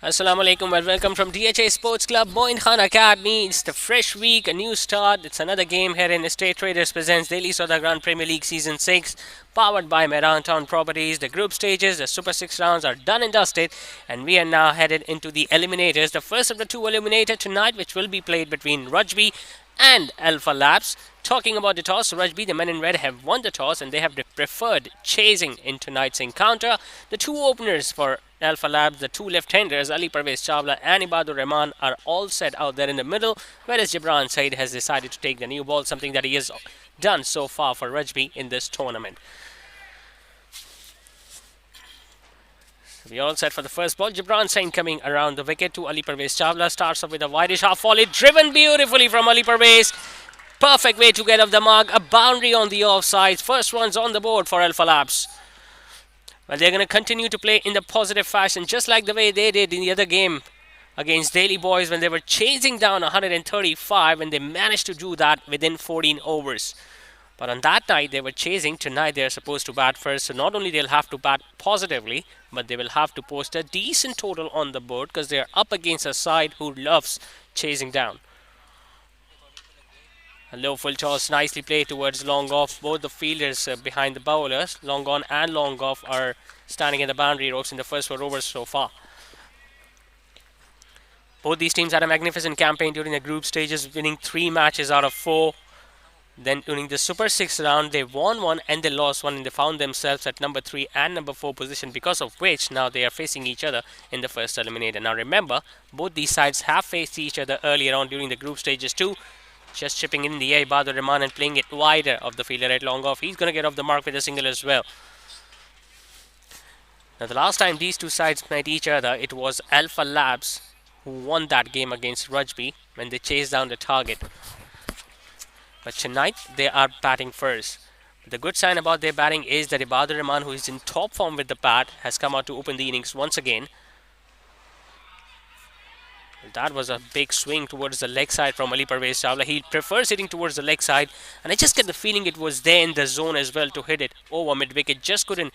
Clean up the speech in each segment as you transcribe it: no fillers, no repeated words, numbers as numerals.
Assalamu alaikum and welcome from DHA Sports Club, Moin Khan Academy. It's the fresh week, a new start. It's another game here in Estate Traders presents Daily Soda Grand Premier League Season 6, powered by Mehran Town Properties. The group stages, the Super 6 rounds are done and dusted, and we are now headed into the Eliminators. The first of the two Eliminator tonight, which will be played between Rajby and AlphaLabs. Talking about the toss, Rajby, the men in red, have won the toss and they have preferred chasing in tonight's encounter. The two openers for AlphaLabs, the two left-handers, Ali Parvez Chawla and Ibadur Rahman, are all set out there in the middle, whereas Gibran Said has decided to take the new ball, something that he has done so far for Rajby in this tournament. We are all set for the first ball. Gibran Sain coming around the wicket to Ali Parvez Chawla. Starts off with a wideish half volley, driven beautifully from Ali Parvez. Perfect way to get off the mark. A boundary on the offside. First runs on the board for AlphaLabs. Well, they're going to continue to play in the positive fashion, just like the way they did in the other game against Daily Boys when they were chasing down 135, and they managed to do that within 14 overs. But on that night, they were chasing. Tonight, they're supposed to bat first. So not only they'll have to bat positively, but they will have to post a decent total on the board because they're up against a side who loves chasing down. A low full toss, nicely played towards long off. Both the fielders behind the bowlers, long on and long off, are standing in the boundary ropes in the first 4 overs so far. Both these teams had a magnificent campaign during the group stages, winning 3 matches out of 4. Then during the Super 6 round, they won 1 and they lost 1, and they found themselves at number 3 and number 4 position, because of which now they are facing each other in the first eliminator. Now remember, both these sides have faced each other earlier on during the group stages too. Just chipping in the air, Ibadur Rahman, and playing it wider of the fielder at long off. He's going to get off the mark with a single as well. Now the last time these two sides met each other, it was AlphaLabs who won that game against Rajby when they chased down the target. But tonight they are batting first. The good sign about their batting is that Ibadur Rahman, who is in top form with the bat, has come out to open the innings once again. That was a big swing towards the leg side from Ali Parvez Chawla. He prefers hitting towards the leg side, and I just get the feeling it was there in the zone as well to hit it over mid wicket. Just couldn't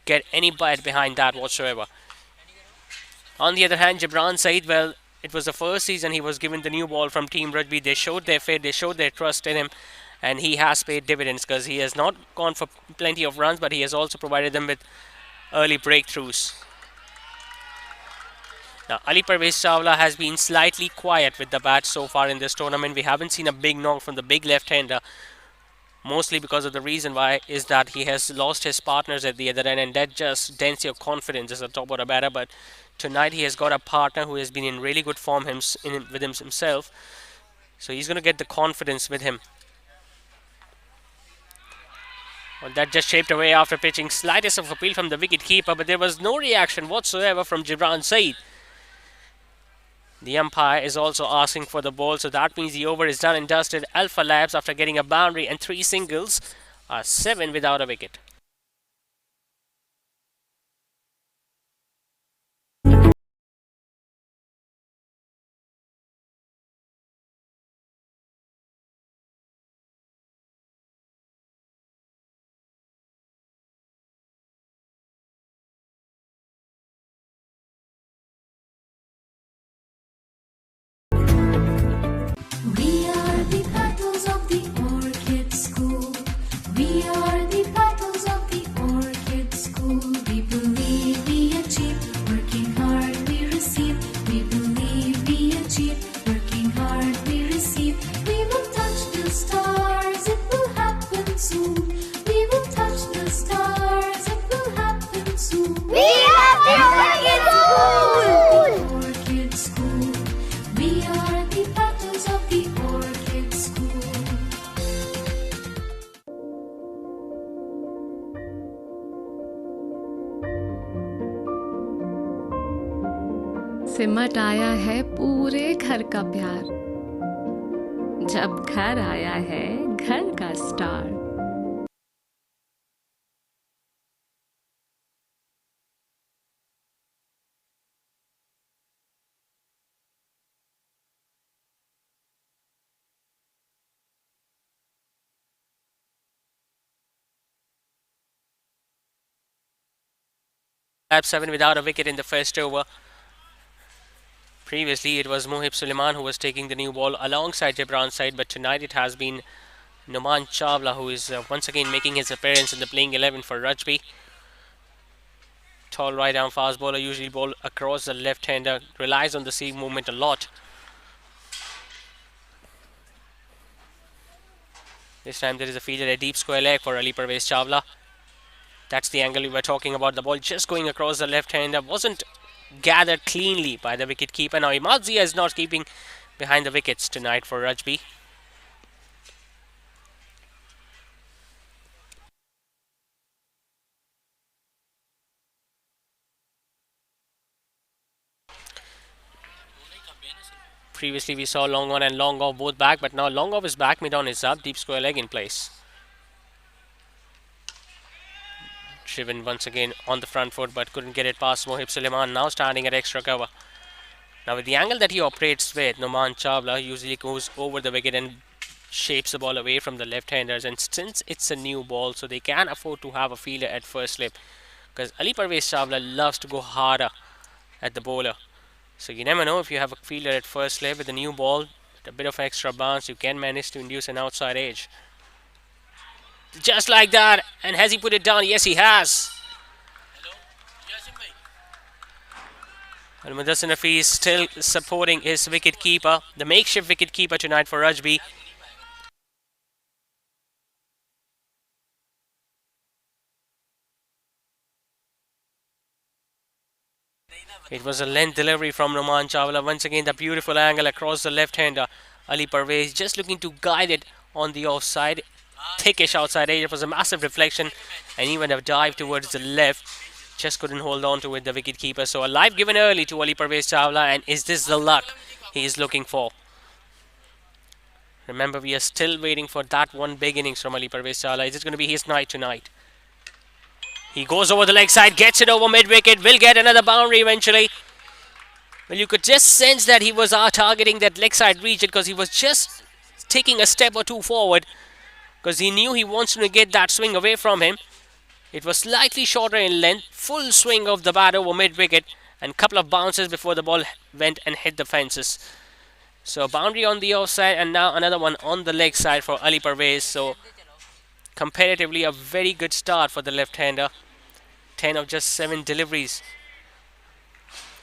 get any bite behind that whatsoever. On the other hand, Gibran Saeed, well, it was the first season he was given the new ball from Team Rajby. They showed their faith, they showed their trust in him, and he has paid dividends because he has not gone for plenty of runs, but he has also provided them with early breakthroughs. Now, Ali Parvez Chawla has been slightly quiet with the bat so far in this tournament. We haven't seen a big knock from the big left-hander, mostly because of the reason why is that he has lost his partners at the other end, and that just dents your confidence as a top order batter. But tonight he has got a partner who has been in really good form with himself, so he's going to get the confidence with him. Well, that just shaped away after pitching slightest of appeal from the wicket keeper, but there was no reaction whatsoever from Gibran Saeed. The umpire is also asking for the ball, so that means the over is done and dusted. AlphaLabs, after getting a boundary and 3 singles, are 7 without a wicket. We are the petals of the Orchid School. We are the petals of the Orchid School. We believe we achieve, working hard we receive. We believe we achieve, working hard we receive. We will touch the stars, it will happen soon. We will touch the stars, it will happen soon. We are the Orchid School. We are the petals of the Orchid School. सिमट आया है पूरे घर का प्यार, जब घर आया है घर का star. Lab 7 without a wicket in the first over. Previously, it was Mohib Suleiman who was taking the new ball alongside Gibran Saeed, but tonight it has been Numan Chawla who is once again making his appearance in the playing 11 for Rajby. Tall right arm fast bowler, usually ball across the left hander, relies on the seam movement a lot. This time there is a fielder, a deep square leg for Ali Parvez Chawla. That's the angle we were talking about. The ball just going across the left hander, wasn't gathered cleanly by the wicket keeper. Now Imad Zia is not keeping behind the wickets tonight for Rajby. Previously we saw long on and long off both back, but now long off is back, mid on is up, deep square leg in place. Driven once again on the front foot, but couldn't get it past Mohib Suleiman, now standing at extra cover. Now with the angle that he operates with, Numan Chawla usually goes over the wicket and shapes the ball away from the left-handers, and since it's a new ball, so they can afford to have a fielder at first slip, because Ali Parvez Chawla loves to go harder at the bowler. So you never know, if you have a fielder at first slip with a new ball, with a bit of extra bounce, you can manage to induce an outside edge. Just like that, and has he put it down? Yes, he has. And Mudassir Nafi is still supporting his wicket keeper, the makeshift wicket keeper tonight for Rajby. It was a length delivery from Numan Chawla. Once again, the beautiful angle across the left-hander. Ali Parvez just looking to guide it on the offside. Thickish outside edge. It was a massive reflection and even a dive towards the left. Just couldn't hold on to it, the wicket keeper. So a live given early to Ali Parvez Chawla, and is this the luck he is looking for? Remember, we are still waiting for that one big innings from Ali Parvez Chawla. Is it going to be his night tonight? He goes over the leg side, gets it over mid-wicket, will get another boundary eventually. Well, you could just sense that he was targeting that leg side reach because he was just taking a step or two forward because he knew he wants to get that swing away from him. It was slightly shorter in length, full swing of the bat over mid-wicket and a couple of bounces before the ball went and hit the fences. So boundary on the offside and now another one on the leg side for Ali Parvez. So comparatively a very good start for the left-hander. 10 of just 7 deliveries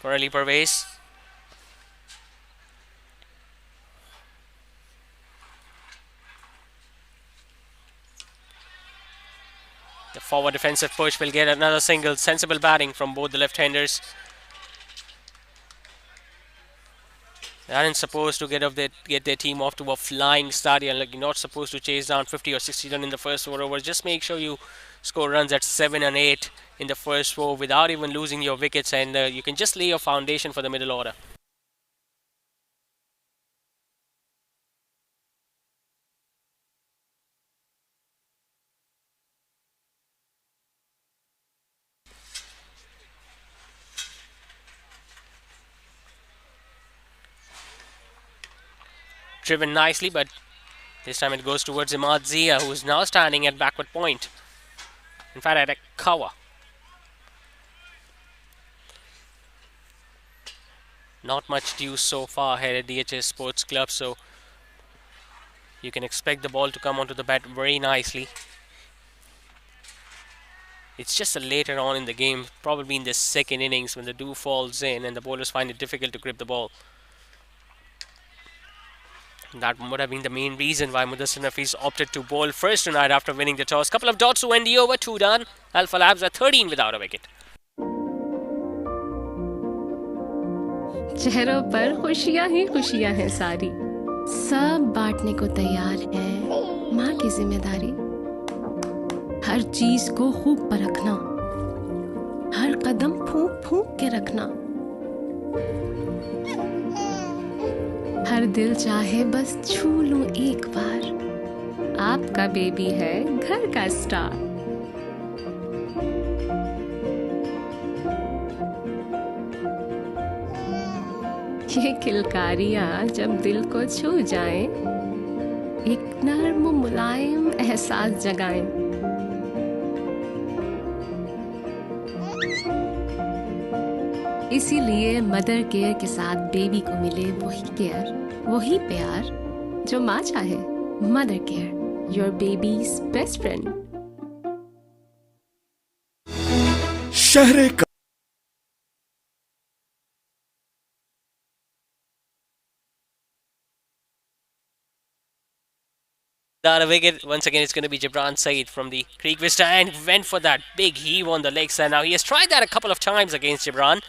for Ali Parvez. The forward defensive push will get another single. Sensible batting from both the left-handers. They aren't supposed to get their team off to a flying start. You're not supposed to chase down 50 or 60 runs in the first over. Just make sure you score runs at 7 and 8 in the first over without even losing your wickets, and you can just lay your foundation for the middle order. Driven nicely, but this time it goes towards Imad Zia, who is now standing at backward point. In fact, at a cover. Not much due so far here at DHA Sports Club, so you can expect the ball to come onto the bat very nicely. It's just a later on in the game, probably in the second innings, when the dew falls in and the bowlers find it difficult to grip the ball. That would have been the main reason why Mudassir Nafees opted to bowl first tonight after winning the toss. Couple of dots to end the over, 2 done. AlphaLabs are 13 without a wicket. चेहरों पर खुशियां ही खुशियां हैं सारी, सब बांटने को तैयार है माँ की जिम्मेदारी। हर चीज को खूब परखना, हर कदम फूंक फूंक के रखना, हर दिल चाहे बस छू लूं एक बार, आपका बेबी है घर का स्टार। ये किलकारियां जब दिल को छू जाएं, एक नर्म मुलायम एहसास जगाएं। इसीलिए मदर केयर के साथ बेबी को मिले वही केयर, वही प्यार जो माँ चाहे। Mother care, your babies best friend. शहरे का Without a wicket, once again it's going to be Gibran Saeed from the creek vista and went for that big heave on the leg side. Now he has tried that a couple of times against Gibran.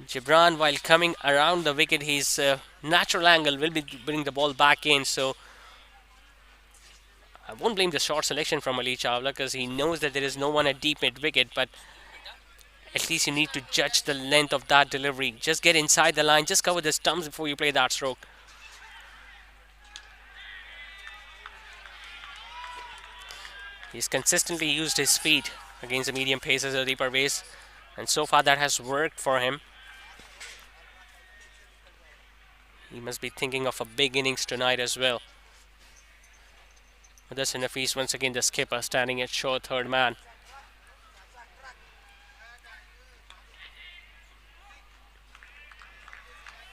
Gibran, while coming around the wicket, his natural angle will be bringing the ball back in. So I won't blame the short selection from Ali Chawla because he knows that there is no one at deep mid wicket, but at least you need to judge the length of that delivery. Just get inside the line, just cover the stumps before you play that stroke. He's consistently used his feet against the medium pacers of Ali Parvez, and so far that has worked for him. He must be thinking of a big innings tonight as well. Mudassir Nafees, once again the skipper, standing at short third man.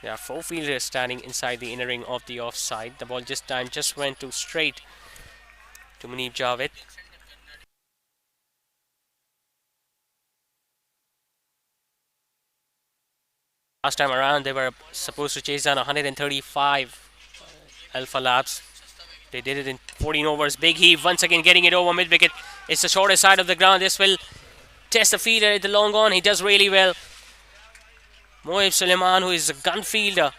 There are 4 fielders standing inside the inner ring of the offside. The ball just went too straight to Munib Javed. Last time around, they were supposed to chase down 135 AlphaLabs. They did it in 14 overs. Big heave, once again getting it over mid-wicket. It's the shorter side of the ground. This will test the fielder at the long on. He does really well. Moib Suleiman, who is a gun fielder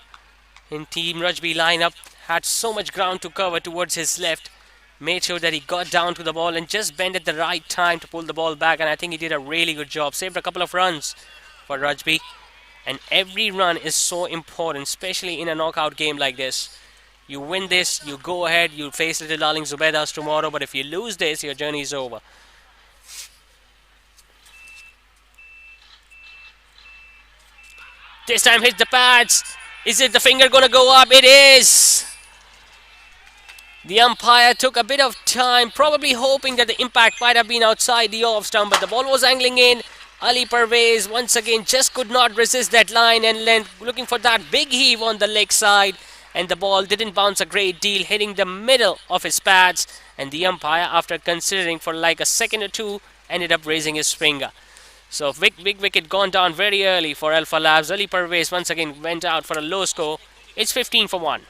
in Team Rajby lineup, had so much ground to cover towards his left. Made sure that he got down to the ball and just bent at the right time to pull the ball back. And I think he did a really good job. Saved a couple of runs for Rajby. and every run is so important, especially in a knockout game like this. You win this, you go ahead, you face Little Darling Zubedas tomorrow, but if you lose this, your journey is over. This time hit the pads. Is it the finger gonna go up? It is. The umpire took a bit of time, probably hoping that the impact might have been outside the off stump, but the ball was angling in. Ali Pervez once again just could not resist that line and length, looking for that big heave on the leg side, and the ball didn't bounce a great deal, hitting the middle of his pads, and the umpire, after considering for like a second or two, ended up raising his finger. So big wicket gone down very early for AlphaLabs. Ali Pervez once again went out for a low score. It's 15 for 1.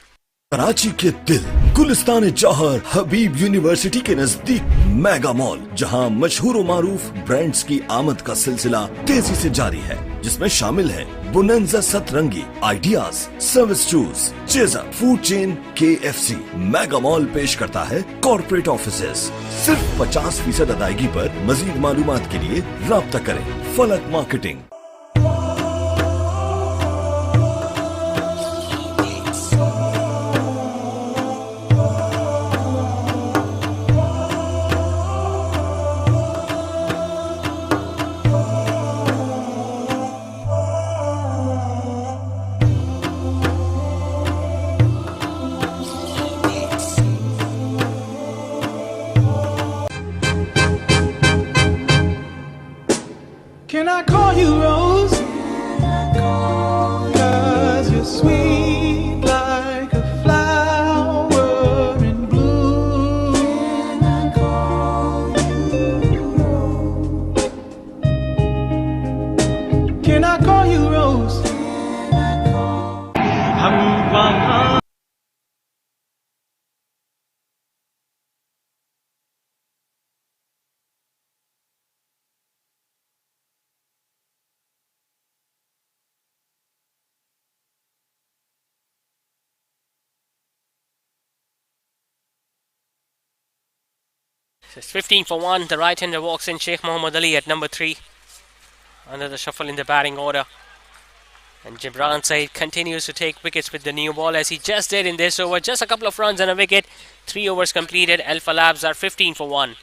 Karachi के दिल गुलिस्तान जौहर हबीब university के नजदीक mega mall, जहां मशहूर व मारूफ brands की आमद का सिलसिला तेजी से जारी है, जिसमें शामिल है बुनंजा सतरंगी, ideas, service shoes, chaser, food chain, KFC। Mega mall पेश करता है कॉर्पोरेट ऑफिसेस। सिर्फ 50% अदायगी पर। मजीद मालूमात के लिए राब्ता करें फलक marketing. Can I call you Rose? 'Cause you're sweet like a flower in bloom. Can I call you Rose? Can I call you Rose? हम वहाँ It's 15 for 1. The right-hander walks in, Sheikh Mohammad Ali at number 3. Under the shuffle in the batting order. And Gibran Said continues to take wickets with the new ball, as he just did in this over. Just a couple of runs and a wicket. 3 overs completed. AlphaLabs are 15 for 1.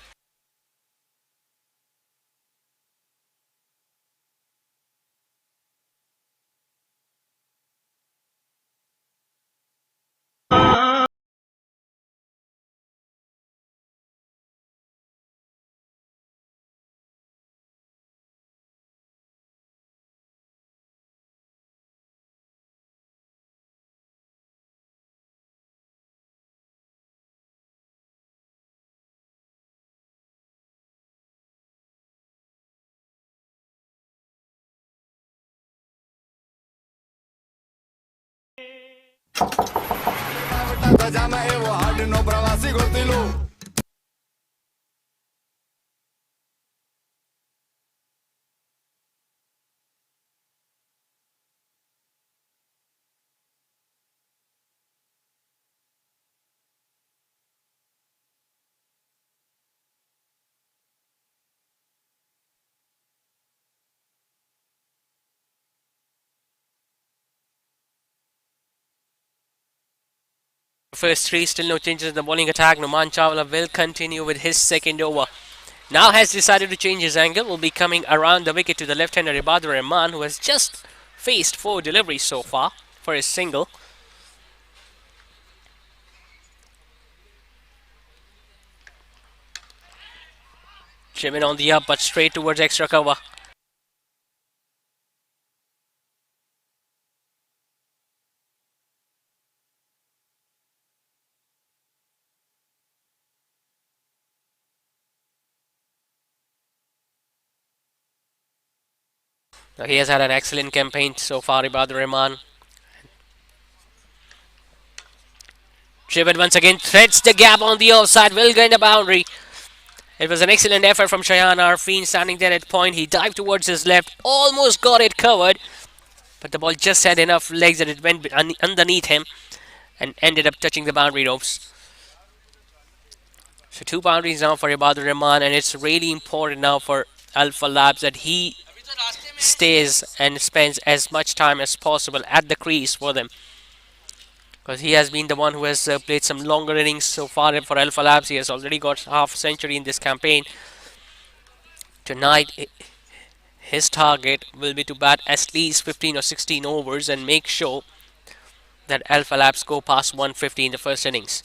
First 3, still no changes in the bowling attack. Numan Chawla will continue with his second over. Now has decided to change his angle. Will be coming around the wicket to the left-hander Ibadur Rahman, who has just faced 4 deliveries so far for his single. Driven on the up, but straight towards extra cover. Now he has had an excellent campaign so far, Ibadur Rahman. Driven once again, threads the gap on the offside, will gain a boundary. It was an excellent effort from Shayan Arfin, standing there at point. He dived towards his left, almost got it covered, but the ball just had enough legs that it went underneath him and ended up touching the boundary ropes. So 2 boundaries now for Ibadur Rahman, and it's really important now for AlphaLabs that he stays and spends as much time as possible at the crease for them, because he has been the one who has played some longer innings so far for AlphaLabs. He has already got half a century in this campaign. Tonight, his target will be to bat at least 15 or 16 overs and make sure that AlphaLabs go past 150 in the first innings.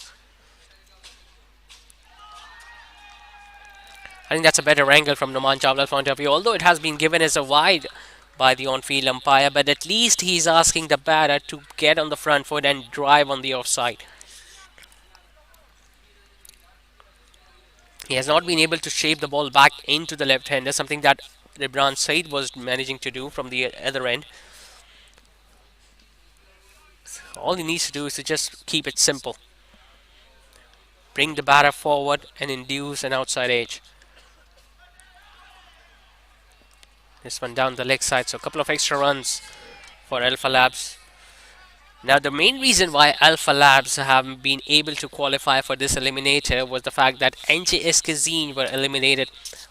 I think that's a better angle from Numan Chawla's point of view, although it has been given as a wide by the on-field umpire, but at least he's asking the batter to get on the front foot and drive on the offside. He has not been able to shape the ball back into the left-hander, something that Rebran Said was managing to do from the other end. All he needs to do is to just keep it simple. Bring the batter forward and induce an outside edge. This one down the leg side, so a couple of extra runs for AlphaLabs. Now, the main reason why AlphaLabs have been able to qualify for this eliminator was the fact that NJS Kazin were eliminated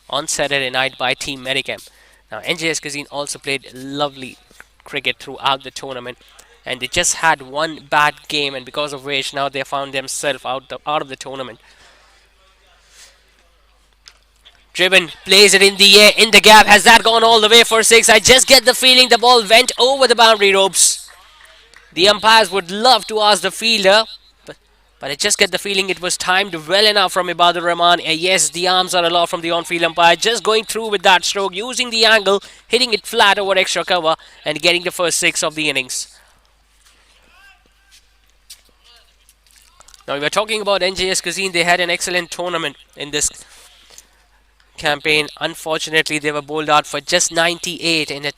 on Saturday night by Team Medicam. Now, NJS Kazin also played lovely cricket throughout the tournament, and they just had one bad game, and because of which now they found themselves out of the tournament. Driven plays it in the air, in the gap. Has that gone all the way for 6? I just get the feeling the ball went over the boundary ropes. The umpires would love to ask the fielder, but I just get the feeling it was timed well enough from Ibadur Rahman. Yes, the arms are allowed from the on-field umpire. Just going through with that stroke, using the angle, hitting it flat over extra cover, and getting the first 6 of the innings. Now, we were talking about NJS Kazin. They had an excellent tournament in this campaign. Unfortunately, they were bowled out for just 98 in a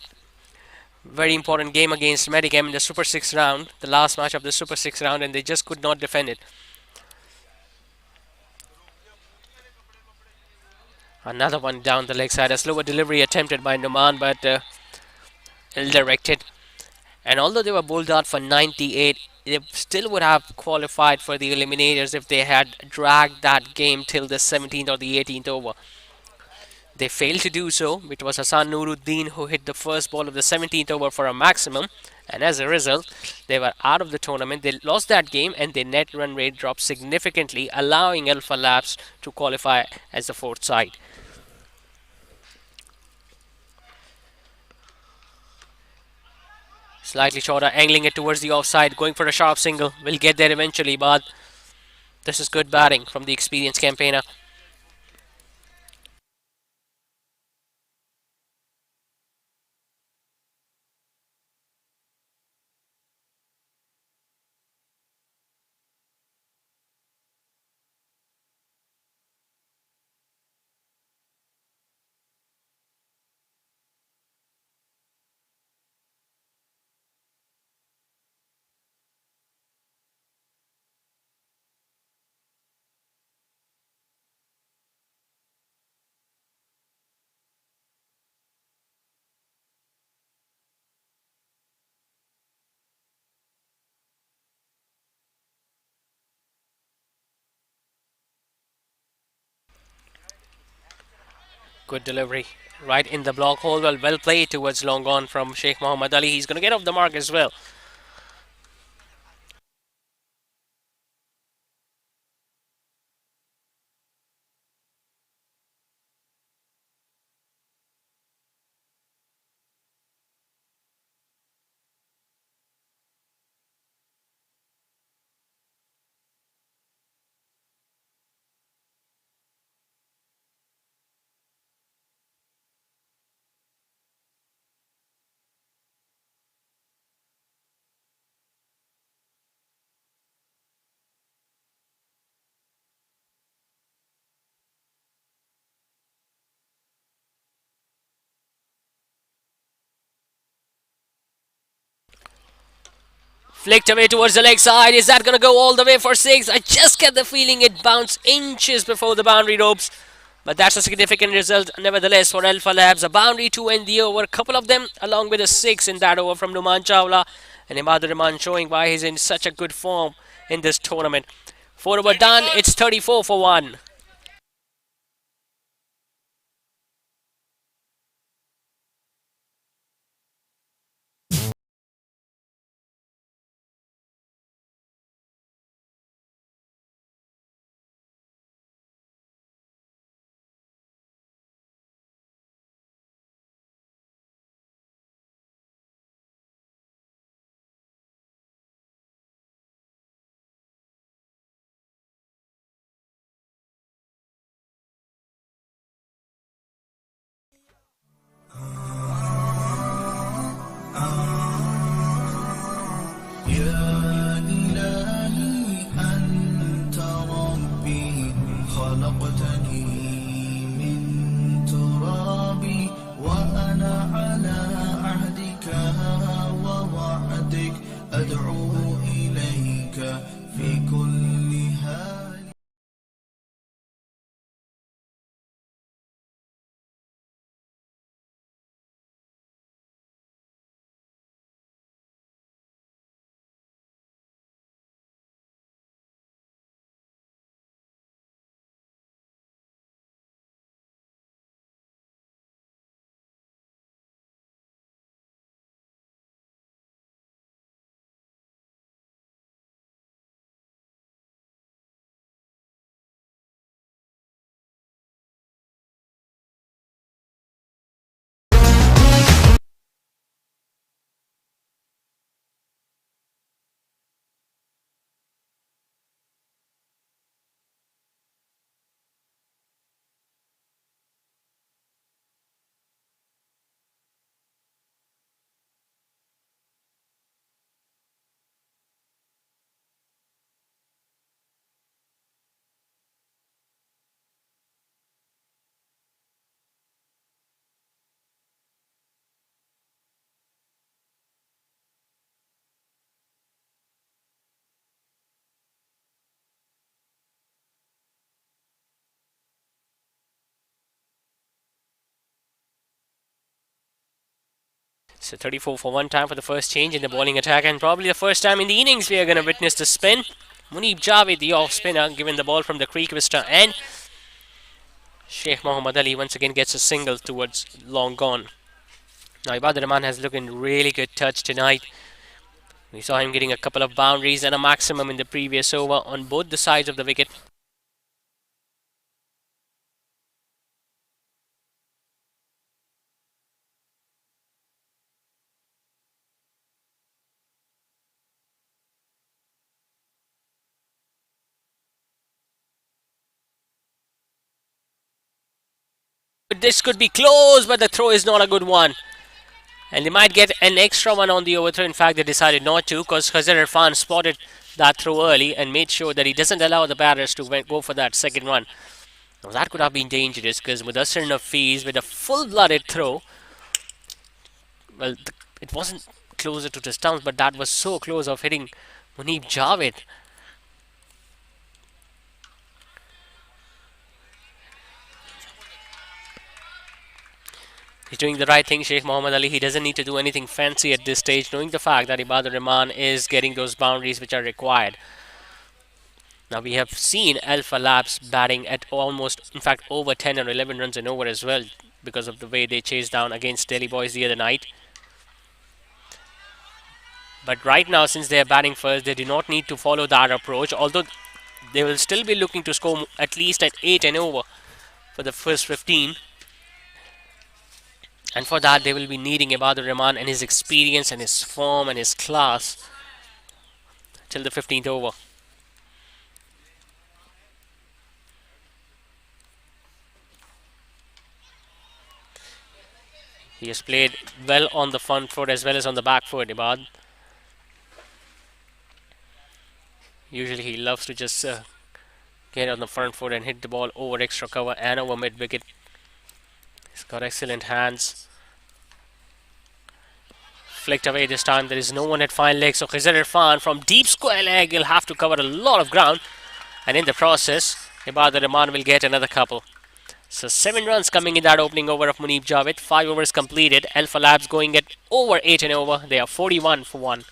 very important game against Medicam in the Super 6 round, the last match of the Super 6 round, and they just could not defend it. Another one down the leg side, a slower delivery attempted by Numan, but ill-directed. And although they were bowled out for 98, they still would have qualified for the eliminators if they had dragged that game till the 17th or the 18th over. They failed to do so. It was Hassan Nuruddin who hit the first ball of the 17th over for a maximum, and as a result, they were out of the tournament. They lost that game, and their net run rate dropped significantly, allowing AlphaLabs to qualify as the 4th side. Slightly shorter, angling it towards the offside, going for a sharp single. Will get there eventually, but this is good batting from the experienced campaigner. Good delivery right in the block hole. Well played towards long on from Sheikh Muhammad Ali. He's going to get off the mark as well. Flicked away towards the leg side. Is that going to go all the way for 6? I just get the feeling it bounced inches before the boundary ropes. But that's a significant result nevertheless for AlphaLabs. A boundary to end the over. A couple of them along with a 6 in that over from Numan Chawla. And Ibadur Rahman showing why he's in such a good form in this tournament. 4 over done. It's 34 for 1. So 34 for one time for the first change in the bowling attack, and probably the first time in the innings we are going to witness the spin. Munib Javed, the off spinner, given the ball from the creek twister, and Sheikh Mohammad Ali once again gets a single towards long gone. Now Ibadur Rahman has looked in really good touch tonight. We saw him getting a couple of boundaries and a maximum in the previous over on both the sides of the wicket. This could be close, but the throw is not a good one. And they might get an extra one on the overthrow. In fact, they decided not to because Khazir Irfan spotted that throw early and made sure that he doesn't allow the batters to go for that second one. Now that could have been dangerous because Mudassir Nafiz with a full-blooded throw, well, it wasn't closer to the stumps, but that was so close of hitting Munib Javed. He's doing the right thing, Sheikh Mohammad Ali. He doesn't need to do anything fancy at this stage, knowing the fact that Ibadur Rahman is getting those boundaries which are required. Now we have seen AlphaLabs batting at almost, in fact, over 10 or 11 runs an over as well because of the way they chased down against Delhi Boys the other night. But right now, since they are batting first, they do not need to follow that approach, although they will still be looking to score at least at 8 and over for the first 15. And for that, they will be needing Ibadur Rahman and his experience and his form and his class till the 15th over. He has played well on the front foot as well as on the back foot, Ibad. Usually he loves to just get on the front foot and hit the ball over extra cover and over mid wicket. He's got excellent hands. Flicked away this time. There is no one at fine leg, so Khizr Irfan from deep square leg will have to cover a lot of ground, and in the process Ibadur Rahman will get another couple. So 7 runs coming in that opening over of Munib Javed. 5 overs completed. AlphaLabs going at over 8 and over. They are 41 for 1.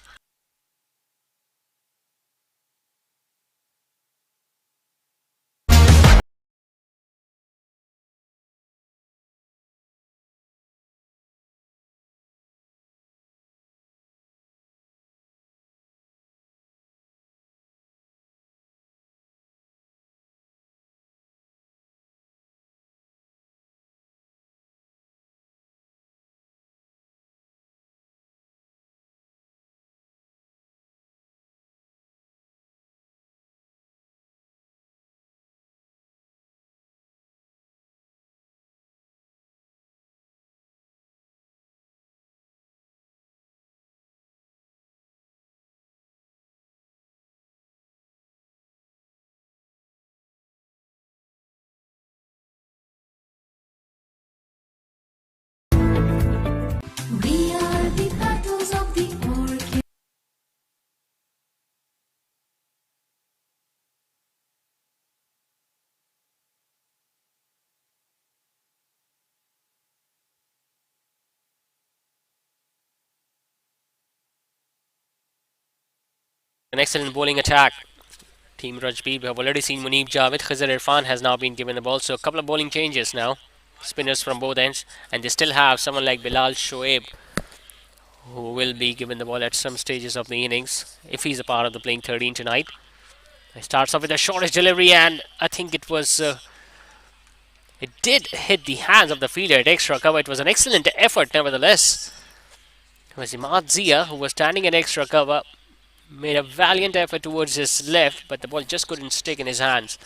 We are the petals of the orchid. An excellent bowling attack. Team Rajby, we have already seen Munib Javed. Khizr Irfan has now been given the ball, so a couple of bowling changes now. Spinners from both ends, and they still have someone like Bilal Shoaib who will be given the ball at some stages of the innings if he's a part of the playing 13 tonight. He starts off with a shortish delivery, and I think it did hit the hands of the fielder at extra cover. It was an excellent effort nevertheless. It was Imad Zia who was standing at extra cover, made a valiant effort towards his left, but the ball just couldn't stick in his hands.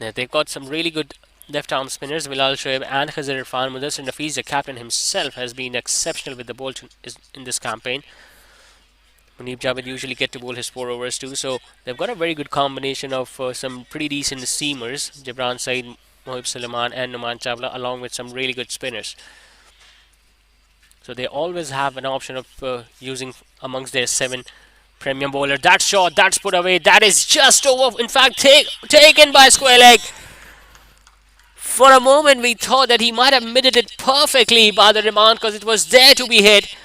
Now, they've got some really good left-arm spinners, Bilal Shoaib and Khizr Irfan. Mudassir Nafiz, the captain himself, has been exceptional with the ball in this campaign. Munib Javed usually get to bowl his 4 overs too, so they've got a very good combination of some pretty decent seamers, Jibran Saeed, Mohib Suleiman and Numan Chawla, along with some really good spinners. So they always have an option of using amongst their 7 premium bowler. That shot, that's put away, that is just over, in fact taken by square leg. For a moment, we thought that he might have middled it perfectly by the Rahman because it was there to be hit.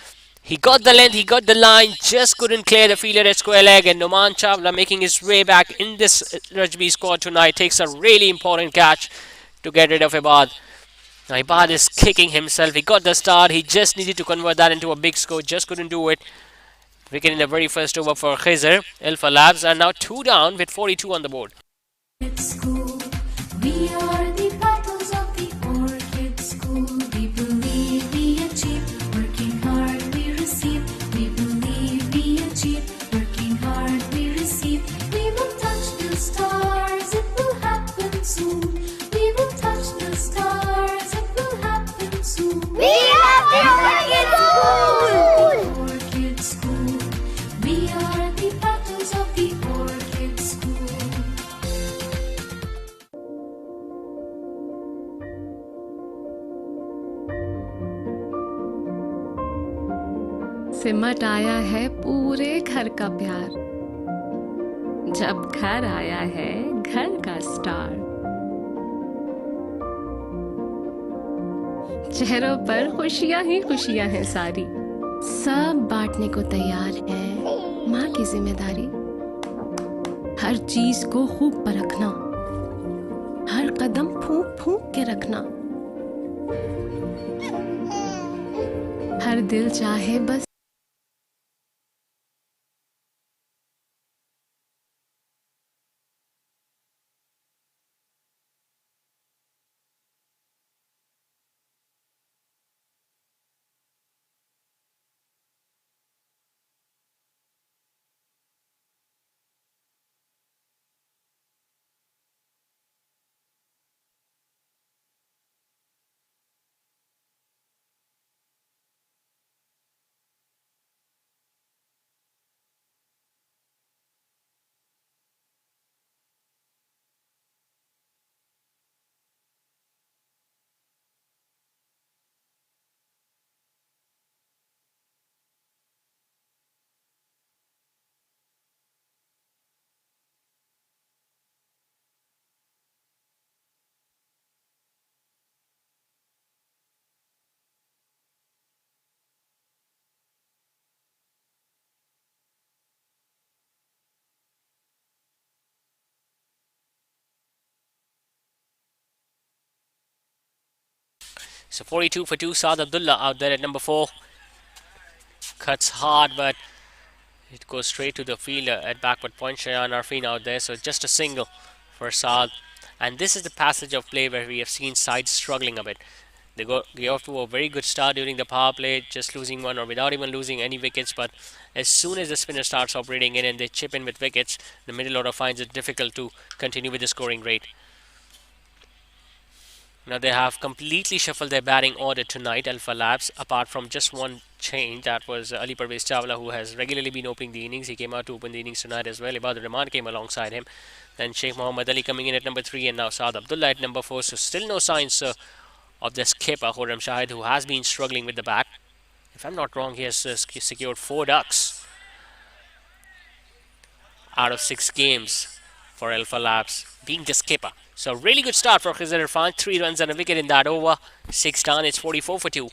He got the length, he got the line, just couldn't clear the fielder at square leg. And Noman Chawla making his way back in this Rajby squad tonight takes a really important catch to get rid of Ibad. Now Ibad is kicking himself. He got the start. He just needed to convert that into a big score. Just couldn't do it. Wicket in the very first over for Khizr. AlphaLabs are now 2 down with 42 on the board. Orchid School. We are the battles of the Orchid School. We believe we achieve. Working hard we receive. We believe we achieve. Working hard we receive. We will touch the stars. It will happen soon. We will touch the stars. It will happen soon. We have the Orchid Orchid School! School. We are the battles of the Orchid School. सिमट आया है पूरे घर का प्यार, जब घर आया है घर का स्टार। चेहरों पर खुशियां ही खुशियां हैं सारी, सब बांटने को तैयार है माँ की जिम्मेदारी। हर चीज को खूब परखना, हर कदम फूंक फूंक के रखना। हर दिल चाहे बस So 42 for 2. Saad Abdullah out there at number 4. Cuts hard, but it goes straight to the fielder at backward point. Shayan Arfin out there, so just a single for Saad. And this is the passage of play where we have seen sides struggling a bit. They get off to a very good start during the power play, just losing one or without even losing any wickets. But as soon as the spinner starts operating in and they chip in with wickets, the middle order finds it difficult to continue with the scoring rate. Now they have completely shuffled their batting order tonight, AlphaLabs, apart from just one change. That was Ali Parvez Chawla, who has regularly been opening the innings. He came out to open the innings tonight as well. Ibadur Rahman came alongside him. Then Sheikh Mohammad Ali coming in at number 3, and now Saad Abdullah at number 4. So still no signs of the skipper, Khurram Shahid, who has been struggling with the bat. If I'm not wrong, he has secured 4 ducks out of 6 games for AlphaLabs, being the skipper. So really good start for Khizr Irfan. 3 runs and a wicket in that over. 6 down, it's 44 for 2.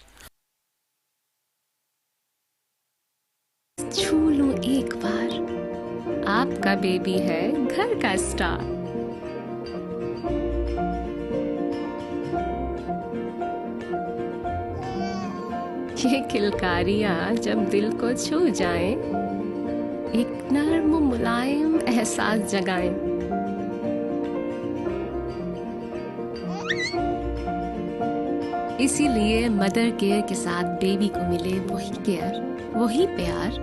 छू लूं एक बार, आपका baby है घर का star. ये किलकारियां जब दिल को छू जाएं, एक नर्म मुलायम एहसास जगाएं। इसीलिए मदर केयर के साथ बेबी को मिले वही केयर, वही प्यार।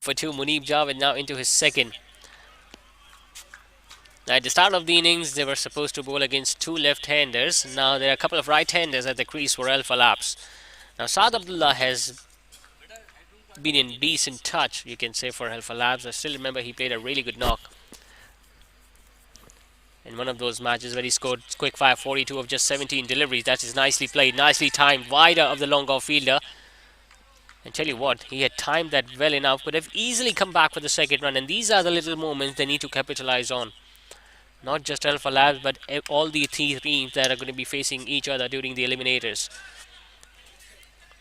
For 2, Muneeb Javed now into his second. At the start of the innings, they were supposed to bowl against two left-handers. Now there are a couple of right-handers at the crease for AlphaLabs. Now Saad Abdullah has been in decent touch, you can say, for AlphaLabs. I still remember he played a really good knock in one of those matches where he scored quick fire 42 of just 17 deliveries. That is nicely played, nicely timed, wider of the long off fielder. And tell you what, he had timed that well enough, could have easily come back for the second run. And these are the little moments they need to capitalize on. Not just AlphaLabs, but all the three teams that are going to be facing each other during the eliminators.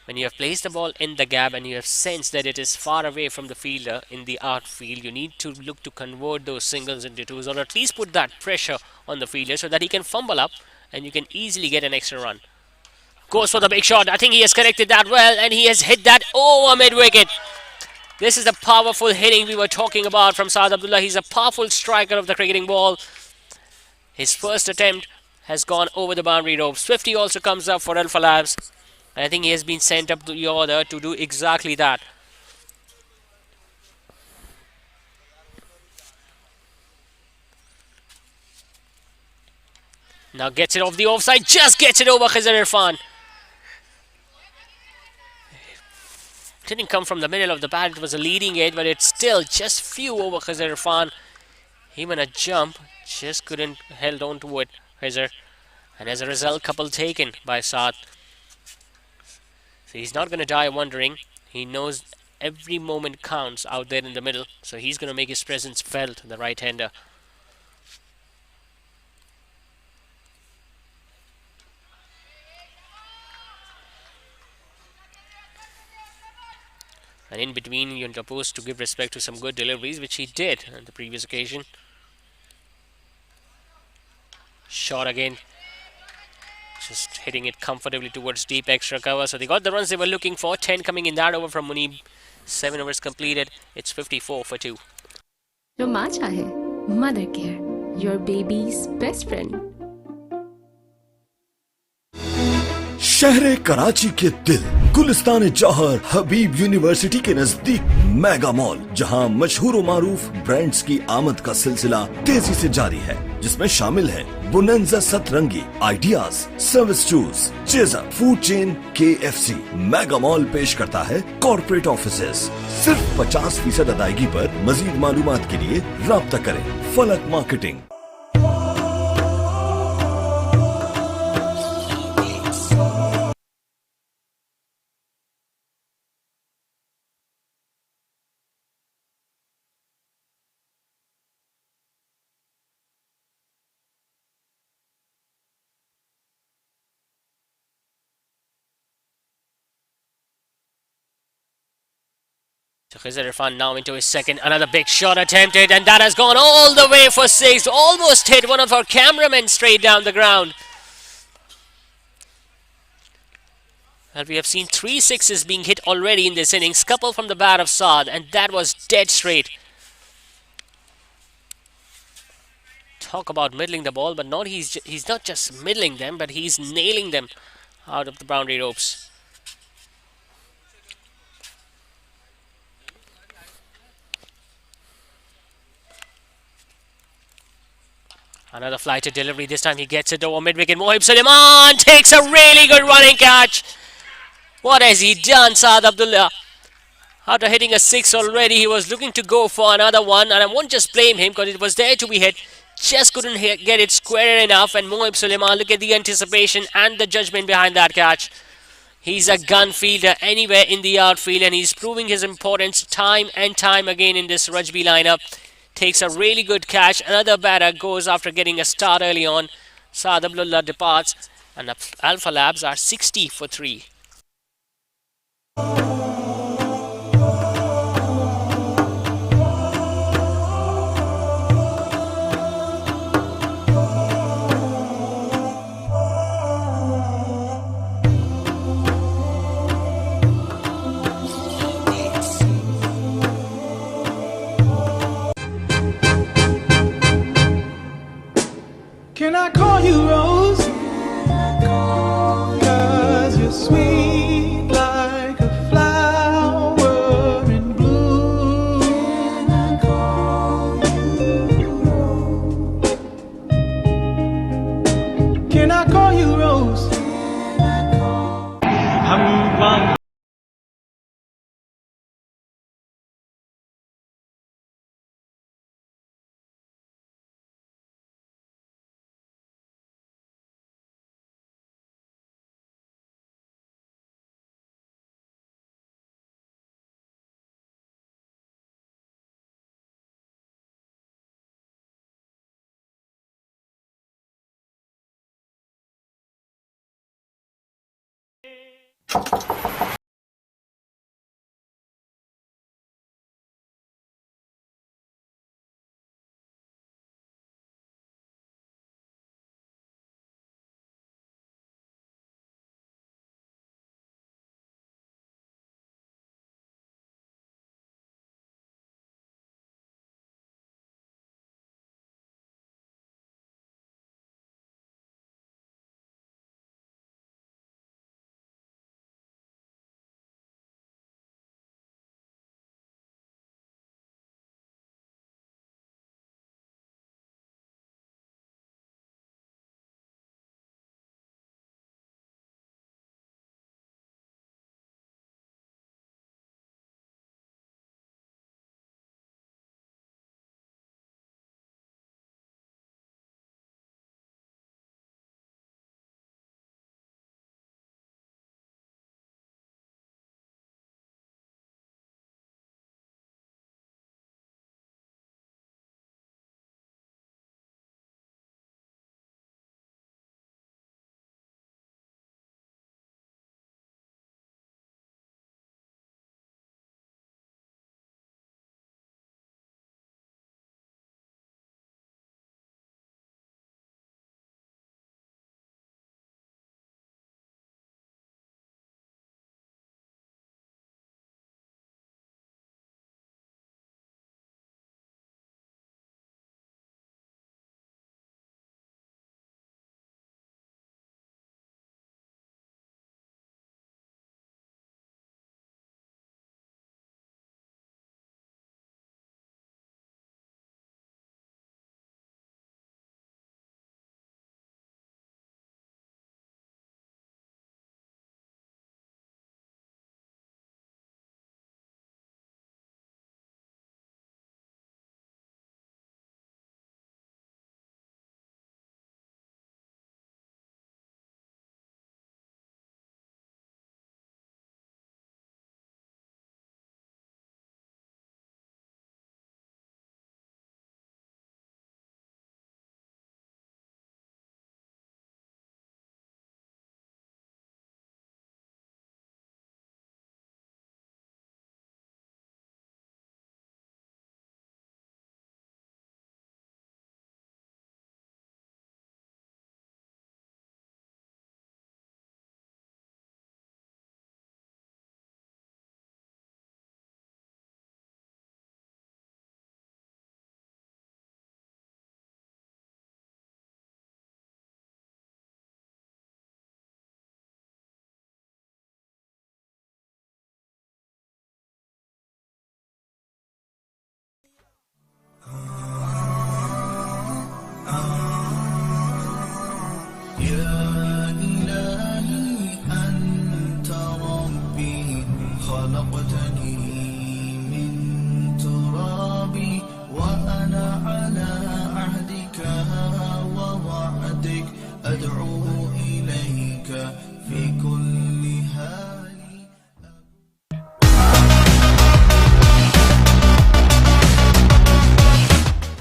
When you have placed the ball in the gap and you have sensed that it is far away from the fielder in the outfield, you need to look to convert those singles into twos, or at least put that pressure on the fielder so that he can fumble up and you can easily get an extra run. Goes for the big shot. I think he has corrected that well, and he has hit that over mid-wicket. This is the powerful hitting we were talking about from Saad Abdullah. He's a powerful striker of the cricketing ball. His first attempt has gone over the boundary rope. Swifty also comes up for AlphaLabs. I think he has been sent up to the order to do exactly that. Now gets it off the offside, just gets it over Khizr Irfan. Didn't come from the middle of the bat, it was a leading edge, but it still just flew over Khizr Irfan. Even a jump, just couldn't held on to it, Khizr. And as a result, couple taken by Saad. So he's not going to die wondering. He knows every moment counts out there in the middle. So he's going to make his presence felt, the right-hander. And in between, you're supposed to give respect to some good deliveries, which he did on the previous occasion. Shot again. Just hitting it comfortably towards deep extra cover. So they got the runs they were looking for. 10 coming in that over from Muneeb. 7 overs completed. It's 54 for 2. जो माँ चाहे, mother care, your baby's best friend. शहर कराची के दिल गुलिस्तान जौहर हबीब university के नजदीक mega mall, जहां मशहूर मारूफ ब्रांड्स की आमद का सिलसिला तेजी से जारी है, जिसमें शामिल है बोनेंजा सतरंगी, ideas, service shoes, chaser, food chain, KFC। Mega mall पेश करता है कॉर्पोरेट ऑफिसेज। सिर्फ 50% अदायगी पर। मजीद मालूमात के लिए राब्ता करें फलक marketing. So Khizr Irfan now into his second. Another big shot attempted, and that has gone all the way for 6. Almost hit one of our cameramen straight down the ground. Well, we have seen 3 sixes being hit already in this innings. Couple from the bat of Saad, and that was dead straight. Talk about middling the ball, but not he's not just middling them, but he's nailing them out of the boundary ropes. Another flighted delivery. This time he gets it over mid-wicket. Mohib Suleiman takes a really good running catch. What has he done, Saad Abdullah? After hitting a 6 already, he was looking to go for another one. And I won't just blame him because it was there to be hit. Just couldn't get it square enough. And Mohib Suleiman, look at the anticipation and the judgment behind that catch. He's a gun fielder anywhere in the outfield, and he's proving his importance time and time again in this Rajby lineup. Takes a really good catch. Another batter goes after getting a start early on. Saad Abdullah departs, and AlphaLabs are 60 for 3. Can I call you Rose? 'Cause you're sweet like a flower in bloom.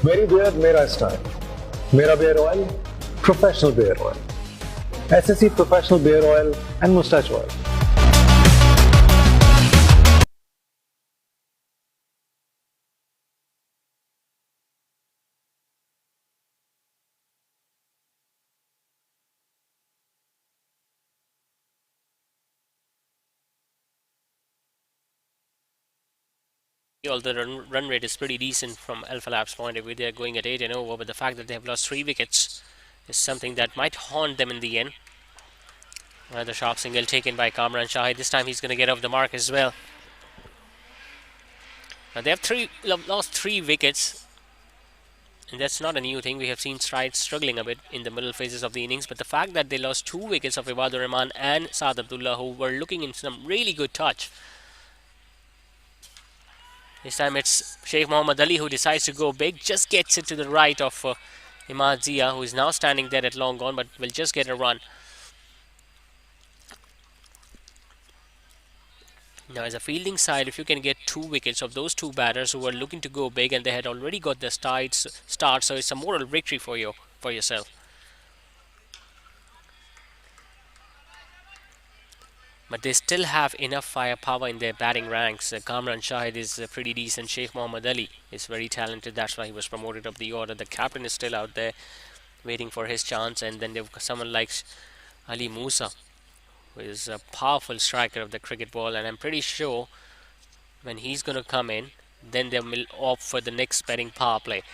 मेरी beard मेरा style, मेरा beard oil professional beard oil, SSC professional beard oil and moustache oil. Although the run rate is pretty decent from AlphaLabs' point of view, they are going at 8 and over, but the fact that they have lost 3 wickets is something that might haunt them in the end. Another sharp single taken by Kamran Shahid. This time he's going to get off the mark as well. Now they have lost 3 wickets, and that's not a new thing. We have seen Stride struggling a bit in the middle phases of the innings, but the fact that they lost 2 wickets of Ibadur Rahman and Saad Abdullah, who were looking in some really good touch. This time it's Sheikh Mohammad Ali who decides to go big, just gets it to the right of Imad Zia, who is now standing there at long gone, but will just get a run. Now as a fielding side, if you can get 2 wickets of those 2 batters who were looking to go big and they had already got the start, so it's a moral victory for yourself. but they still have enough firepower in their batting ranks. Kamran Shahid is pretty decent. Sheikh Mohammad Ali is very talented. That's why he was promoted up the order. The captain is still out there waiting for his chance. And then they've got someone like Ali Musa, who is a powerful striker of the cricket ball. And I'm pretty sure when he's going to come in, then they will opt for the next batting power play.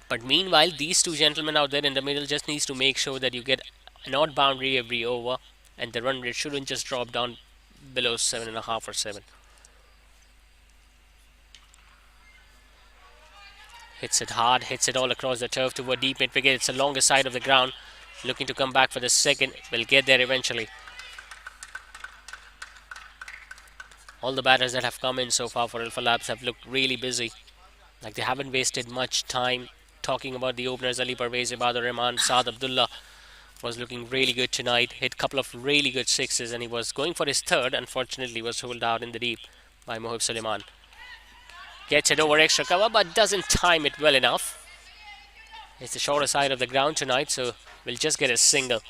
But meanwhile, these two gentlemen out there in the middle just needs to make sure that you get an odd boundary every over, and the run rate shouldn't just drop down below 7.5 or 7. Hits it hard, hits it all across the turf toward deep mid wicket. It's the longest side of the ground. Looking to come back for the second. Will get there eventually. All the batters that have come in so far for AlphaLabs have looked really busy. Like they haven't wasted much time talking about the openers. Ali Parvez, Ibadur Rahman, Saad Abdullah was looking really good tonight. Hit a couple of really good sixes, and he was going for his third. Unfortunately, was ruled out in the deep by Mohib Suleiman. Gets it over extra cover, but doesn't time it well enough. It's the shorter side of the ground tonight, so we'll just get a single.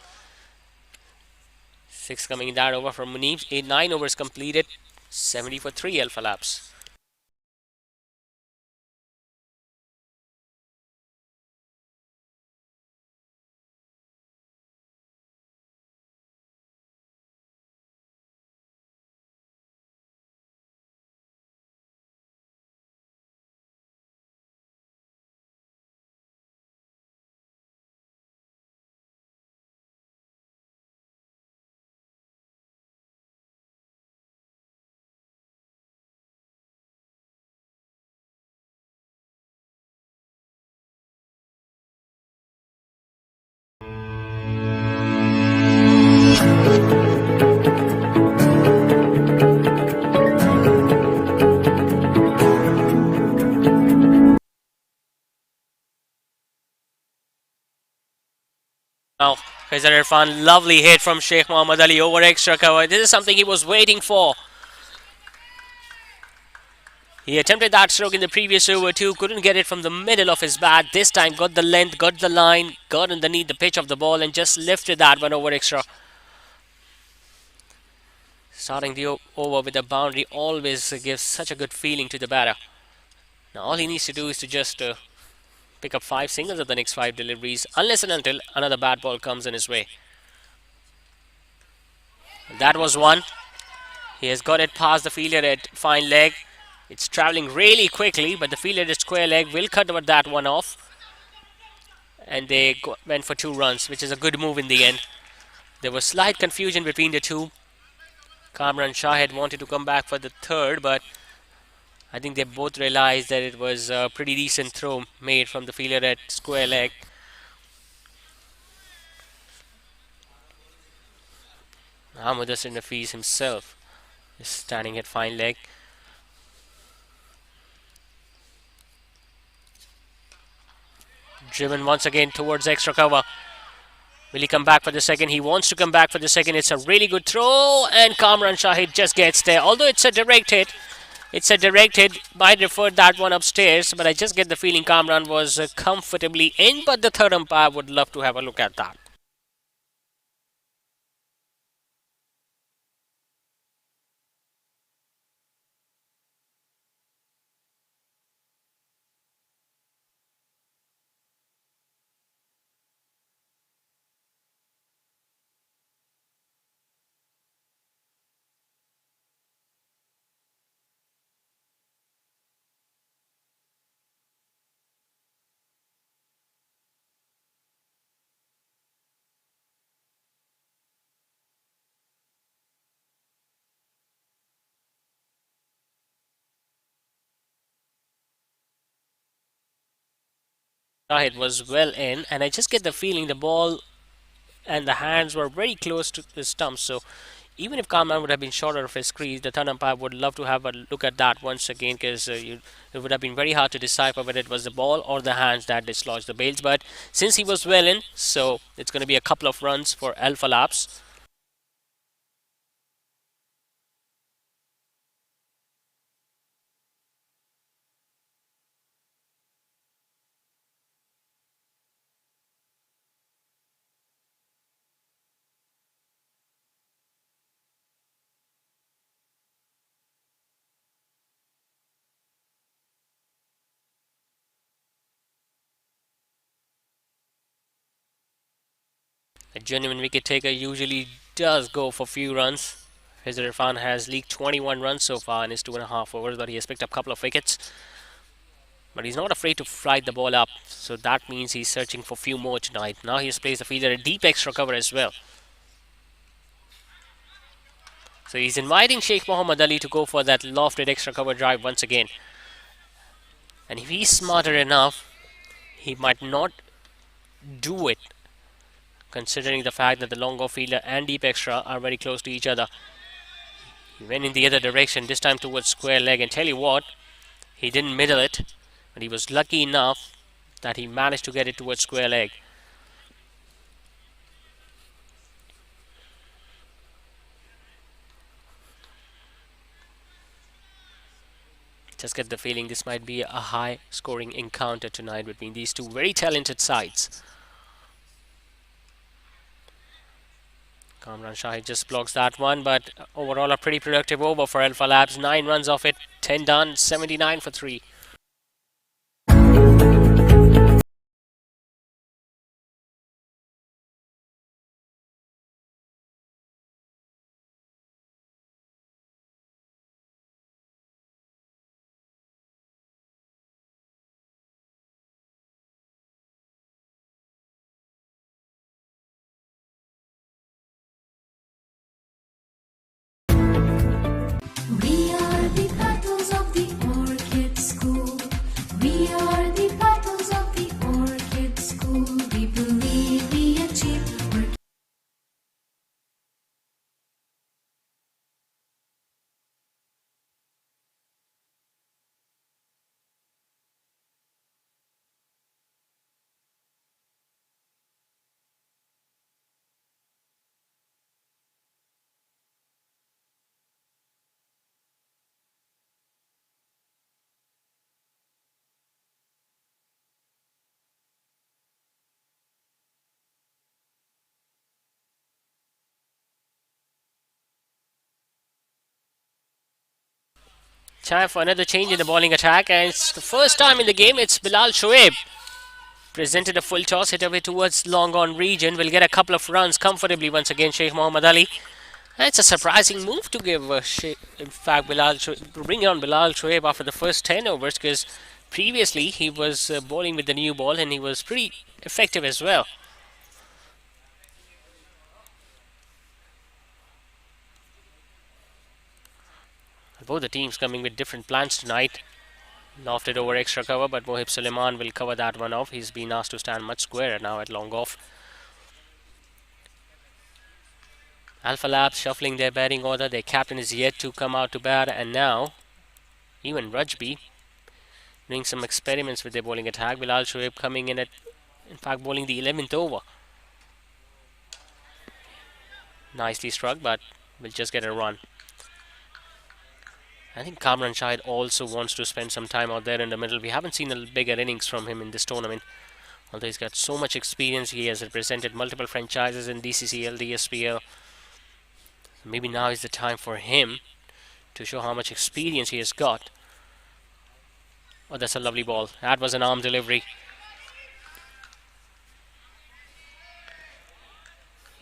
6 coming in that over from Munib. 9 overs completed. 70 for 3 AlphaLabs. Now, Faizal Irfan, lovely hit from Sheikh Mohammad Ali over extra cover. This is something he was waiting for. He attempted that stroke in the previous over too, couldn't get it from the middle of his bat. This time got the length, got the line, got underneath the pitch of the ball and just lifted that one over extra. Starting the over with a boundary always gives such a good feeling to the batter. Now all he needs to do is to just pick up 5 singles of the next 5 deliveries, unless and until another bad ball comes in his way. That was one. He has got it past the fielder at fine leg. It's travelling really quickly, but the fielder at square leg will cut that one off. And they went for 2 runs, which is a good move in the end. There was slight confusion between the two. Kamran Shahid wanted to come back for the third, but I think they both realized that it was a pretty decent throw made from the fielder at square leg. Mudassir Nafees himself is standing at fine leg. Driven once again towards extra cover. Will he come back for the second? He wants to come back for the second. It's a really good throw, and Kamran Shahid just gets there. Although it's a direct hit, might refer that one upstairs, but I just get the feeling Kamran was comfortably in, but the third umpire would love to have a look at that. Shahid was well in, and I just get the feeling the ball and the hands were very close to the stump. So even if Kamran would have been shorter of his crease, the third umpire would love to have a look at that once again, because it would have been very hard to decipher whether it was the ball or the hands that dislodged the bails. But since he was well in, so it's going to be a couple of runs for AlphaLabs. A genuine wicket taker usually does go for few runs. His Irfan has leaked 21 runs so far in his 2.5 overs, but he has picked up a couple of wickets. But he's not afraid to fly the ball up, so that means he's searching for few more tonight. Now he has placed the fielder a deep extra cover as well. So he's inviting Sheikh Mohammad Ali to go for that lofted extra cover drive once again. And if he's smarter enough, he might not do it, considering the fact that the long off fielder and deep extra are very close to each other. He went in the other direction, this time towards square leg, and tell you what, he didn't middle it, but he was lucky enough that he managed to get it towards square leg. Just get the feeling this might be a high scoring encounter tonight between these two very talented sides. Kamran Shahid just blocks that one, but overall a pretty productive over for AlphaLabs. 9 runs off it, 10 done, 79 for 3. We are the petals of the Orchid School. We are the petals of the Orchid School. We believe we achieve. We're Time for another change in the bowling attack, and it's the first time in the game. It's Bilal Shoaib. Presented a full toss, hit away towards long on region. Will get a couple of runs comfortably once again, Sheikh Mohammad Ali. And it's a surprising move to give, in fact, bring on Bilal Shoaib after the first 10 overs, because previously he was bowling with the new ball and he was pretty effective as well. Both the teams coming with different plans tonight. Lofted over extra cover, but Mohib Suleiman will cover that one off. He's been asked to stand much squarer now at long off. AlphaLabs shuffling their batting order. Their captain is yet to come out to bat, and now even Rajby doing some experiments with their bowling attack. Bilal Shoaib coming in fact, bowling the 11th over. Nicely struck, but will just get a run. I think Kamran Shahid also wants to spend some time out there in the middle. We haven't seen a bigger innings from him in this tournament. Although he's got so much experience, he has represented multiple franchises in DCCL, DSPL. Maybe now is the time for him to show how much experience he has got. Oh, that's a lovely ball. That was an arm delivery.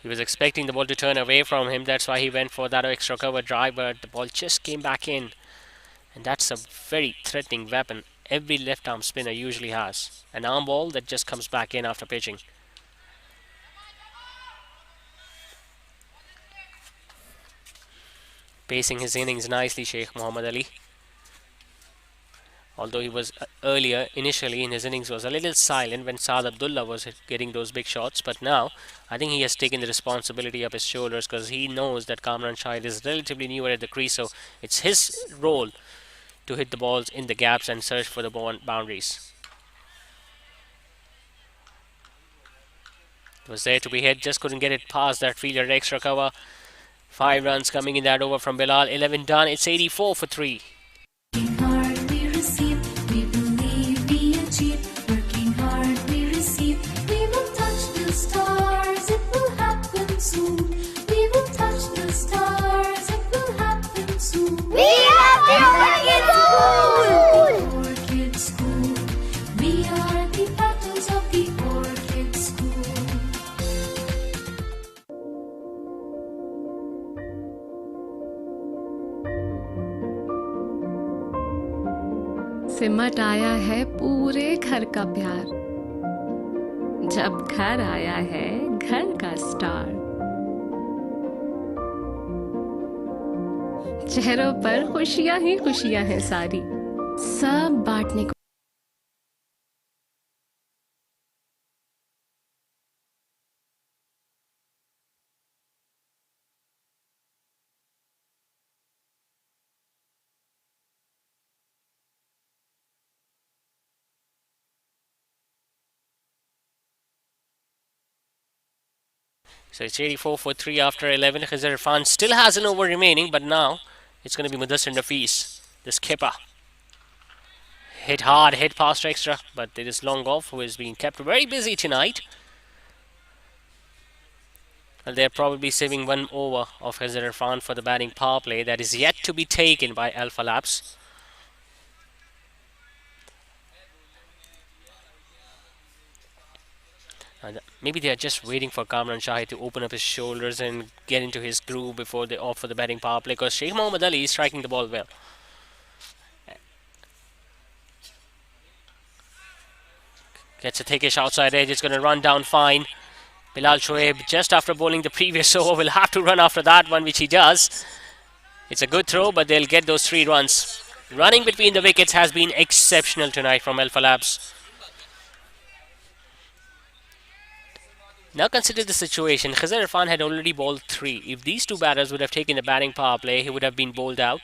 He was expecting the ball to turn away from him. That's why he went for that extra cover drive, but the ball just came back in. And that's a very threatening weapon. Every left arm spinner usually has an arm ball that just comes back in after pitching. Pacing his innings nicely, Sheikh Mohammad Ali. Although he was initially in his innings was a little silent when Saad Abdullah was getting those big shots, but now I think he has taken the responsibility up his shoulders, because he knows that Kamran Shahid is relatively newer at the crease, so it's his role to hit the balls in the gaps and search for the boundaries. It was there to be hit, just couldn't get it past that fielder extra cover. 5 runs coming in that over from Bilal. 11 done. It's 84 for 3. working hard, we receive. We believe we achieve. Working hard, we receive. We will touch the stars. It will happen soon. We will touch the stars. It will happen soon. We have the Orchid School! Orchid School. We are the petals of the Orchid School. सिमट आया है पूरे घर का प्यार। जब घर आया है घर का स्टार। चेहरों पर खुशियां ही खुशियां हैं सारी, सब बांटने को। So it's 84 for 3 after 11. Khizr Irfan still has an over remaining, but now it's going to be Mudassir Nafis, the skipper. Hit hard, hit past extra, but it is long off, who is being kept very busy tonight. Well, they're probably saving one over of Khizr Irfan for the batting power play that is yet to be taken by AlphaLabs. And maybe they are just waiting for Kamran Shahi to open up his shoulders and get into his groove before they opt for the batting power play, because Sheikh Mohammad Ali is striking the ball well. Gets a thickish outside edge, it's going to run down fine. Bilal Shoaib, just after bowling the previous over, will have to run after that one, which he does. It's a good throw, but they'll get those 3 runs. Running between the wickets has been exceptional tonight from AlphaLabs. Now consider the situation. Khizr Irfan had already bowled 3. If these 2 batters would have taken the batting power play, he would have been bowled out.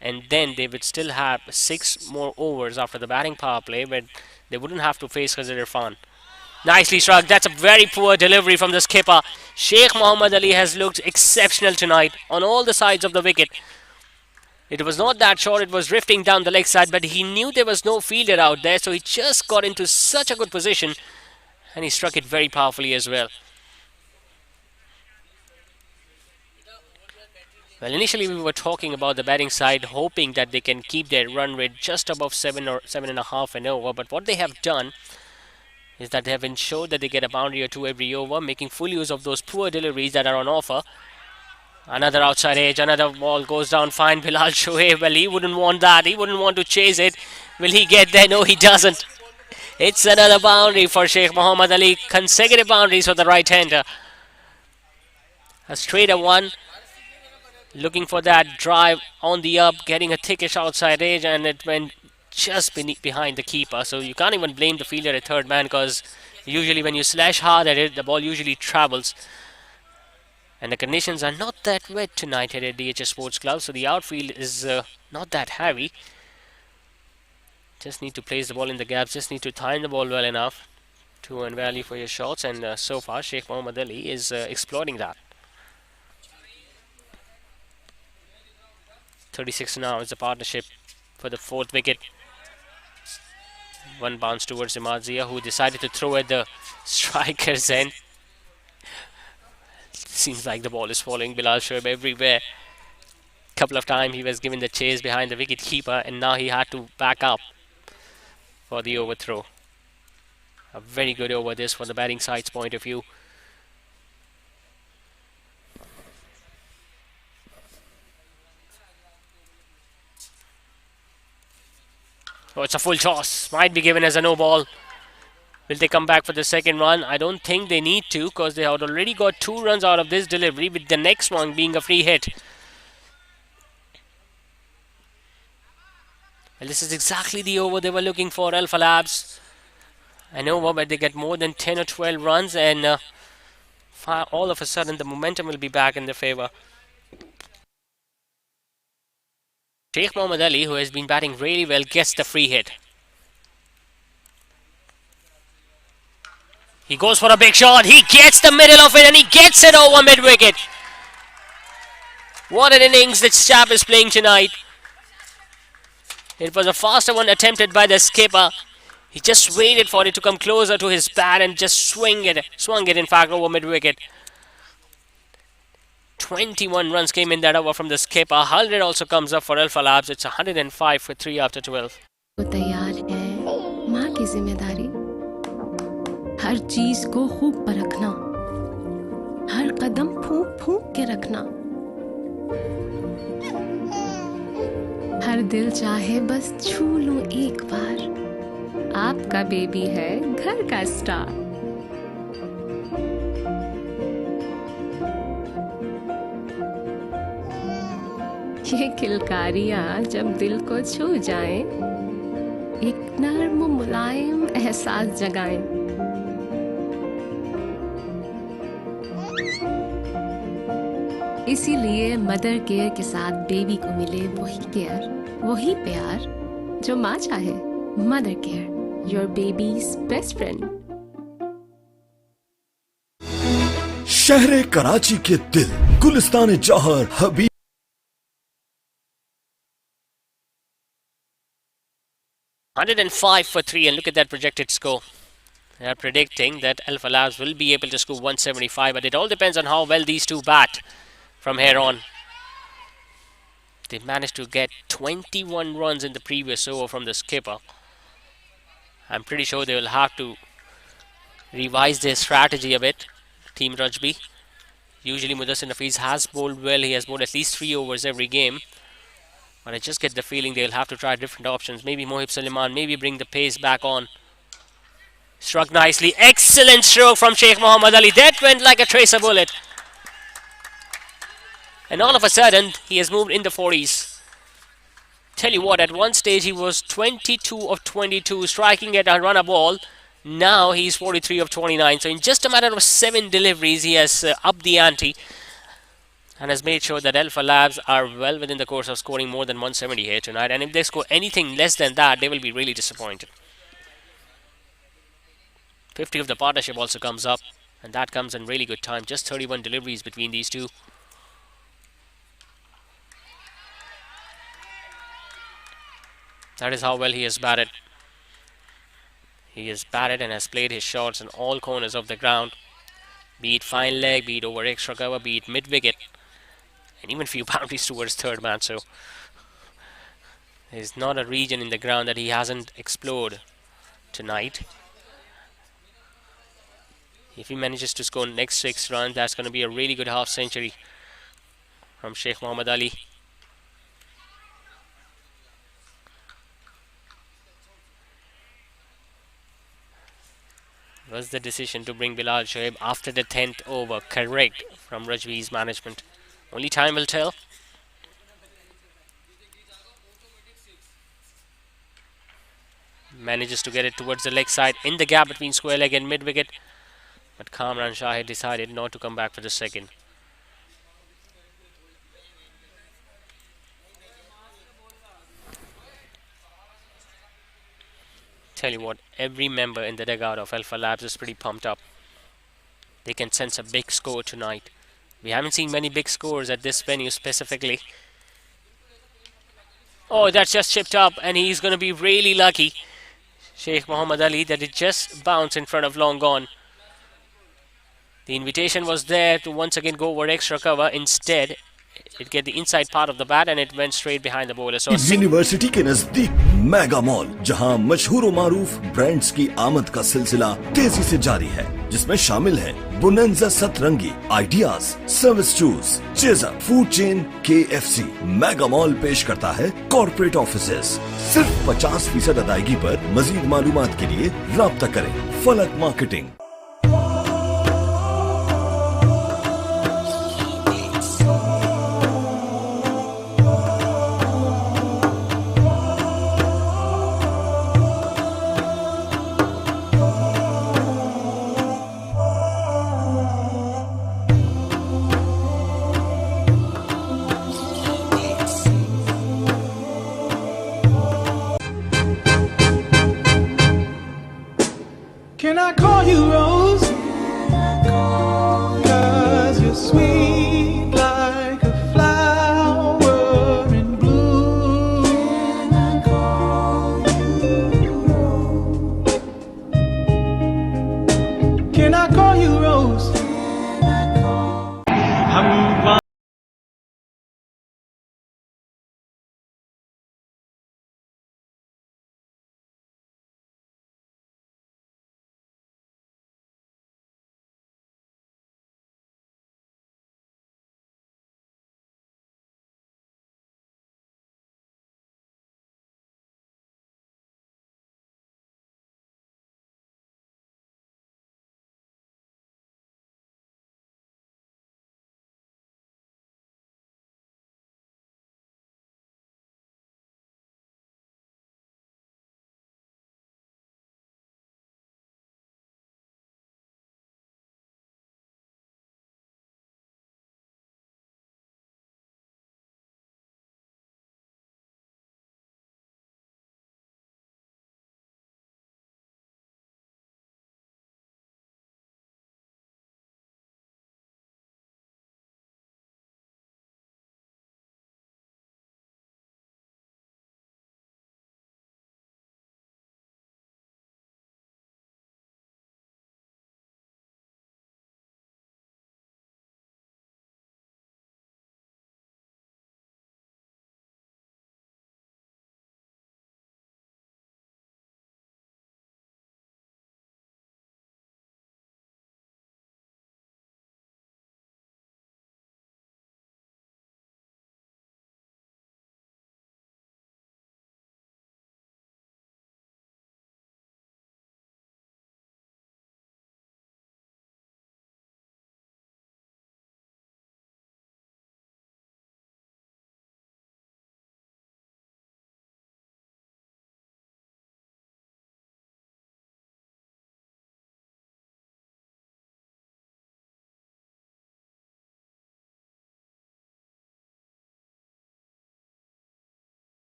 And then they would still have 6 more overs after the batting power play, but they wouldn't have to face Khizr Irfan. Nicely struck. That's a very poor delivery from the skipper. Sheikh Mohammad Ali has looked exceptional tonight on all the sides of the wicket. It was not that short, it was drifting down the leg side, but he knew there was no fielder out there, so he just got into such a good position and he struck it very powerfully as well. Well, initially we were talking about the batting side, hoping that they can keep their run rate just above 7 or 7.5 an over, but what they have done is that they have ensured that they get a boundary or 2 every over, making full use of those poor deliveries that are on offer. Another outside edge, another ball goes down fine. Bilal Shoaib, well, he wouldn't want that. He wouldn't want to chase it. Will he get there? No, he doesn't. It's another boundary for Sheikh Mohammad Ali. Consecutive boundaries for the right-hander. A straighter one. Looking for that drive on the up, getting a thickish outside edge, and it went just behind the keeper. So you can't even blame the fielder at third man, because usually when you slash hard at it, the ball usually travels. And the conditions are not that wet tonight here at DHS Sports Club, so the outfield is not that heavy. Just need to place the ball in the gaps, just need to time the ball well enough to earn value for your shots, and so far Sheikh Mohammad Ali is exploiting that. 36 now is the partnership for the 4th wicket. One bounce towards Imadzia, who decided to throw at the striker's end. Seems like the ball is following Bilal Shoaib everywhere. Couple of times he was given the chase behind the wicket keeper, and now he had to back up for the overthrow. A very good over this from the batting side's point of view. Oh, it's a full toss. Might be given as a no ball. Will they come back for the second run? I don't think they need to, because they had already got 2 runs out of this delivery, with the next one being a free hit. Well, this is exactly the over they were looking for, AlphaLabs. An over where they get more than 10 or 12 runs, and all of a sudden the momentum will be back in their favour. Sheikh Mohammad Ali, who has been batting really well, gets the free hit. He goes for a big shot. He gets the middle of it and he gets it over mid-wicket. What an innings this chap is playing tonight. It was a faster one attempted by the skipper. He just waited for it to come closer to his bat and just swung it in fact over mid-wicket. 21 runs came in that over from the skipper. 100 also comes up for AlphaLabs. It's 105 for 3 after 12. तैयार है माँ की जिम्मेदारी, हर चीज को खूब परखना, हर कदम फूंक फूंक के रखना, हर दिल चाहे बस छू लूं एक बार, आपका बेबी है घर का स्टार। ये किलकारियां जब दिल को छू जाएं, एक नर्म मुलायम एहसास जगाएं। इसीलिए मदर केयर के साथ बेबी को मिले वही केयर, वही प्यार जो माँ चाहे। Mother care, your babies best friend. शहरे कराची के दिल, गुलिस्तान जौहर हबीब 105 for 3, and look at that projected score. They are predicting that AlphaLabs will be able to score 175, but it all depends on how well these two bat from here on. They managed to get 21 runs in the previous over from the skipper. I'm pretty sure they will have to revise their strategy a bit. Team Rajby. Usually Mudassir Nafiz has bowled well. He has bowled at least 3 overs every game. But I just get the feeling they'll have to try different options. Maybe Mohib Suleiman, maybe bring the pace back on. Struck nicely. Excellent stroke from Sheikh Mohammad Ali. That went like a tracer bullet. And all of a sudden, he has moved in the 40s. Tell you what, at one stage he was 22 of 22, striking at a runner ball. Now he's 43 of 29. So in just a matter of 7 deliveries, he has upped the ante and has made sure that AlphaLabs are well within the course of scoring more than 170 here tonight. And if they score anything less than that, they will be really disappointed. 50 of the partnership also comes up, and that comes in really good time. Just 31 deliveries between these two. That is how well he has batted. He has batted and has played his shots in all corners of the ground. Be it fine leg, be it over extra cover, be it mid-wicket. And even few boundaries towards third man. So there's not a region in the ground that he hasn't explored tonight. If he manages to score next 6 runs, that's going to be a really good half century from Sheikh Mohammad Ali. Was the decision to bring Bilal Shoaib after the 10th over correct from Rajby's management? Only time will tell. Manages to get it towards the leg side in the gap between square leg and mid wicket, but Kamran Shahid decided not to come back for the second. Tell you what, every member in the dugout of AlphaLabs is pretty pumped up. They can sense a big score tonight. We haven't seen many big scores at this venue specifically. Oh, that's just chipped up, and he's going to be really lucky, Sheikh Mohammad Ali, that it just bounced in front of long gone. The invitation was there to once again go over extra cover. Instead, it get the inside part of the bat and it went straight behind the bowler. So university के नजदीक mega mall, जहां मशहूर और मारूफ brands की आमद का सिलसिला तेजी से जारी है, जिसमें शामिल है बोनेंजा सतरंगी, ideas, service shoes, chaser, food chain, KFC। Mega mall पेश करता है कॉर्पोरेट ऑफिसेस। सिर्फ 50% अदायगी पर। मजीद मालूमात के लिए राब्ता करें फलक marketing. Can I call you Rose? 'Cause you're sweet like a flower in bloom. Can I call you Rose?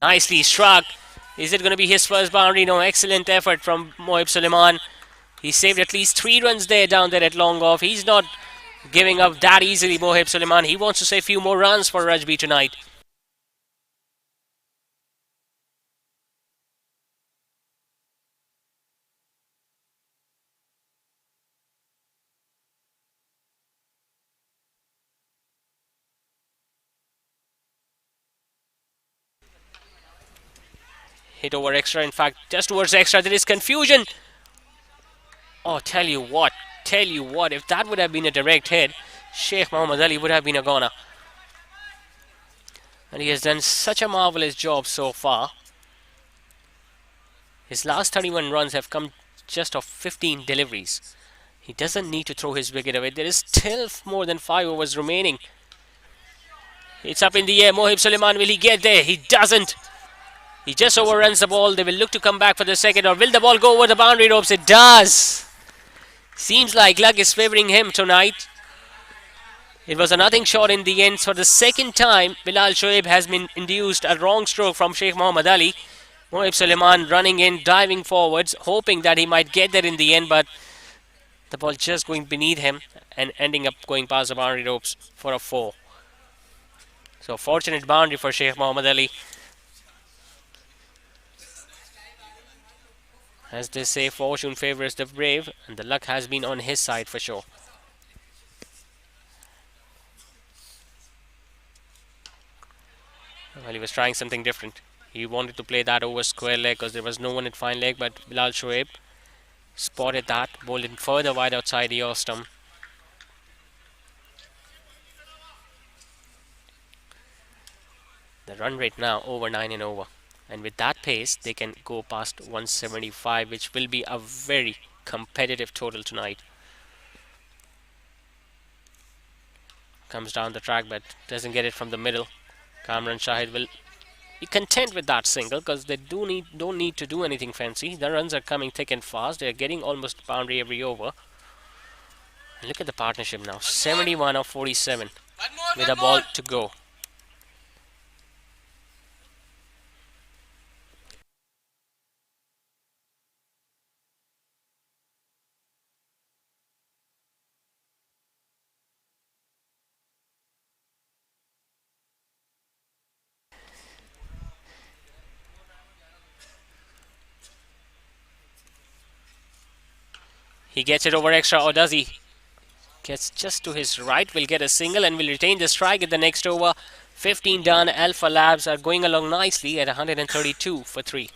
Nicely struck. Is it going to be his first boundary? No, excellent effort from Mohib Suleiman. He saved at least 3 runs there down there at long off. He's not giving up that easily, Mohib Suleiman. He wants to save a few more runs for Rajby tonight. Hit over extra, in fact, just towards extra. There is confusion. Oh, tell you what, if that would have been a direct hit, Sheikh Muhammad Ali would have been a goner. And he has done such a marvelous job so far. His last 31 runs have come just off 15 deliveries. He doesn't need to throw his wicket away. There is still more than 5 overs remaining. It's up in the air. Mohib Suleiman, will he get there? He doesn't. He just overruns the ball. They will look to come back for the second. Or will the ball go over the boundary ropes? It does. Seems like luck is favouring him tonight. It was a nothing shot in the end. For the second time, Bilal Shoaib has been induced a wrong stroke from Sheikh Muhammad Ali. Mohib Suleiman running in, diving forwards, hoping that he might get there in the end, but the ball just going beneath him and ending up going past the boundary ropes for a 4. So fortunate boundary for Sheikh Muhammad Ali. As they say, fortune favours the brave, and the luck has been on his side for sure. Well, he was trying something different. He wanted to play that over square leg because there was no one at fine leg, but Bilal Shoaib spotted that, bowled it further wide outside the off stump. The run rate now over 9 and over. And with that pace, they can go past 175, which will be a very competitive total tonight. Comes down the track, but doesn't get it from the middle. Kamran Shahid will be content with that single because they don't need to do anything fancy. The runs are coming thick and fast. They're getting almost boundary every over. And look at the partnership now. 71 of 47 with a ball to go. He gets it over extra, or does he? Gets just to his right, will get a single and will retain the strike at the next over. 15 done. AlphaLabs are going along nicely at 132 for 3.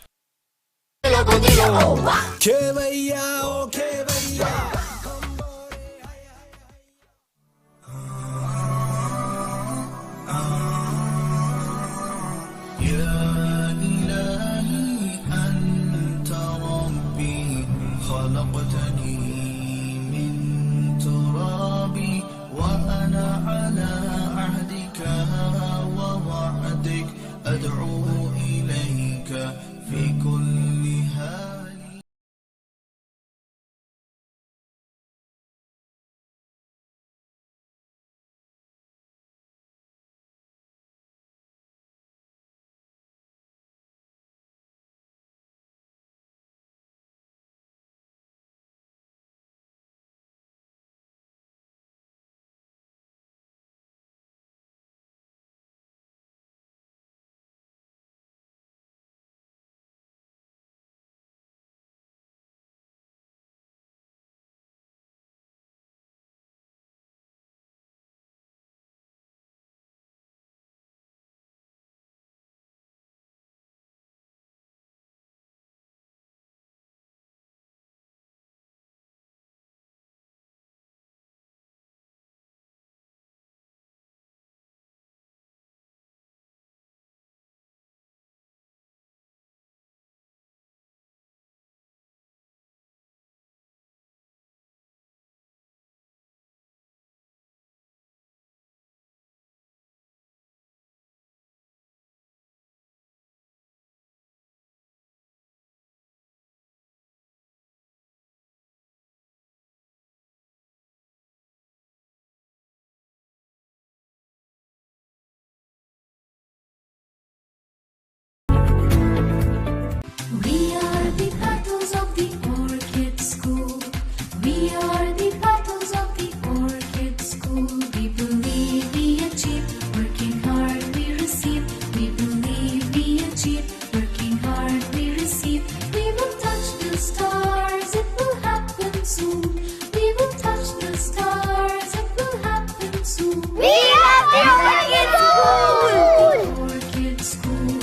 achieve. Working hard we receive. We will touch the stars, it will happen soon. We will touch the stars, it will happen soon. We are the Orchid School! Orchid School.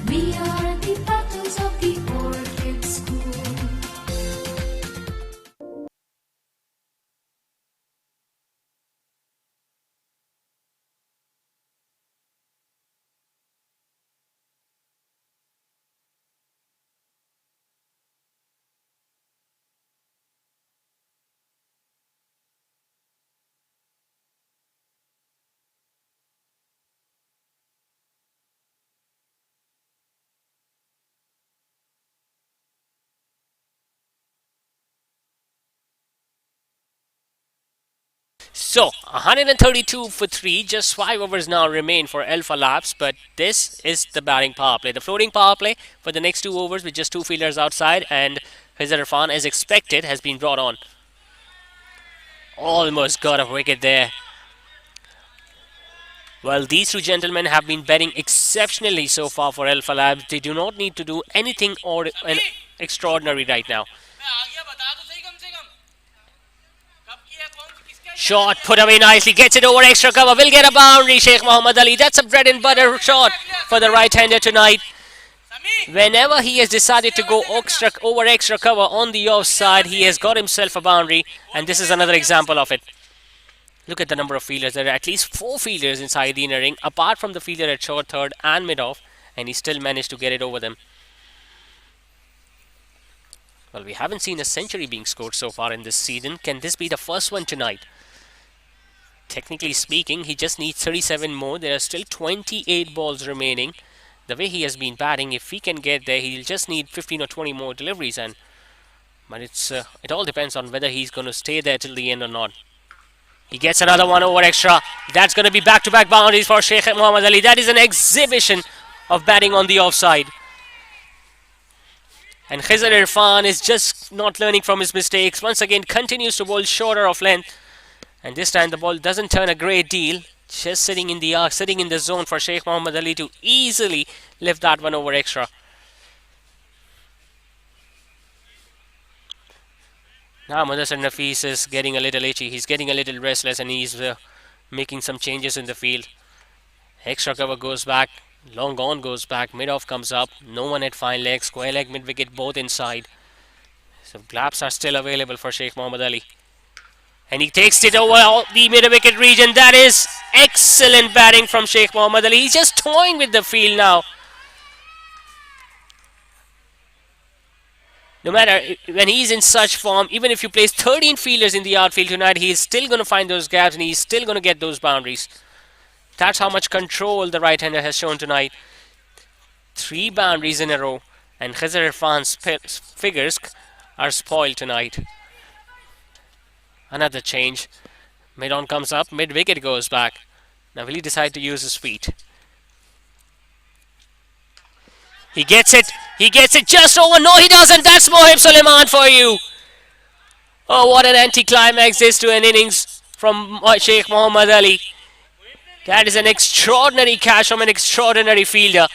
We are the battles of the Orchid School. So, 132 for 3, just 5 overs now remain for AlphaLabs, but this is the batting power play. The floating power play for the next 2 overs with just 2 fielders outside, and Khizr Irfan, as expected, has been brought on. Almost got a wicket there. Well, these two gentlemen have been batting exceptionally so far for AlphaLabs. They do not need to do anything extraordinary right now. Shot put away nicely, gets it over extra cover, will get a boundary, Sheikh Mohammad Ali. That's a bread and butter shot for the right-hander tonight. Whenever he has decided to go over extra cover on the offside, he has got himself a boundary, and this is another example of it. Look at the number of fielders. There are at least 4 fielders inside the inner ring, apart from the fielder at short third and mid-off, and he still managed to get it over them. Well, we haven't seen a century being scored so far in this season. Can this be the first one tonight? Technically speaking, he just needs 37 more. There are still 28 balls remaining. The way he has been batting, if he can get there, he'll just need 15 or 20 more deliveries. But it all depends on whether he's going to stay there till the end or not. He gets another one over extra. That's going to be back-to-back boundaries for Sheikh Mohammad Ali. That is an exhibition of batting on the offside. And Khizr Irfan is just not learning from his mistakes. Once again, continues to bowl shorter of length. And this time the ball doesn't turn a great deal. Just sitting in the arc, sitting in the zone for Sheikh Mohammad Ali to easily lift that one over extra. Now Mudassir Nafis is getting a little itchy. He's getting a little restless, and he's making some changes in the field. Extra cover goes back. Long on goes back. Mid-off comes up. No one at fine leg. Square leg, mid-wicket, both inside. So glaps are still available for Sheikh Mohammad Ali. And he takes it over the mid-wicket region. That is excellent batting from Sheikh Mohammad Ali. He's just toying with the field now. No matter when he's in such form, even if you place 13 fielders in the outfield tonight, he's still going to find those gaps and he's still going to get those boundaries. That's how much control the right-hander has shown tonight. 3 boundaries in a row, and Khizr Irfan's figures are spoiled tonight. Another change. Mid-on comes up, mid-wicket goes back. Now will he decide to use his feet? He gets it just over. No, he doesn't. That's Mohib Suleiman for you. Oh, what an anticlimax this to an innings from Sheikh Mohammad Ali. That is an extraordinary catch from an extraordinary fielder.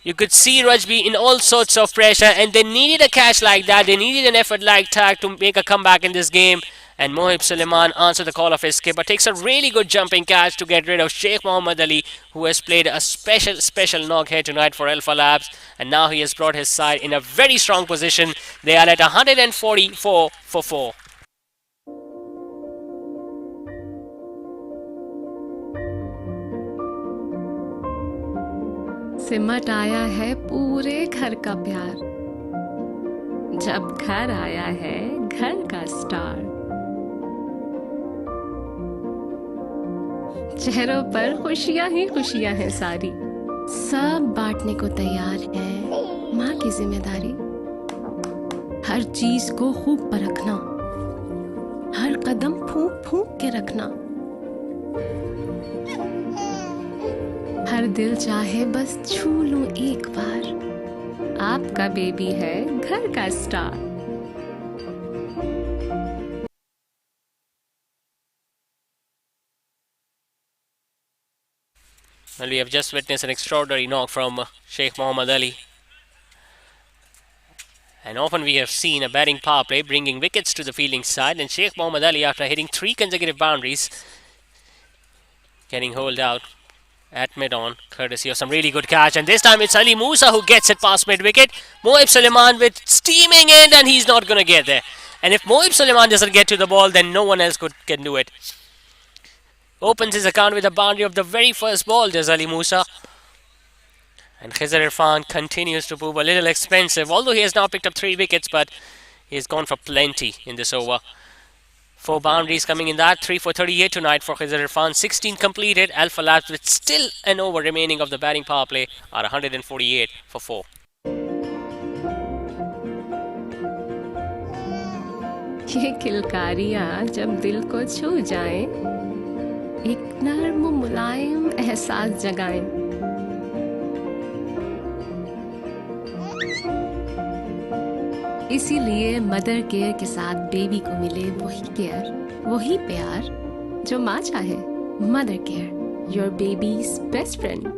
You could see Rajby in all sorts of pressure, and they needed a catch like that. They needed an effort like that to make a comeback in this game. And Mohib Suleiman answered the call of his skipper. Takes a really good jumping catch to get rid of Sheikh Mohammad Ali, who has played a special knock here tonight for AlphaLabs. And now he has brought his side in a very strong position. They are at 144 for 4. सिमट आया है पूरे घर का प्यार, जब घर आया है घर का स्टार। चेहरों पर खुशियां ही खुशियां हैं सारी, सब बांटने को तैयार है माँ की जिम्मेदारी। हर चीज को खूब परखना, हर कदम फूंक फूंक के रखना। हर दिल चाहे बस छू लूं एक बार, आपका बेबी है घर का star. Well, we have just witnessed an extraordinary knock from Sheikh Mohammad Ali. And often we have seen a batting power play bringing wickets to the fielding side, and Sheikh Mohammad Ali, after hitting 3 consecutive boundaries, getting holed out at mid-on, courtesy of some really good catch. And this time it's Ali Musa who gets it past mid-wicket. Moeeb Suleiman with steaming in, and he's not going to get there. And if Moeeb Suleiman doesn't get to the ball, then no one else can do it. Opens his account with a boundary of the very first ball, does Ali Musa. And Khizr Irfan continues to prove a little expensive, although he has now picked up 3 wickets, but he's gone for plenty in this over. 4 boundaries coming in that, 3 for 38 tonight for Khizr Irfan, 16 completed. AlphaLabs with still an over remaining of the batting power play are 148 for 4. ये किलकारियाँ जब दिल को छू जाएं, एक नर्म मुलायम एहसास जगाएं। इसीलिए मदर केयर के साथ बेबी को मिले वही केयर, वही प्यार जो माँ चाहे। Mother care, your babies best friend.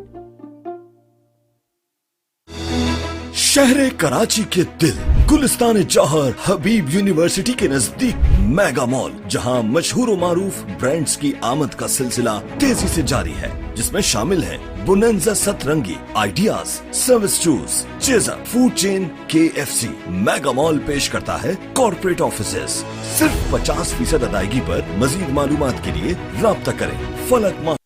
शहर कराची के दिल गुलिस्तान जौहर हबीब यूनिवर्सिटी के नजदीक मेगा मॉल, जहां मशहूर व मारूफ ब्रांड्स की आमद का सिलसिला तेजी से जारी है, जिसमें शामिल है बुनंजा सतरंगी, ideas, service shoes, chaser, food chain KFC। Mega mall पेश करता है कॉर्पोरेट ऑफिसेस। सिर्फ 50% अदायगी पर मजीद मालूमात के लिए राब्ता करें। फलक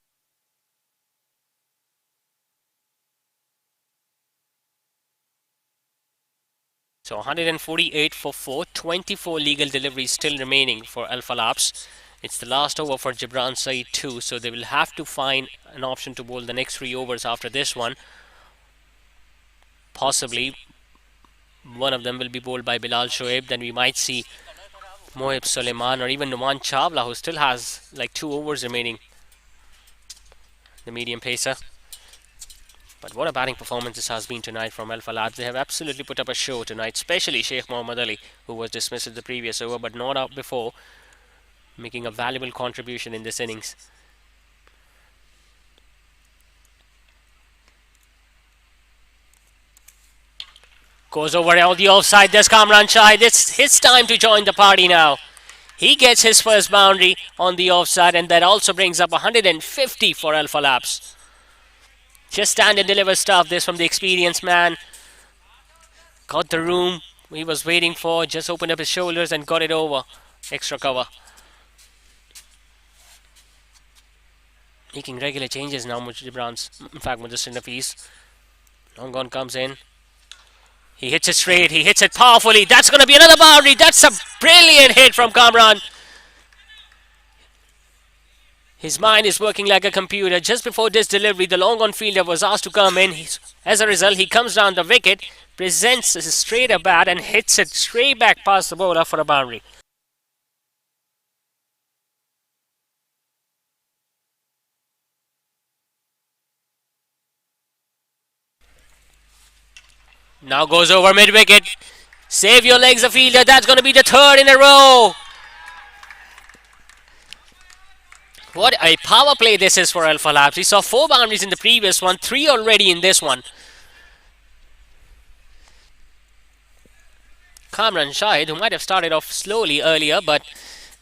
So 148 for 4, 24 legal deliveries still remaining for AlphaLabs. It's the last over for Gibran Saeed too, so they will have to find an option to bowl the next 3 overs after this one. Possibly one of them will be bowled by Bilal Shoaib. Then we might see Moeeb Suleiman or even Numan Chawla, who still has like 2 overs remaining, the medium pacer. But what a batting performance this has been tonight from AlphaLabs. They have absolutely put up a show tonight, especially Sheikh Mohammad Ali, who was dismissed at the previous over but not out before, making a valuable contribution in this innings. Goes over on the offside. There's Kamran Shahid. It's his time to join the party now. He gets his first boundary on the offside, and that also brings up 150 for AlphaLabs. Just stand and deliver stuff. This from the experienced man. Got the room he was waiting for. Just opened up his shoulders and got it over. Extra cover. Making regular changes now, Gibran's. In fact, Mudassir Nafees. Long on comes in. He hits it straight. He hits it powerfully. That's going to be another boundary. That's a brilliant hit from Kamran. His mind is working like a computer. Just before this delivery, the long on fielder was asked to come in. As a result, he comes down the wicket, presents his straighter bat and hits it straight back past the bowler for a boundary. Now goes over mid-wicket. Save your legs, the fielder. That's going to be the 3rd in a row. What a power play this is for AlphaLabs. We saw 4 boundaries in the previous one, 3 already in this one. Kamran Shahid, who might have started off slowly earlier, but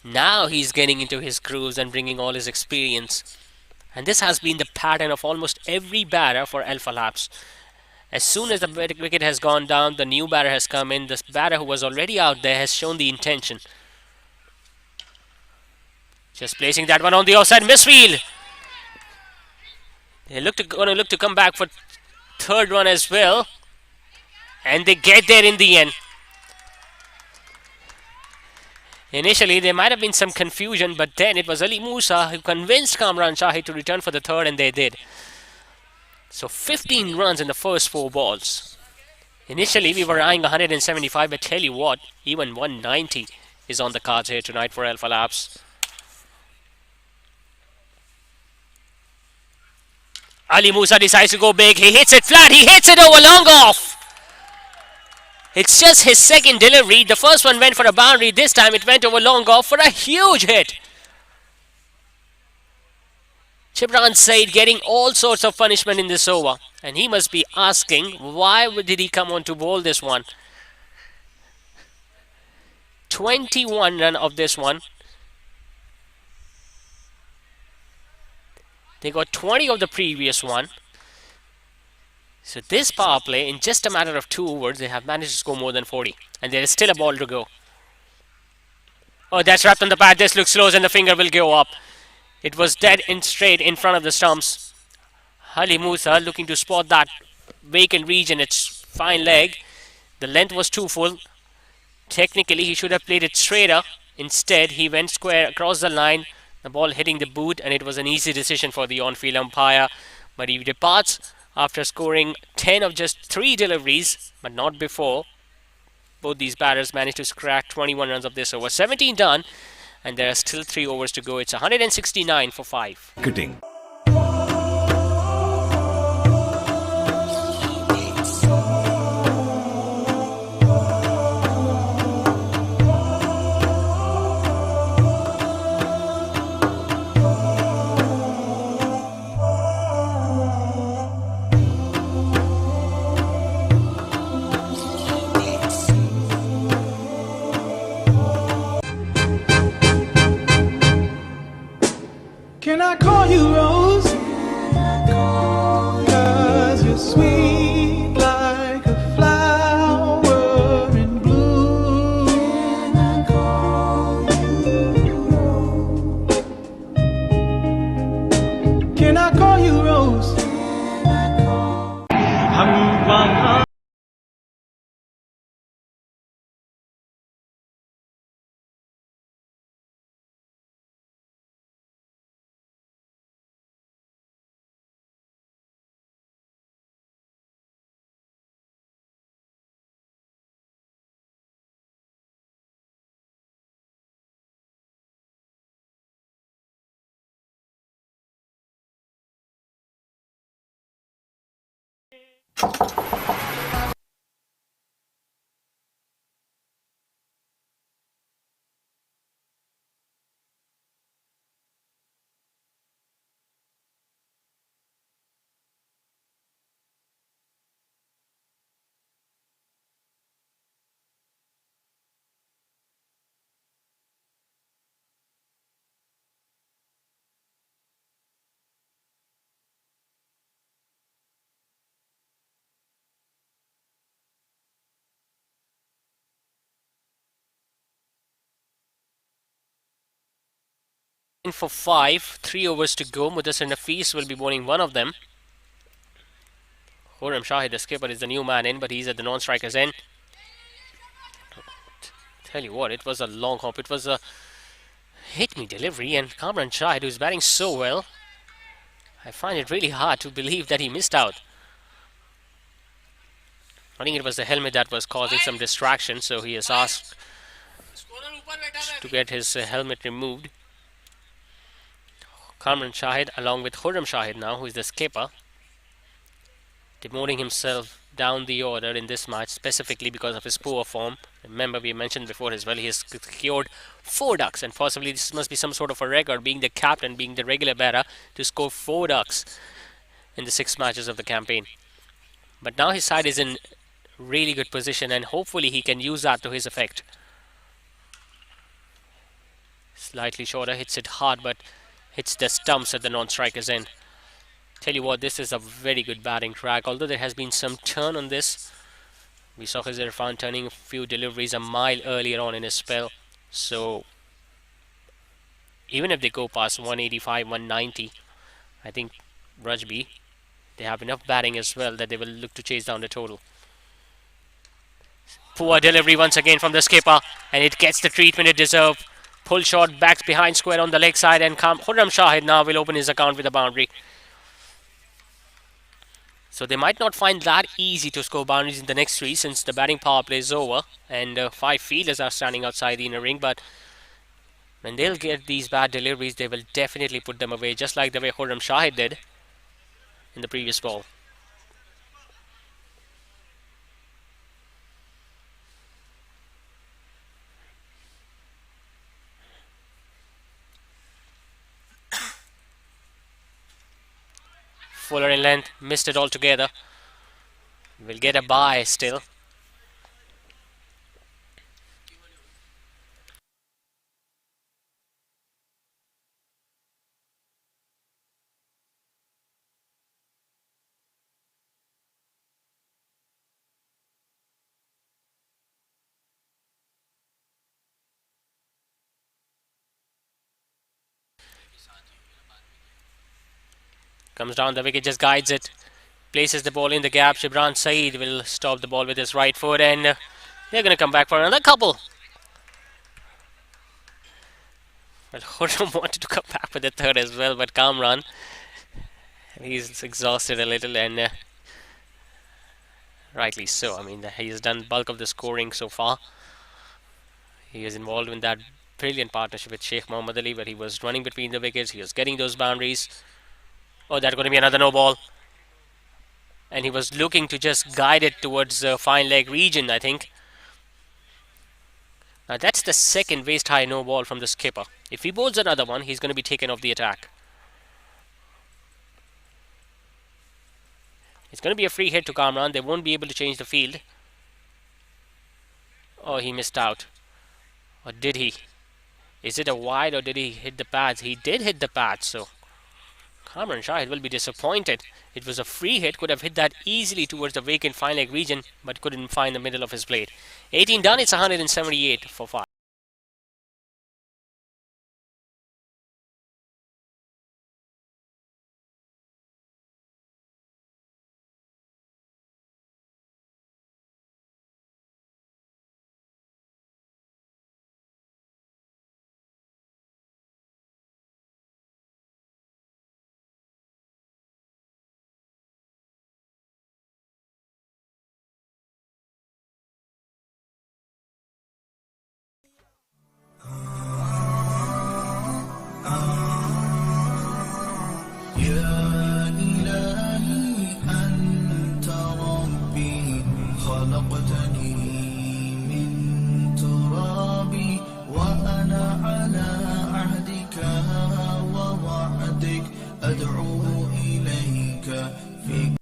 now he's getting into his grooves and bringing all his experience. And this has been the pattern of almost every batter for AlphaLabs. As soon as the wicket has gone down, the new batter has come in. This batter who was already out there has shown the intention. Just placing that one on the offside, misfield. They're going to look to come back for 3rd one as well. And they get there in the end. Initially, there might have been some confusion, but then it was Ali Musa who convinced Kamran Shahid to return for the 3rd, and they did. So 15 runs in the first 4 balls. Initially, we were eyeing 175, but tell you what, even 190 is on the cards here tonight for AlphaLabs. Ali Musa decides to go big. He hits it flat. He hits it over long off. It's just his 2nd delivery. The first one went for a boundary. This time it went over long off for a huge hit. Chimran Said getting all sorts of punishment in this over, and he must be asking why did he come on to bowl this one. 21 run of this one. They got 20 of the previous one. So this power play, in just a matter of 2 overs, they have managed to score more than 40. And there is still a ball to go. Oh, that's wrapped on the pad. This looks close and the finger will go up. It was dead and straight in front of the stumps. Ali Musa looking to spot that vacant region. It's fine leg. The length was too full. Technically, he should have played it straighter. Instead, he went square across the line. The ball hitting the boot, and it was an easy decision for the on-field umpire. But he departs after scoring 10 of just 3 deliveries, but not before. Both these batters managed to crack 21 runs of this over. 17 done, and there are still 3 overs to go. It's 169 for 5. Cricketing. Can I call you Rose? 'Cause you're sweet like a flower in bloom. Can I call you Rose? In for 5, 3 overs to go. Mudassir Nafis will be bowling one of them. Khurram Shahid, the skipper, is the new man in, but he's at the non-striker's end. Tell you what, it was a long hop. It was a hit-me delivery, and Kamran Shahid, who's batting so well, I find it really hard to believe that he missed out. I think it was the helmet that was causing some distraction, so he has asked to get his helmet removed. Kamran Shahid along with Khurram Shahid now, who is the skipper, demoting himself down the order in this match specifically because of his poor form. Remember, we mentioned before as well, he has secured 4 ducks, and possibly this must be some sort of a record, being the captain, being the regular batter, to score 4 ducks in the 6 matches of the campaign. But now his side is in really good position, and hopefully he can use that to his effect. Slightly shorter, hits it hard, but hits the stumps at the non-striker's end. Tell you what, this is a very good batting track, although there has been some turn on this. We saw Khizr Irfan turning a few deliveries a mile earlier on in his spell, so even if they go past 185, 190, I think Rajby, they have enough batting as well that they will look to chase down the total. Poor delivery once again from the skipper, and it gets the treatment it deserved. Pull shot, backs behind square on the leg side, and Khurram Shahid now will open his account with a boundary. So they might not find that easy to score boundaries in the next 3, since the batting power play is over and 5 fielders are standing outside the inner ring. But when they'll get these bad deliveries, they will definitely put them away, just like the way Khurram Shahid did in the previous ball. fuller in length, missed it altogether. Will get a bye still. Comes down the wicket, just guides it. Places the ball in the gap. Shibran Saeed will stop the ball with his right foot, and they're going to come back for another couple. Well, Khurram wanted to come back for the third as well, but Kamran, he's exhausted a little, and rightly so. I mean, he has done bulk of the scoring so far. He is involved in that brilliant partnership with Sheikh Mohammad Ali, where he was running between the wickets. He was getting those boundaries. Oh, that's going to be another no ball. And he was looking to just guide it towards the fine leg region, I think. Now that's the second waist high no ball from the skipper. If he bowls another one, he's going to be taken off the attack. It's going to be a free hit to Kamran. They won't be able to change the field. Oh, he missed out. Or did he? Is it a wide or did he hit the pads? He did hit the pads, so Kamran Shahid will be disappointed. It was a free hit, could have hit that easily towards the vacant fine leg region, but couldn't find the middle of his blade. 18 done, it's 178 for 5. أدعو إليك في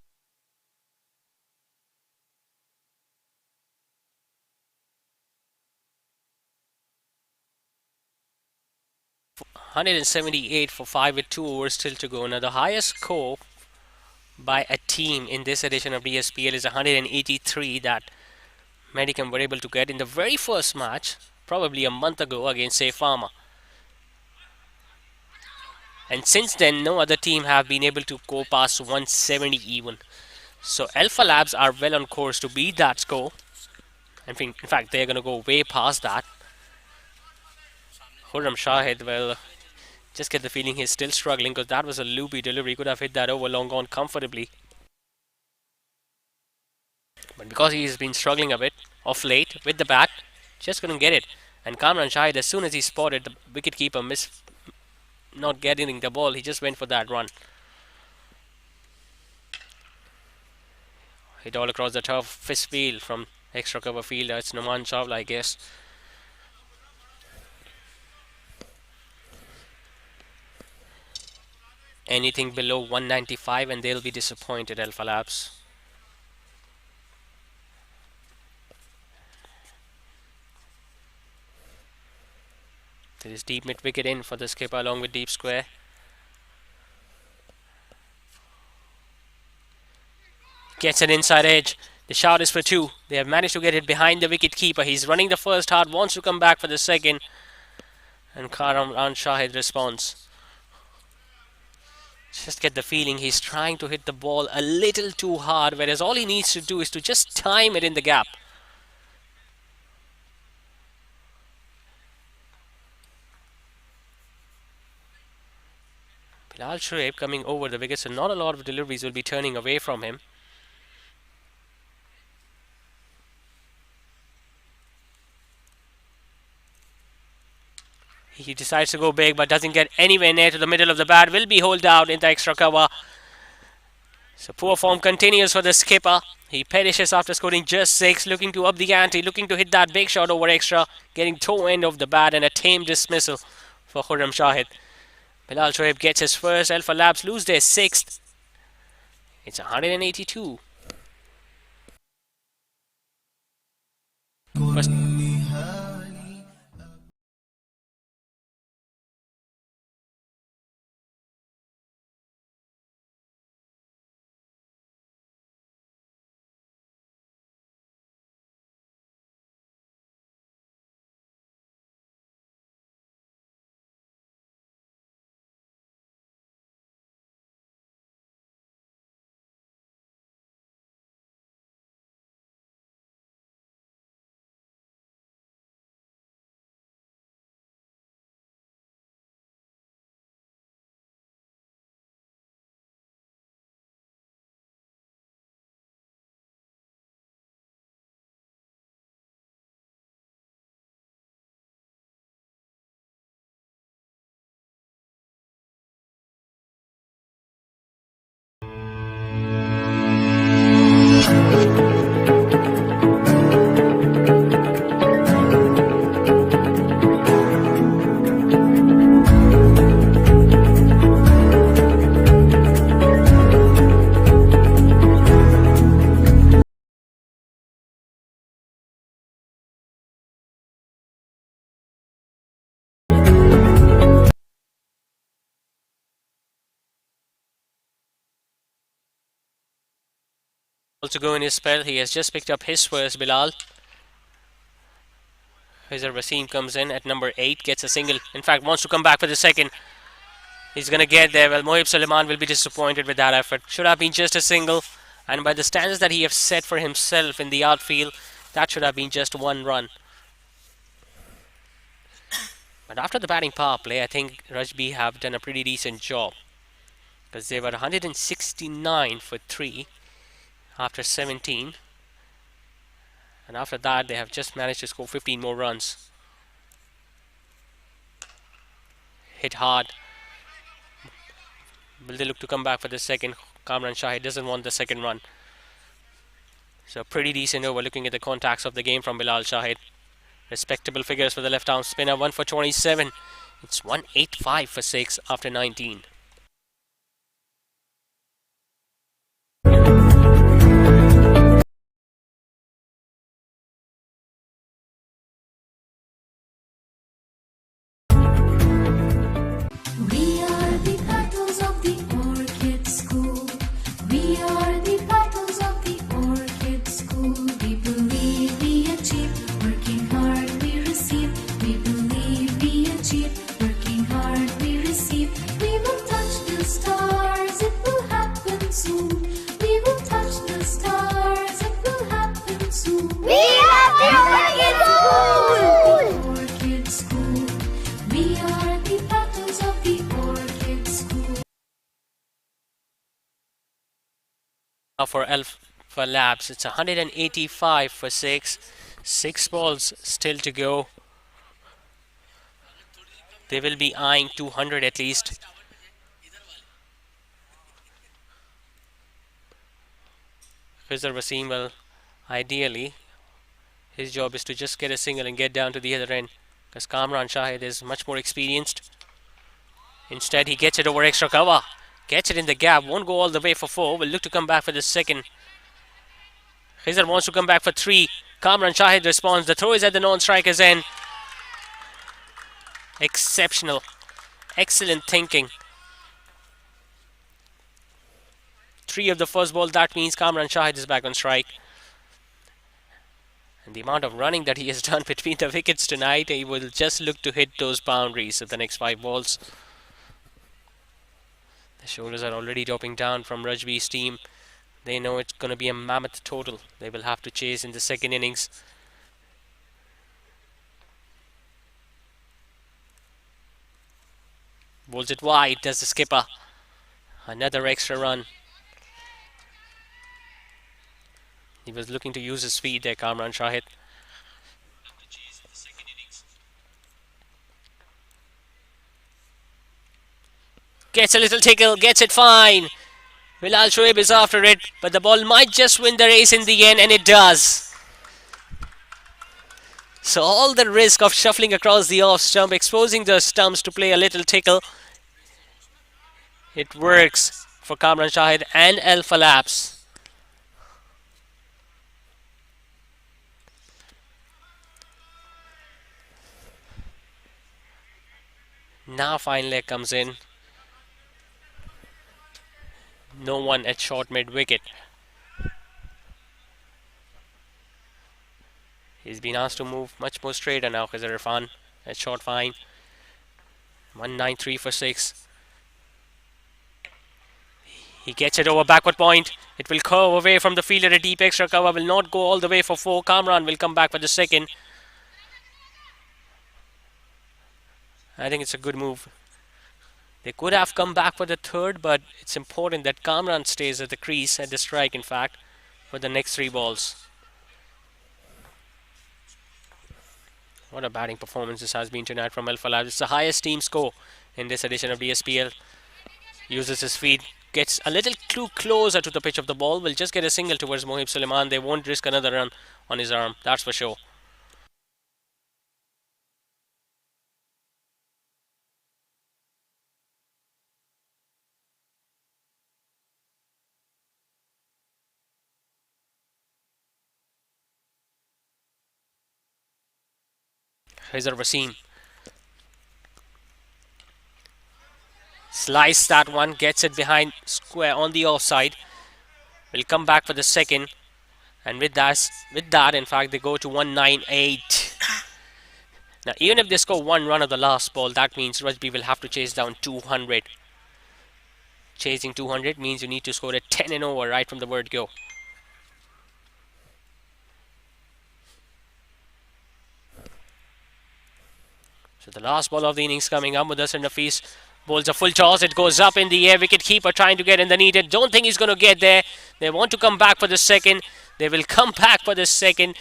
178 for 5 with 2 overs still to go. Now the highest score by a team in this edition of DSPL is 183 that Medicam were able to get in the very first match, probably a month ago, against Safe Farmer. And since then, no other team have been able to go past 170 even. So AlphaLabs are well on course to beat that score. In fact, they're going to go way past that. Khurram Shahid, well, just get the feeling he's still struggling because that was a loopy delivery. Could have hit that over long gone comfortably. But because he's been struggling a bit of late with the bat, just couldn't get it. And Kamran Shahid, as soon as he spotted the wicketkeeper not getting the ball, he just went for that run. Hit all across the turf, fist field from extra cover fielder. It's Numan Chawla, I guess. Anything below 195 and they'll be disappointed, AlphaLabs. There is deep mid wicket in for the skipper along with deep square. Gets an inside edge. The shot is for 2. They have managed to get it behind the wicket keeper. He's running the first hard, wants to come back for the second. And Kamran Shahid responds. Just get the feeling he's trying to hit the ball a little too hard, whereas all he needs to do is to just time it in the gap. Bilal Shoaib coming over the wicket, so not a lot of deliveries will be turning away from him. He decides to go big but doesn't get anywhere near to the middle of the bat. Will be holed out in the extra cover. So poor form continues for the skipper. He perishes after scoring just 6, looking to up the ante, looking to hit that big shot over extra, getting toe end of the bat and a tame dismissal for Khurram Shahid. Bilal Shoaib gets his first. AlphaLabs lose their 6th. It's 182. First, to go in his spell. He has just picked up his first, Bilal. Khizr Wasim comes in at number 8, gets a single. In fact, wants to come back for the second. He's going to get there. Well, Mohib Suleiman will be disappointed with that effort. Should have been just a single. And by the standards that he has set for himself in the outfield, that should have been just one run. But after the batting power play, I think Rajby have done a pretty decent job. Because they were 169 for 3 after 17. And after that, they have just managed to score 15 more runs. Hit hard. Will they look to come back for the second? Kamran Shahid doesn't want the second run. So pretty decent over, looking at the contacts of the game from Bilal Shahid. Respectable figures for the left arm spinner. 1 for 27. It's 185 for 6 after 19. We are the petals of the Orchid School. We are the petals of the Orchid School. We believe we achieve, working hard we receive. We believe we achieve, working hard we receive. We will touch the stars, it will happen soon. We will touch the stars, it will happen soon. We are the Orchid School! Orchid School. We are the petals of the Orchid School. Now for AlphaLabs, it's 185 for 6. 6 balls still to go. They will be eyeing 200 at least. Khizr Wasim will ideally, his job is to just get a single and get down to the other end, because Kamran Shahid is much more experienced. Instead, he gets it over extra cover. Gets it in the gap. Won't go all the way for 4. Will look to come back for the second. Khizr wants to come back for 3. Kamran Shahid responds. The throw is at the non-striker's end. Exceptional. Excellent thinking. 3 of the first ball. That means Kamran Shahid is back on strike. And the amount of running that he has done between the wickets tonight, he will just look to hit those boundaries of the next 5 balls. The shoulders are already dropping down from Rajby's team. They know it's going to be a mammoth total. They will have to chase in the second innings. Bowls it wide, does the skipper. Another extra run. He was looking to use his speed there, Kamran Shahid. Gets a little tickle, gets it fine. Bilal Shoaib is after it, but the ball might just win the race in the end, and it does. So all the risk of shuffling across the off stump, exposing the stumps to play a little tickle, it works for Kamran Shahid and AlphaLabs. Now fine leg comes in. No one at short mid wicket. He's been asked to move much more straighter now. Khizr Irfan at short fine. 193 for 6. He gets it over backward point. It will curve away from the fielder. A deep extra cover will not go all the way for 4. Kamran will come back for the second. I think it's a good move. They could have come back for the third, but it's important that Kamran stays at the crease, at the strike in fact, for the next 3 balls. What a batting performance this has been tonight from AlphaLabs. It's the highest team score in this edition of DSPL. Uses his feet, gets a little too closer to the pitch of the ball. Will just get a single towards Mohib Suleiman. They won't risk another run on his arm, that's for sure. Khizr Wasim. Slice that one, gets it behind square on the offside. Will come back for the second. And with that, in fact, they go to 198. Now, even if they score 1 run of the last ball, that means Rajby will have to chase down 200. Chasing 200 means you need to score a 10 and over right from the word go. So the last ball of the innings coming up. Mudassir Nafis bowls a full toss. It goes up in the air. Wicket keeper trying to get in the needed. Don't think he's going to get there. They want to come back for the second. They will come back for the second.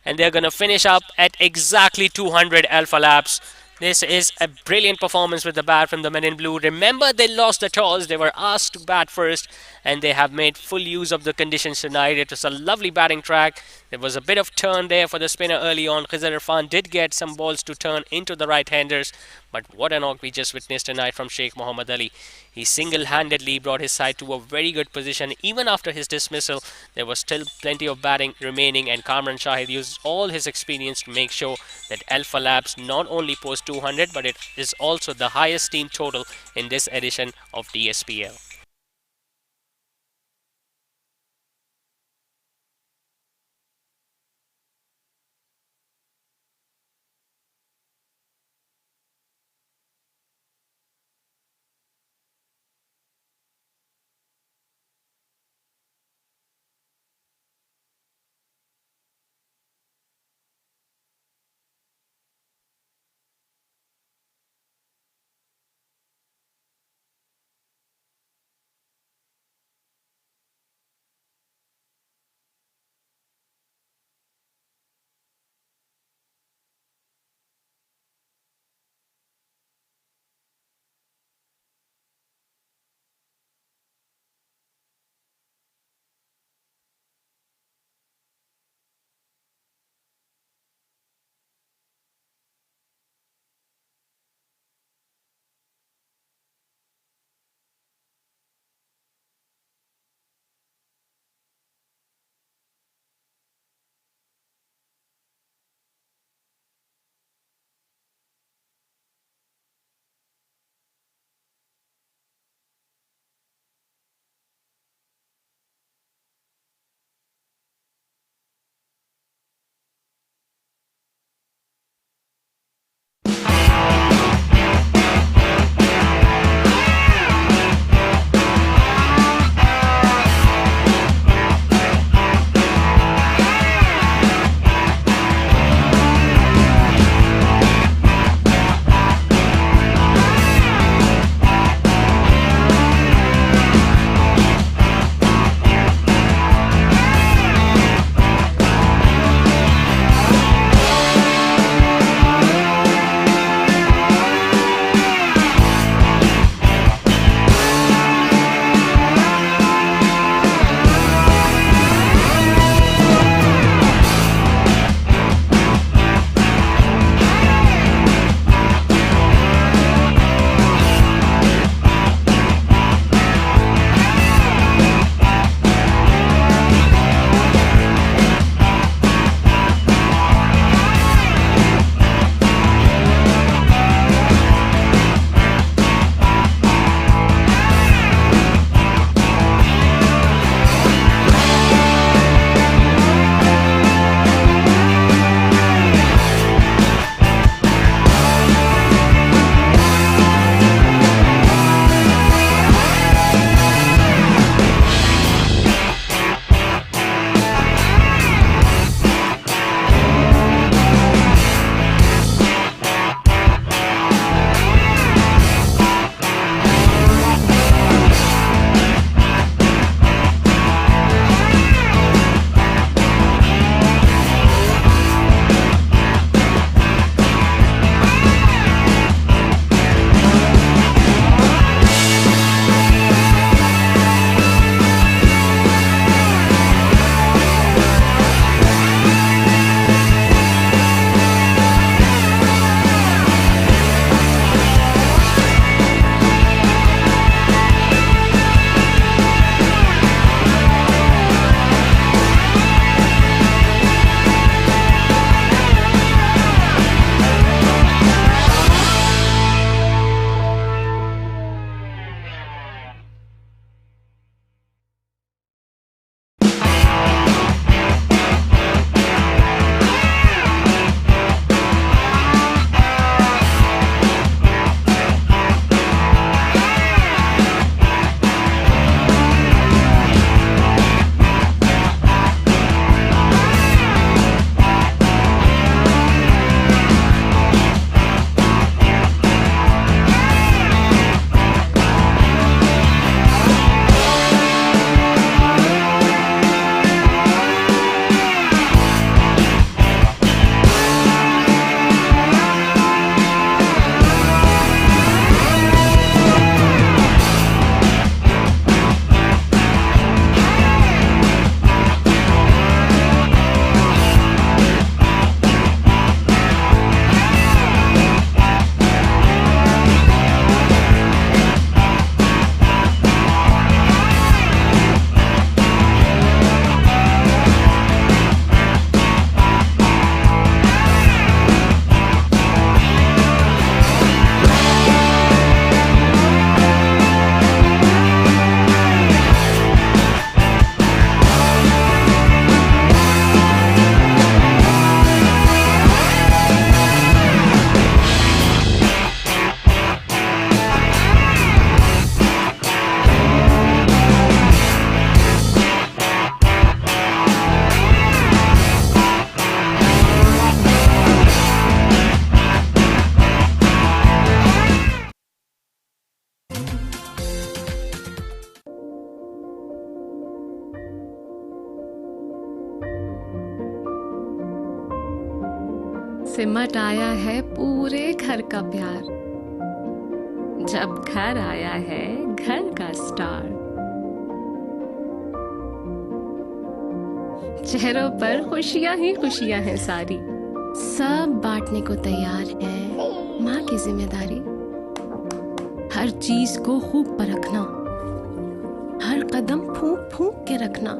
And they're going to finish up at exactly 200 AlphaLabs. This is a brilliant performance with the bat from the men in blue. Remember, they lost the toss. They were asked to bat first, and they have made full use of the conditions tonight. It was a lovely batting track. There was a bit of turn there for the spinner early on. Khizr Irfan did get some balls to turn into the right-handers, but what a knock we just witnessed tonight from Sheikh Mohammad Ali. He single-handedly brought his side to a very good position. Even after his dismissal, there was still plenty of batting remaining, and Kamran Shahid used all his experience to make sure that AlphaLabs not only post 200, but it is also the highest team total in this edition of DSPL. सिमट आया है पूरे घर का प्यार, जब घर आया है घर का स्टार। चेहरों पर खुशियां ही खुशियां हैं सारी, सब बांटने को तैयार है माँ की जिम्मेदारी। हर चीज को खूब परखना, हर कदम फूंक फूंक के रखना।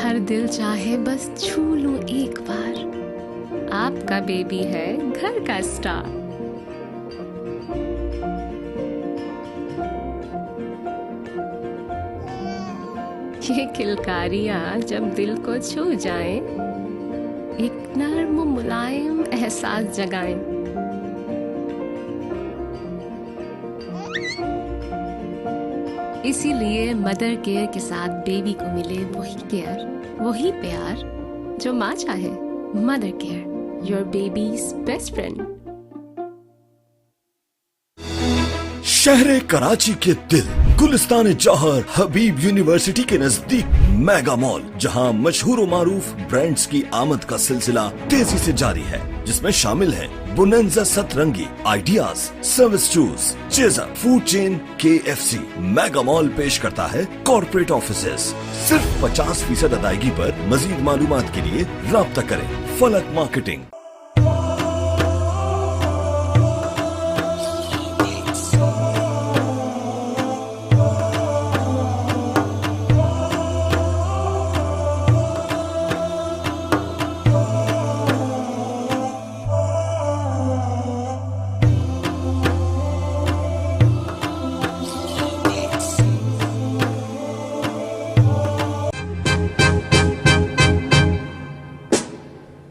हर दिल चाहे बस छू लूं एक बार, आपका बेबी है घर का स्टार। ये किलकारियां जब दिल को छू जाएं, एक नर्म मुलायम एहसास जगाएं। इसीलिए मदर केयर के साथ बेबी को मिले वही केयर, वही प्यार जो माँ चाहे। Mother care, your babies best friend. शहर कराची के दिल गुलिस्तान जौहर हबीब यूनिवर्सिटी के नजदीक मेगा मॉल, जहां मशहूर व मारूफ ब्रांड्स की आमद का सिलसिला तेजी से जारी है, जिसमें शामिल है बोनेंजा सतरंगी, ideas, service shoes, chaser, food chain KFC। Mega mall पेश करता है कॉर्पोरेट ऑफिसेस। सिर्फ 50% अदायगी पर मजीद मालूमात के लिए राब्ता करें फलक marketing.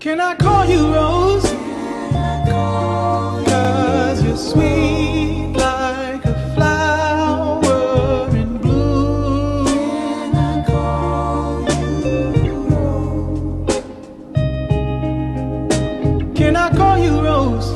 Can I call you Rose? 'Cause you're sweet like a flower in bloom. Can I call you Rose?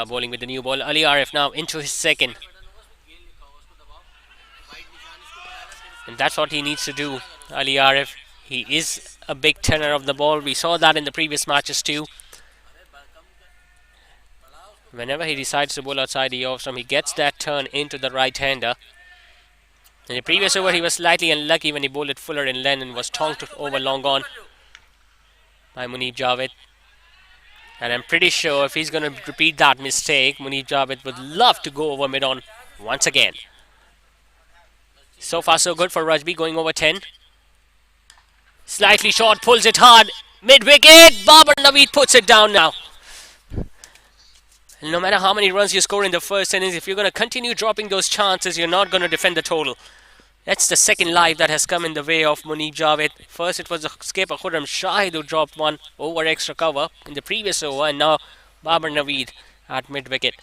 Bowling with the new ball. Ali Arif now into his second. And that's what he needs to do, Ali Arif. He is a big turner of the ball. We saw that in the previous matches too. Whenever he decides to bowl outside the off stump, he gets that turn into the right-hander. In the previous over, he was slightly unlucky when he bowled it fuller in length and was tonked over long on by Munib Javed. And I'm pretty sure if he's going to repeat that mistake, Munib Javed would love to go over mid-on once again. So far so good for Rajby, going over 10. Slightly short, pulls it hard. Mid-wicket, Babar Naveed puts it down now. No matter how many runs you score in the first innings, if you're going to continue dropping those chances, you're not going to defend the total. That's the second life that has come in the way of Munib Javed. First it was the skipper Khurram Shahid who dropped one over extra cover in the previous over, and now Babar Naveed at mid-wicket.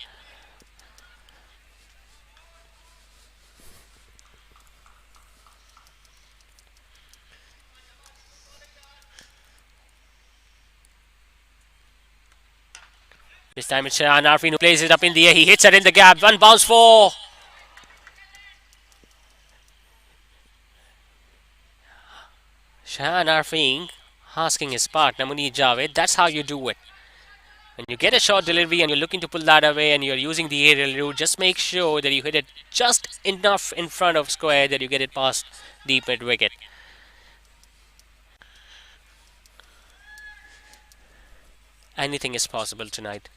This time it's Shahan Arfin who plays it up in the air. He hits it in the gap. One bounce for Shahan Arfin, asking his partner Munib Javed. That's how you do it. When you get a short delivery and you're looking to pull that away and you're using the aerial route, just make sure that you hit it just enough in front of square that you get it past deep mid-wicket. Anything is possible tonight.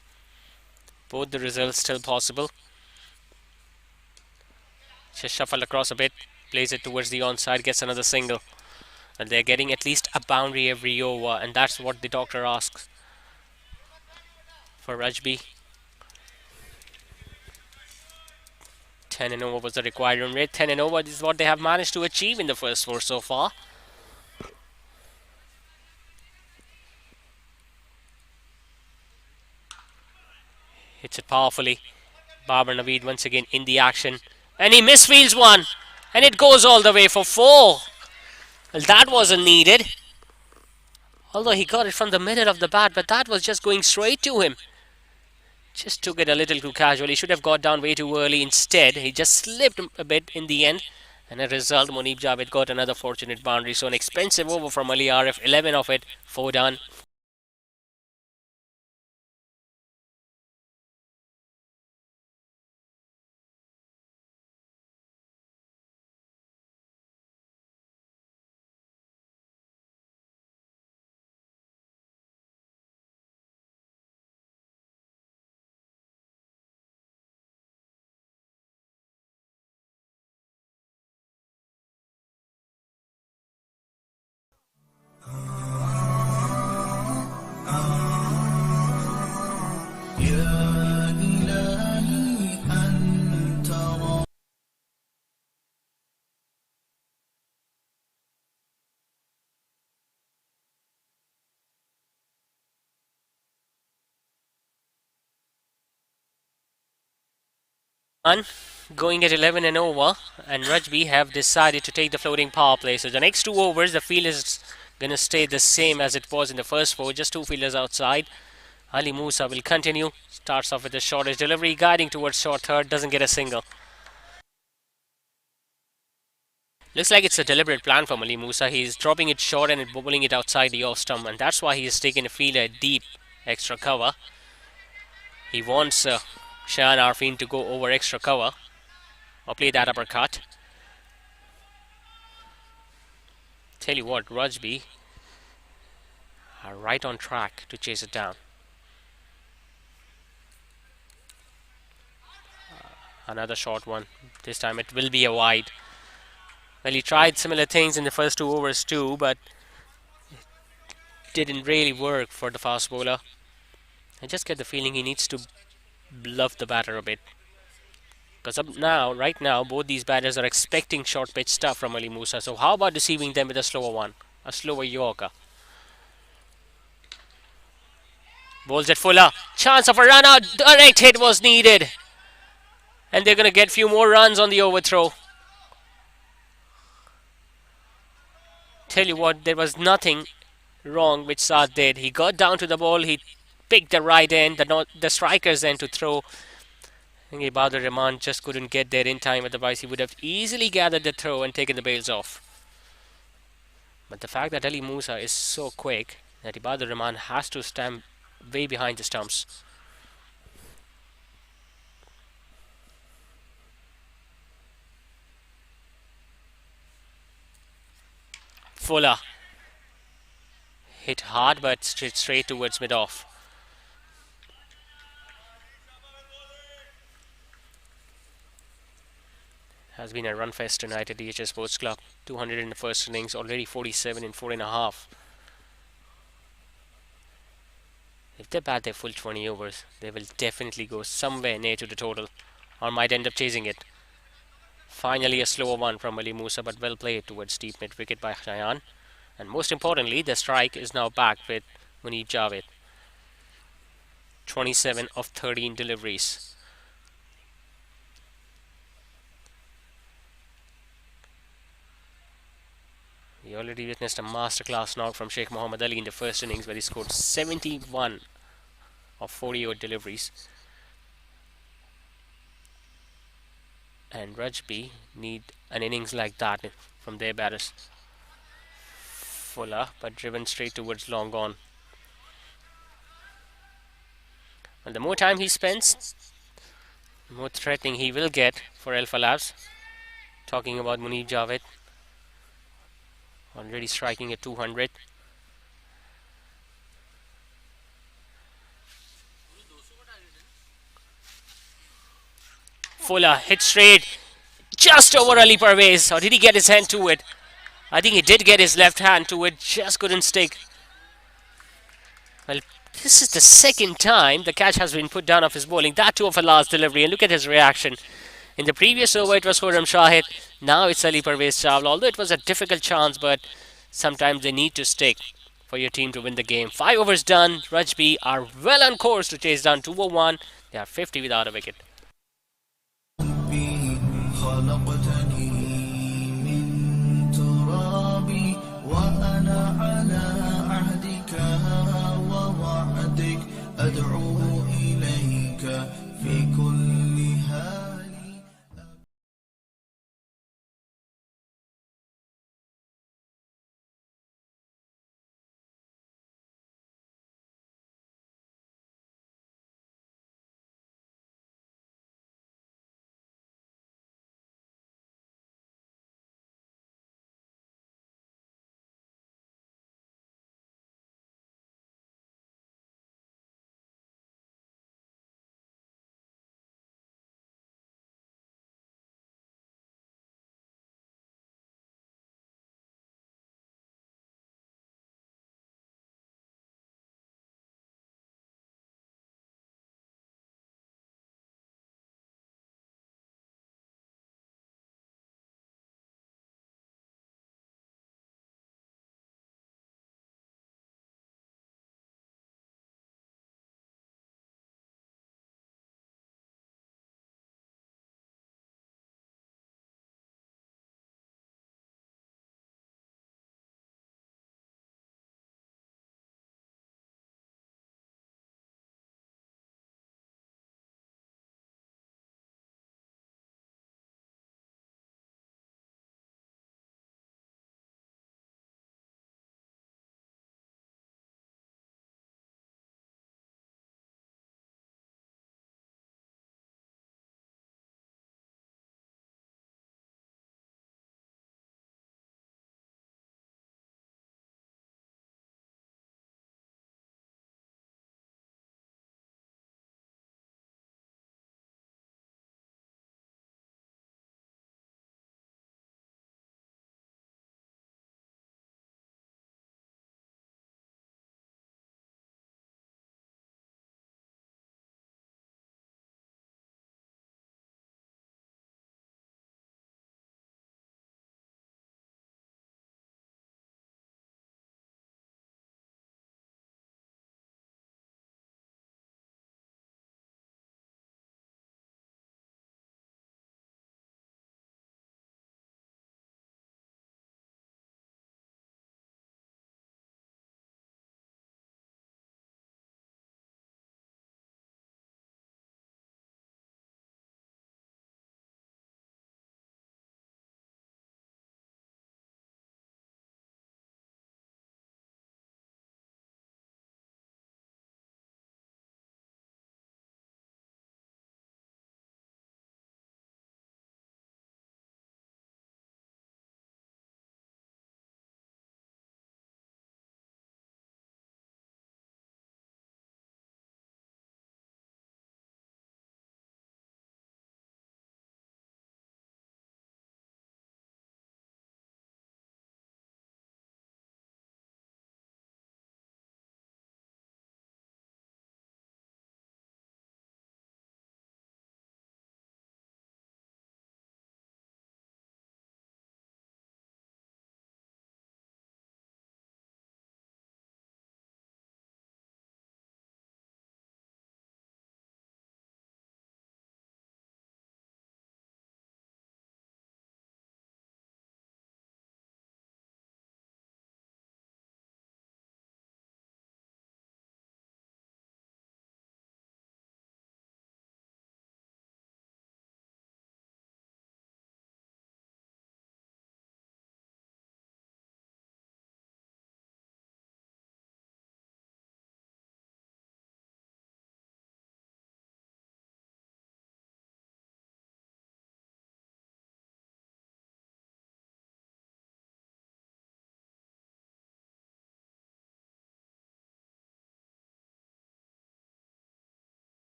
Both the results still possible. Just shuffle across a bit, plays it towards the onside, gets another single. And they're getting at least a boundary every over, and that's what the doctor asks for Rajby. 10 and over was the required run rate. 10 and over is what they have managed to achieve in the first four so far. Hits it powerfully. Babar Naveed once again in the action. And he misfields one. And it goes all the way for 4. Well, that wasn't needed. Although he got it from the middle of the bat, but that was just going straight to him. Just took it a little too casual. He should have got down way too early. Instead, he just slipped a bit in the end. And as a result, Munib Javed got another fortunate boundary. So an expensive over from Ali Arif. 11 of it, 4 done. Going at 11 and over, and Rajby have decided to take the floating power play. So the next 2 overs, the field is going to stay the same as it was in the first 4, just 2 fielders outside. Ali Musa will continue, starts off with the shortest delivery, guiding towards short third, doesn't get a single. Looks like it's a deliberate plan from Ali Musa. He's dropping it short and bowling it outside the off stump, and that's why he's taken a fielder deep extra cover. He wants Shahan Arfin to go over extra cover or play that uppercut. Tell you what, Rajby are right on track to chase it down. Another short one. This time it will be a wide. Well, he tried similar things in the first 2 overs too, but it didn't really work for the fast bowler. I just get the feeling he needs to bluff the batter a bit. Because right now, both these batters are expecting short pitch stuff from Ali Musa. So how about deceiving them with a slower one? A slower Yorker. Bowls at Fuller. Chance of a run out. Direct hit was needed. And they're going to get few more runs on the overthrow. Tell you what, there was nothing wrong which Saad did. He got down to the ball. He picked the right end, the striker's end to throw. I think Ibadur Rahman just couldn't get there in time. Otherwise, he would have easily gathered the throw and taken the bails off. But the fact that Ali Musa is so quick that Ibadur Rahman has to stand way behind the stumps. Fuller hit hard but straight towards mid-off. Has been a run fest tonight at DHS Sports Club. 200 in the first innings, already 47 in 4.5. If they bat their full 20 overs, they will definitely go somewhere near to the total, or might end up chasing it. Finally, a slower one from Ali Musa, but well played towards deep mid wicket by Shayan. And most importantly, the strike is now back with Munib Javed. 27 of 13 deliveries. We already witnessed a masterclass knock from Sheikh Mohammad Ali in the first innings where he scored 71 of 48 deliveries. And Rajby need an innings like that from their batters. Fuller, but driven straight towards long gone. And the more time he spends, the more threatening he will get for AlphaLabs. Talking about Munib Javed, already striking at 200. Fuller hit straight, just over Ali Parvez. Or did he get his hand to it? I think he did get his left hand to it, just couldn't stick. Well, this is the second time the catch has been put down off his bowling, that too of a last delivery, and look at his reaction. In the previous over it was Khurram Shahid, now it's Ali Parvez Chawla. Although it was a difficult chance, but sometimes they need to stick for your team to win the game. 5 overs done, Rajby are well on course to chase down 201. They are 50 without a wicket. به خلقتني من ترابي وأنا على عهدك ووعدك أدعو إليك في كل حال.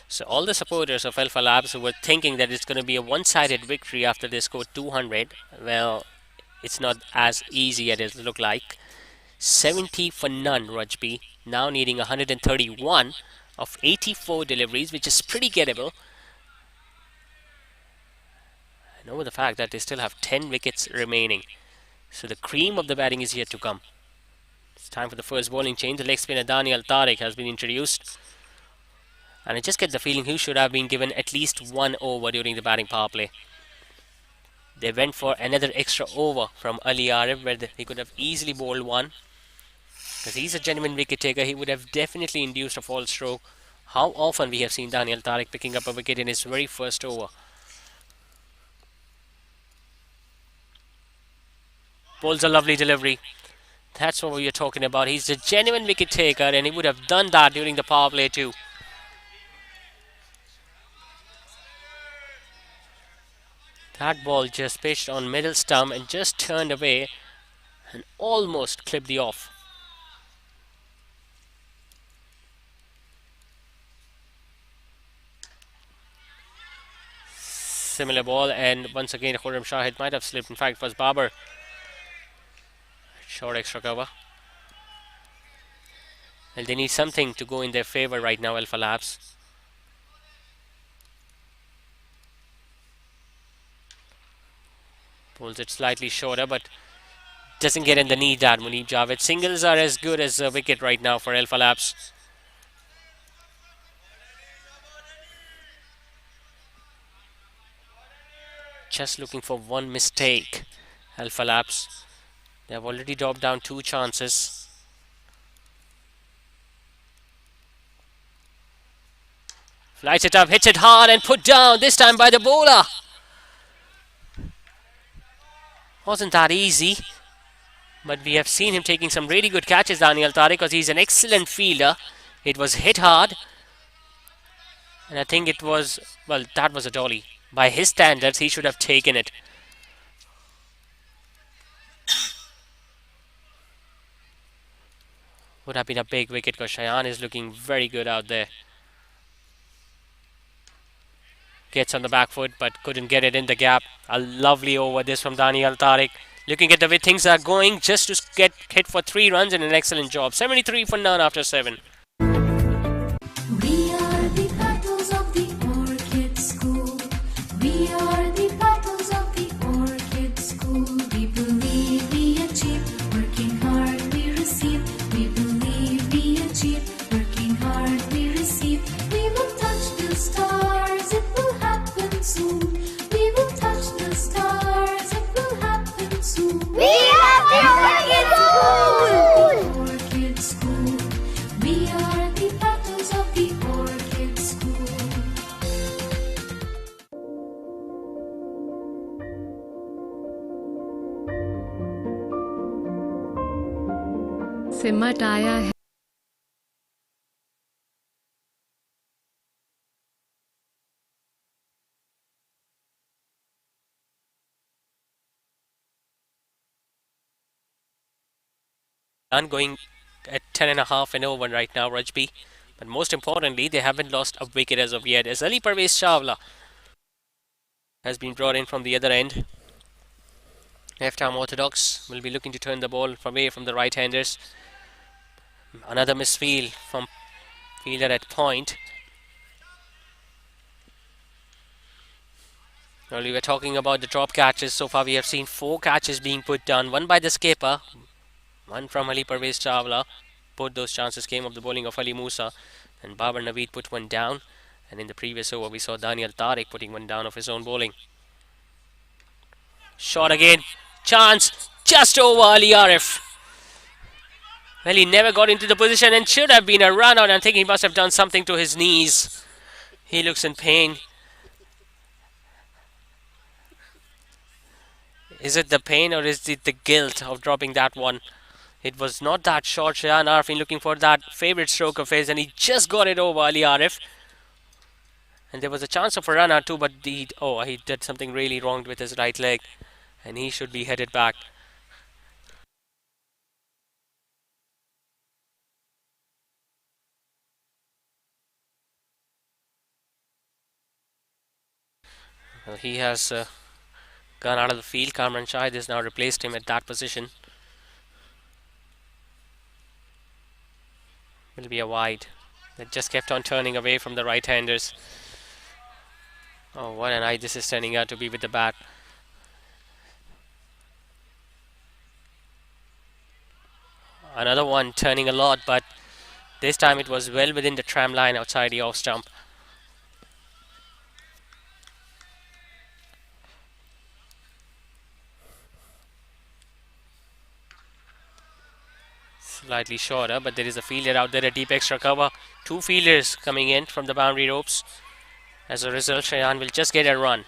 So all the supporters of Alpha Labs who were thinking that it's going to be a one-sided victory after they scored 200, well, it's not as easy as it looked like. 70 for none, Rajby, now needing 131 of 84 deliveries, which is pretty gettable. And over the fact that they still have 10 wickets remaining. So the cream of the batting is yet to come. It's time for the first bowling change. The leg spinner Daniel Tariq has been introduced. And I just get the feeling he should have been given at least one over during the batting power play. They went for another extra over from Ali Arif where he could have easily bowled one. Because he's a genuine wicket taker, he would have definitely induced a false stroke. How often we have seen Daniel Tariq picking up a wicket in his very first over. Bowls a lovely delivery. That's what we are talking about. He's a genuine wicket taker and he would have done that during the power play too. That ball just pitched on middle stump and just turned away and almost clipped the off. Similar ball, and once again Khurram Shahid might have slipped. In fact, it was Babar. Short extra cover. And they need something to go in their favour right now, Alpha Labs. Pulls it slightly shorter, but doesn't get in the knee that Munib Javed. Singles are as good as a wicket right now for Alpha Labs. Just looking for one mistake, Alpha Labs. They have already dropped down 2 chances. Flights it up, hits it hard and put down, this time by the bowler. Wasn't that easy. But we have seen him taking some really good catches, Daniel Tariq, because he's an excellent fielder. It was hit hard. And I think it was, well, that was a dolly. By his standards, he should have taken it. Would have been a big wicket because Shayan is looking very good out there. Gets on the back foot but couldn't get it in the gap. A lovely over this from Daniel Tariq. Looking at the way things are going, just to get hit for 3 runs and an excellent job. 73 for none after 7. We are the petals of the Orchid School. We are the petals of the Orchid School. We believe we achieve, working hard we receive. We believe we achieve, working hard we receive. We will touch the stars, it will happen soon. We will touch the stars, it will happen soon. We are the Orchid School! Orchid School. We are the petals of the Orchid School. सिमट आया है Done going at 10.5 and over right now, Rajby. But most importantly, they haven't lost a wicket as of yet. As Ali Parvez Chawla has been brought in from the other end. Left arm orthodox will be looking to turn the ball away from the right-handers. Another misfield from fielder at point. Well, we were talking about the drop catches. So far we have seen 4 catches being put down. One by the skipper, one from Ali Parvez Chawla. Both those chances came of the bowling of Ali Musa. And Babar Naveed put one down. And in the previous over we saw Daniel Tariq putting one down of his own bowling. Shot again. Chance just over Ali Arif. Well, he never got into the position and should have been a run out. I think he must have done something to his knees. He looks in pain. Is it the pain or is it the guilt of dropping that one? It was not that short. Shayan Arifin looking for that favourite stroke of his and he just got it over Ali Arif. And there was a chance of a run out too, but he did something really wrong with his right leg. And he should be headed back. Well, he has gone out of the field. Kamran Shahid has now replaced him at that position. Will be a wide. That just kept on turning away from the right-handers. Oh, what an eye this is turning out to be with the bat. Another one turning a lot, but this time it was well within the tram line outside the off stump. Slightly shorter, but there is a fielder out there, a deep extra cover. Two fielders coming in from the boundary ropes. As a result, Shayan will just get a run.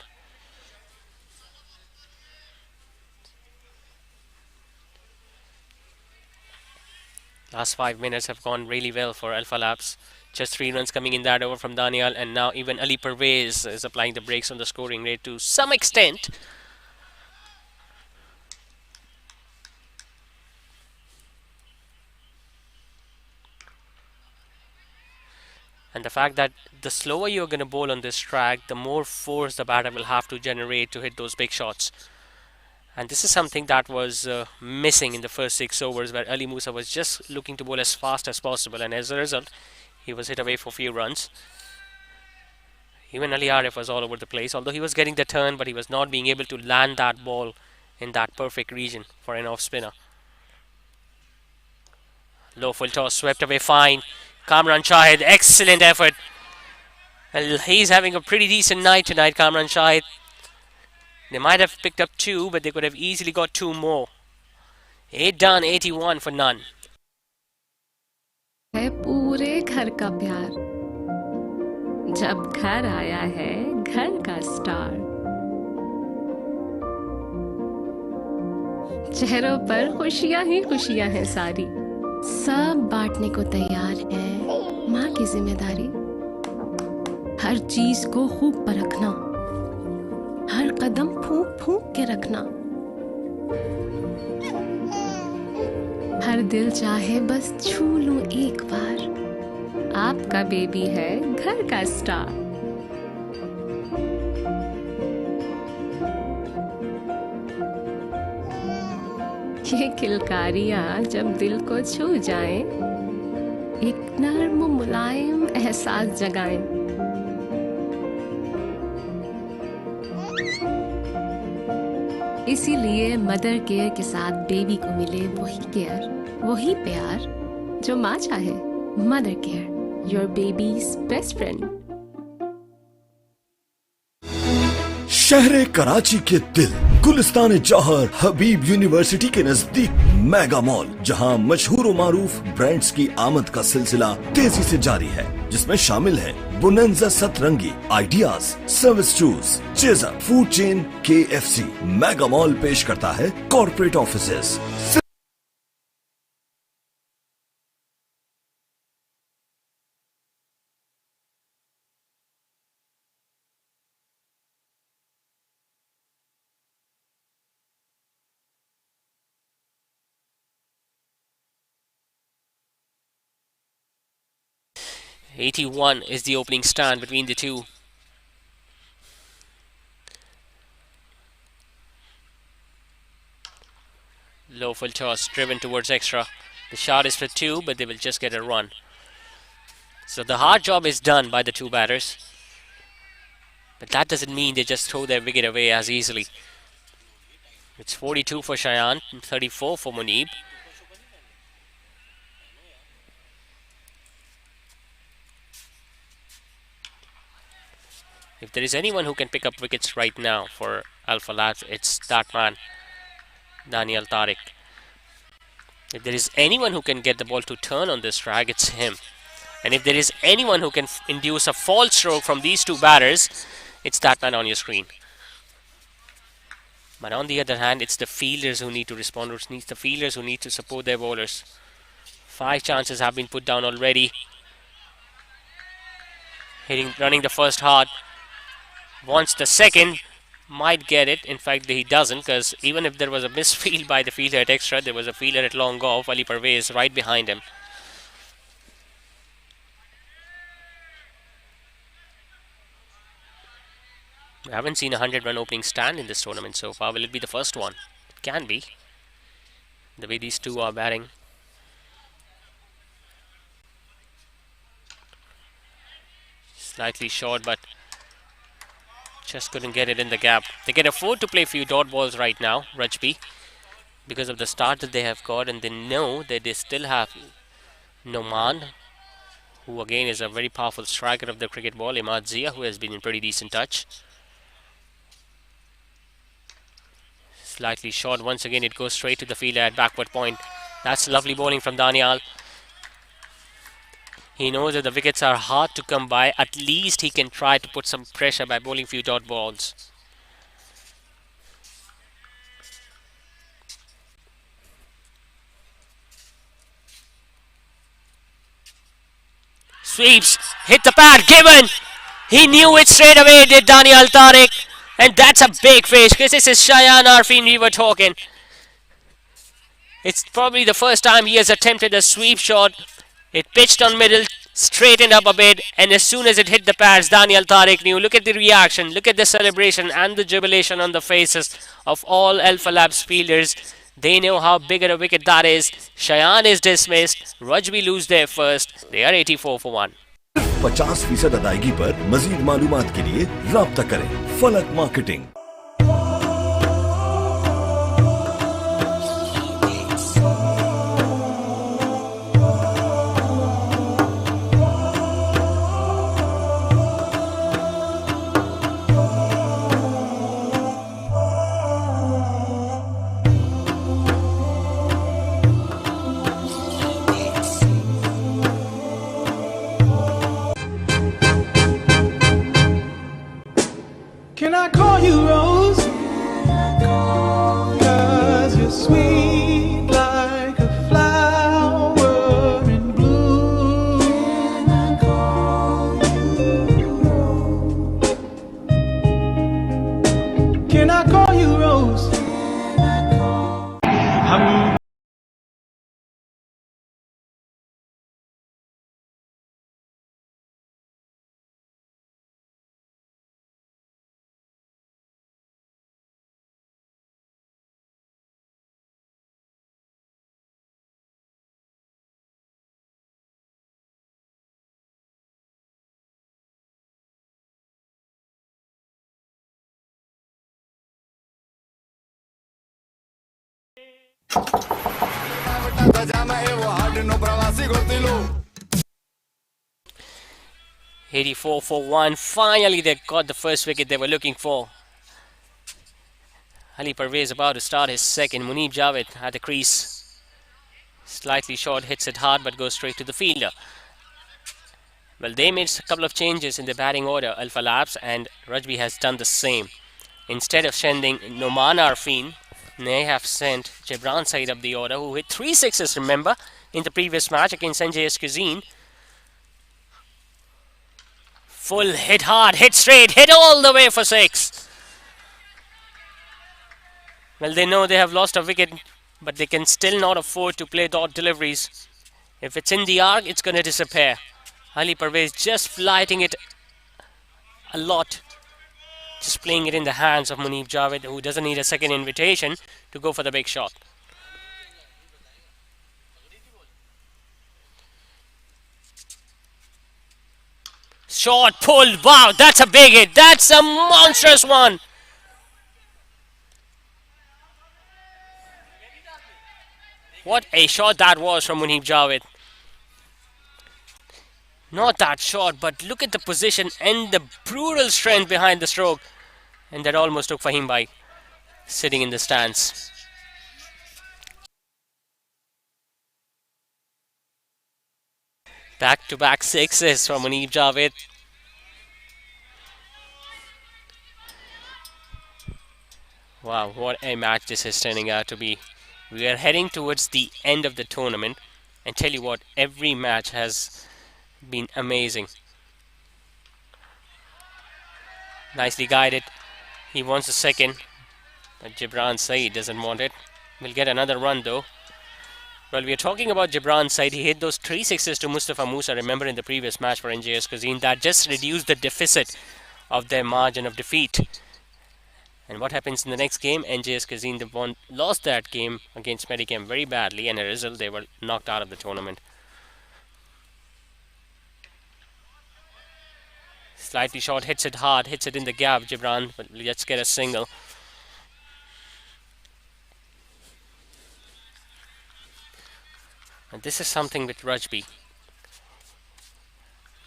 Last 5 minutes have gone really well for AlphaLabs. Just 3 runs coming in that over from Daniel, and now even Ali Pervez is applying the brakes on the scoring rate to some extent. And the fact that the slower you're going to bowl on this track, the more force the batter will have to generate to hit those big shots. And this is something that was missing in the first 6 overs, where Ali Musa was just looking to bowl as fast as possible, and as a result, he was hit away for a few runs. Even Ali Arif was all over the place, although he was getting the turn, but he was not being able to land that ball in that perfect region for an off spinner. Low full toss, swept away fine. Kamran Shahid, excellent effort. And he's having a pretty decent night tonight, Kamran Shahid. They might have picked up 2, but they could have easily got 2 more. 8 done, 81 for none. है पूरे घर का प्यार जब घर आया है घर का स्टार चेहरों पर खुशियां ही खुशियां हैं सारी सब बांटने को तैयार है माँ की जिम्मेदारी हर चीज को खूब परखना हर कदम फूंक फूंक के रखना हर दिल चाहे बस छू लूं एक बार आपका बेबी है घर का स्टार ये किलकारियां जब दिल को छू जाएं एक नर्म मुलायम एहसास जगाएं इसीलिए मदर केयर के साथ बेबी को मिले वही केयर वही प्यार जो माँ चाहे mother care your babies best friend शहर कराची के दिल गुलिस्तान जौहर हबीब यूनिवर्सिटी के नजदीक मेगा मॉल, जहां मशहूर व मारूफ ब्रांड्स की आमद का सिलसिला तेजी से जारी है, जिसमें शामिल है बोनेंजा सतरंगी, ideas, service shoes, chaser, food chain KFC। Mega mall पेश करता है corporate offices. 81 is the opening stand between the two. Low full toss, driven towards extra. The shot is for 2, but they will just get a run. So the hard job is done by the two batters. But that doesn't mean they just throw their wicket away as easily. It's 42 for Shayan, 34 for Muneeb. If there is anyone who can pick up wickets right now for AlphaLabs, it's that man, Daniel Tariq. If there is anyone who can get the ball to turn on this track, it's him. And if there is anyone who can induce a false stroke from these two batters, it's that man on your screen. But on the other hand, it's the fielders who need to respond. It's the fielders who need to support their bowlers. 5 chances have been put down already. Running the first hard. Wants the second, might get it. In fact, he doesn't, because even if there was a misfield by the fielder at extra, there was a fielder at long off, Ali Pervez, right behind him. We haven't seen a 100-run opening stand in this tournament so far. Will it be the first one? It can be. The way these two are batting. Slightly short, but just couldn't get it in the gap. They can afford to play few dot balls right now, Rajby, because of the start that they have got, and they know that they still have Noman, who again is a very powerful striker of the cricket ball, Imad Zia, who has been in pretty decent touch. Slightly short. Once again, it goes straight to the fielder at backward point. That's lovely bowling from Daniel. He knows that the wickets are hard to come by. At least he can try to put some pressure by bowling few dot balls. Sweeps, hit the pad, given. He knew it straight away, did Daniel Tariq. And that's a big fish, because this is Shayan Arfin we were talking. It's probably the first time he has attempted a sweep shot. It pitched on middle, straightened up a bit, and as soon as it hit the pads, Daniel Tariq knew. Look at the reaction, look at the celebration and the jubilation on the faces of all AlphaLabs fielders. They know how big a wicket that is. Shayan is dismissed. Rajby lose their first. They are 84 for 1. 50% अदायगी पर मजीद मालूमात के लिए राब्ता करें फलक marketing. Can I call you Rose? 'Cause you're sweet like a flower in bloom. Can I call you Rose? $84 for 1. Finally, they got the first wicket they were looking for. Ali Parvez about to start his second. Munib Javed at the crease. Slightly short, hits it hard, but goes straight to the fielder. Well, they made a couple of changes in the batting order, AlphaLabs, and Rajby has done the same. Instead of sending Noman Arfin, they have sent Jibran Saeed up the order, who hit 3 sixes, remember, in the previous match against Sanjay Cuisine. Full, hit hard, hit straight, hit all the way for 6. Well, they know they have lost a wicket, but they can still not afford to play dot deliveries. If it's in the arc, it's going to disappear. Ali Parvez just flighting it a lot. Just playing it in the hands of Munib Javed, who doesn't need a second invitation to go for the big shot. Short, pulled, wow, that's a big hit. That's a monstrous one. What a shot that was from Munib Javed. Not that short, but look at the position and the brutal strength behind the stroke. And that almost took Fahim by sitting in the stands. Back-to-back sixes from Munib Javed. Wow, what a match this is turning out to be. We are heading towards the end of the tournament. And tell you what, every match has been amazing. Nicely guided. He wants a second, but Jibran Saeed doesn't want it. We'll get another run though. Well, we are talking about Jibran Saeed. He hit those 3 sixes to Mustafa Musa, remember, in the previous match for NJS Cuisine. That just reduced the deficit of their margin of defeat. And what happens in the next game? NJS Kazin lost that game against Medicam very badly, and as a result, they were knocked out of the tournament. Slightly short, hits it hard, hits it in the gap, Gibran, but let's get a single. And this is something with Rajby.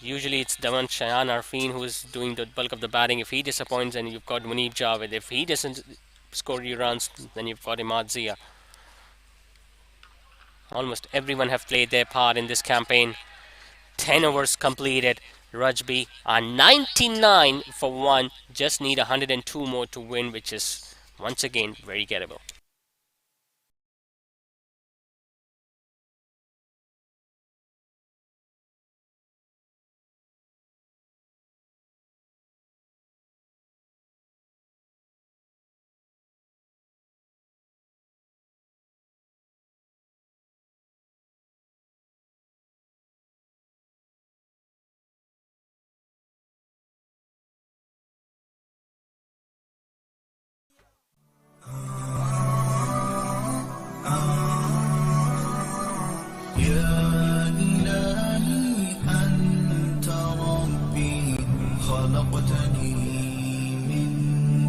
Usually it's Daman Shayan Arfin who is doing the bulk of the batting. If he disappoints, then you've got Munib Javed. If he doesn't score you runs, then you've got Imad Zia. Almost everyone have played their part in this campaign. 10 overs completed. Rajby are 99 for 1. Just need 102 more to win, which is once again very gettable. يا إلهي أنت ربي خلقتني من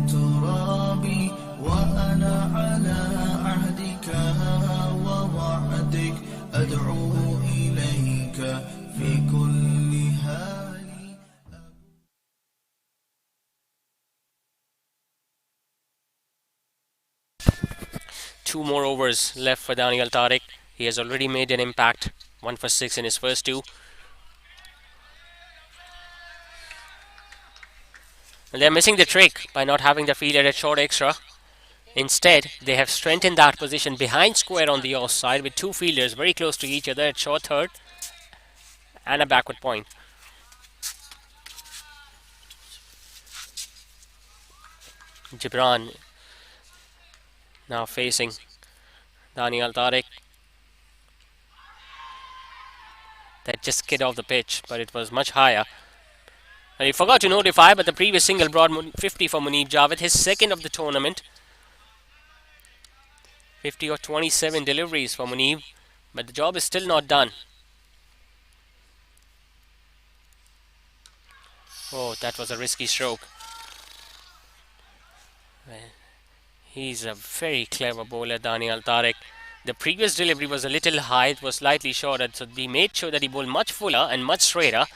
ترابي وأنا على عهدك ووعدك أدعو إليك في كل حال. Two more overs left for Daniel Tariq. He has already made an impact. 1 for 6 in his first two. And they're missing the trick by not having the fielder at short extra. Instead, they have strengthened that position behind square on the offside with two fielders very close to each other at short third and a backward point. Gibran now facing Daniel Tariq. That just skid off the pitch, but it was much higher. And he forgot to notify, but the previous single brought 50 for Munib Javed, his second of the tournament. 50 or 27 deliveries for Munib, but the job is still not done. Oh, that was a risky stroke. He's a very clever bowler, Daniel Tariq. The previous delivery was a little high, it was slightly shorter, so he made sure that he bowled much fuller and much straighter.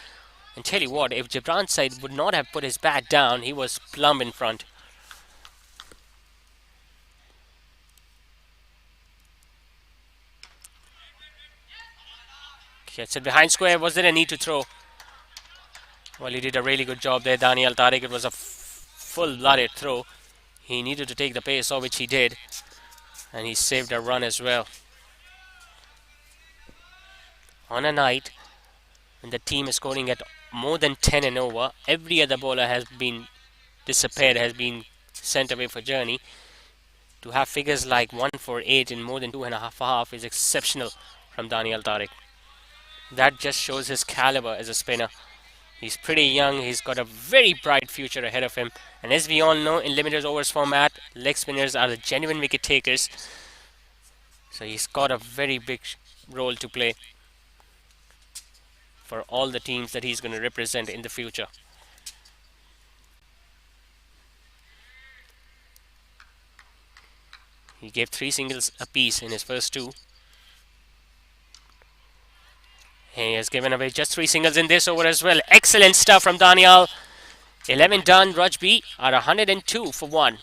And tell you what, if Gibran's side would not have put his bat down, he was plumb in front. Gets it behind square. Was there a need to throw? Well, he did a really good job there, Daniel Tariq. It was a full-blooded throw. He needed to take the pace, of which he did. And he saved a run as well. On a night when the team is scoring at more than 10 and over, every other bowler has been disappeared, has been sent away for journey. To have figures like 1 for 8 in more than 2.5 is exceptional from Daniel Tariq. That just shows his caliber as a spinner. He's pretty young, he's got a very bright future ahead of him. And as we all know, in limited overs format, leg spinners are the genuine wicket takers. So he's got a very big role to play for all the teams that he's going to represent in the future. He gave 3 singles apiece in his first two. He has given away just 3 singles in this over as well. Excellent stuff from Daniel. 11 done. Rajby are 102 for 1.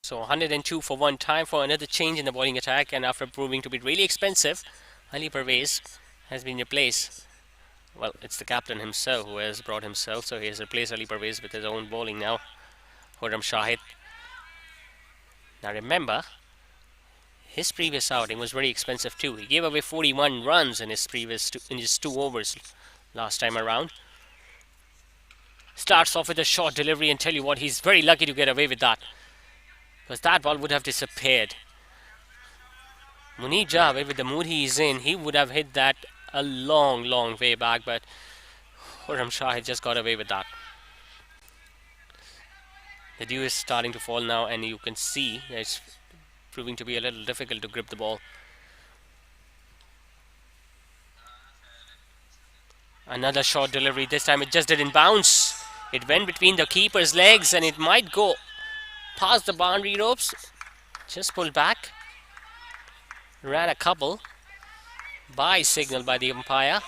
So 102 for one. Time for another change in the bowling attack, and after proving to be really expensive, Ali Pervez has been replaced. Well, it's the captain himself who has brought himself, so he has replaced Ali Pervez with his own bowling now. Khurram Shahid. Now remember, his previous outing was very expensive too. He gave away 41 runs in his in his 2 overs last time around. Starts off with a short delivery, and tell you what, he's very lucky to get away with that, because that ball would have disappeared. Munir Javed, with the mood he's in, he would have hit that a long, long way back, but Khurram Shahid just got away with that. The dew is starting to fall now, and you can see that it's proving to be a little difficult to grip the ball. Another short delivery. This time it just didn't bounce. It went between the keeper's legs, and it might go past the boundary ropes. Just pulled back. Ran a couple. By signal by the umpire,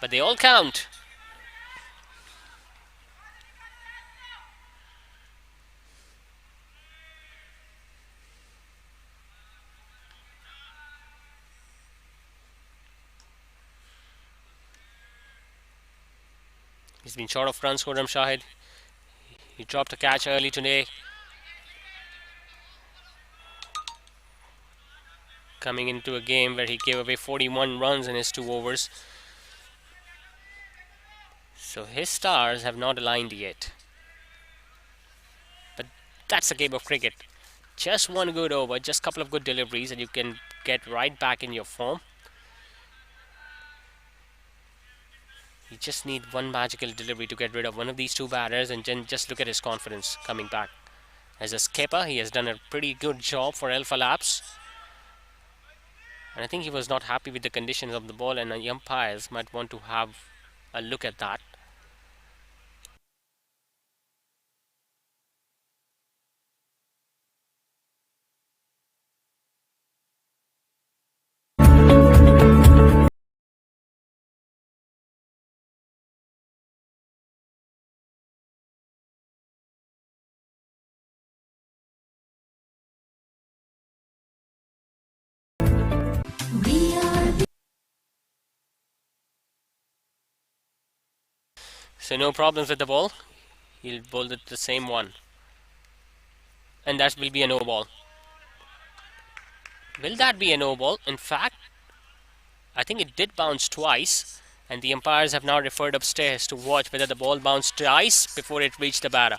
but they all count. He's been short of runs, Khurram Shahid. He dropped a catch early today. Coming into a game where he gave away 41 runs in his 2 overs. So his stars have not aligned yet. But that's a game of cricket. Just one good over, just a couple of good deliveries, and you can get right back in your form. You just need one magical delivery to get rid of one of these two batters, and then just look at his confidence coming back. As a skipper, he has done a pretty good job for AlphaLabs. And I think he was not happy with the conditions of the ball, and the umpires might want to have a look at that. We are the So no problems with the ball. He'll bowl it the same one. And that will be a no ball. Will that be a no ball? In fact, I think it did bounce twice, and the umpires have now referred upstairs to watch whether the ball bounced twice before it reached the batter.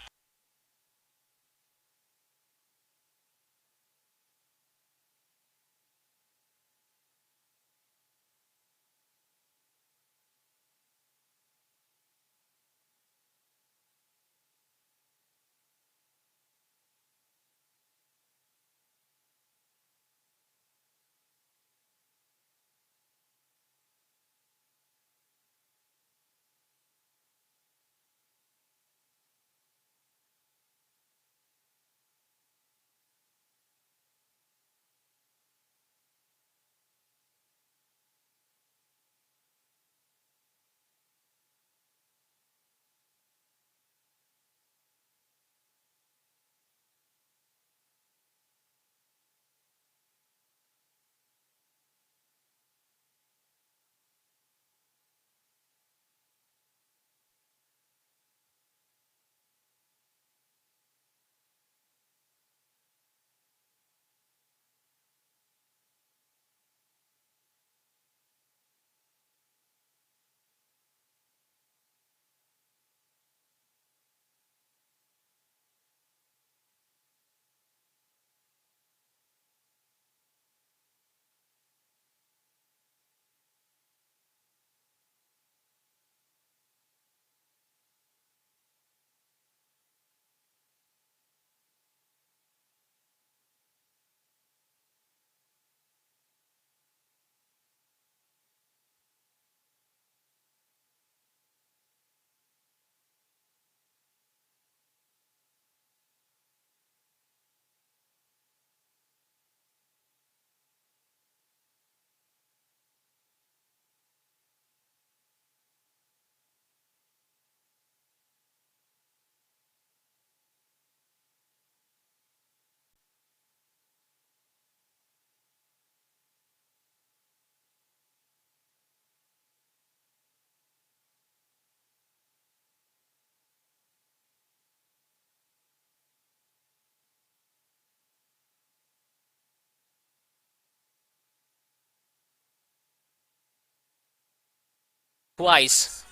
twice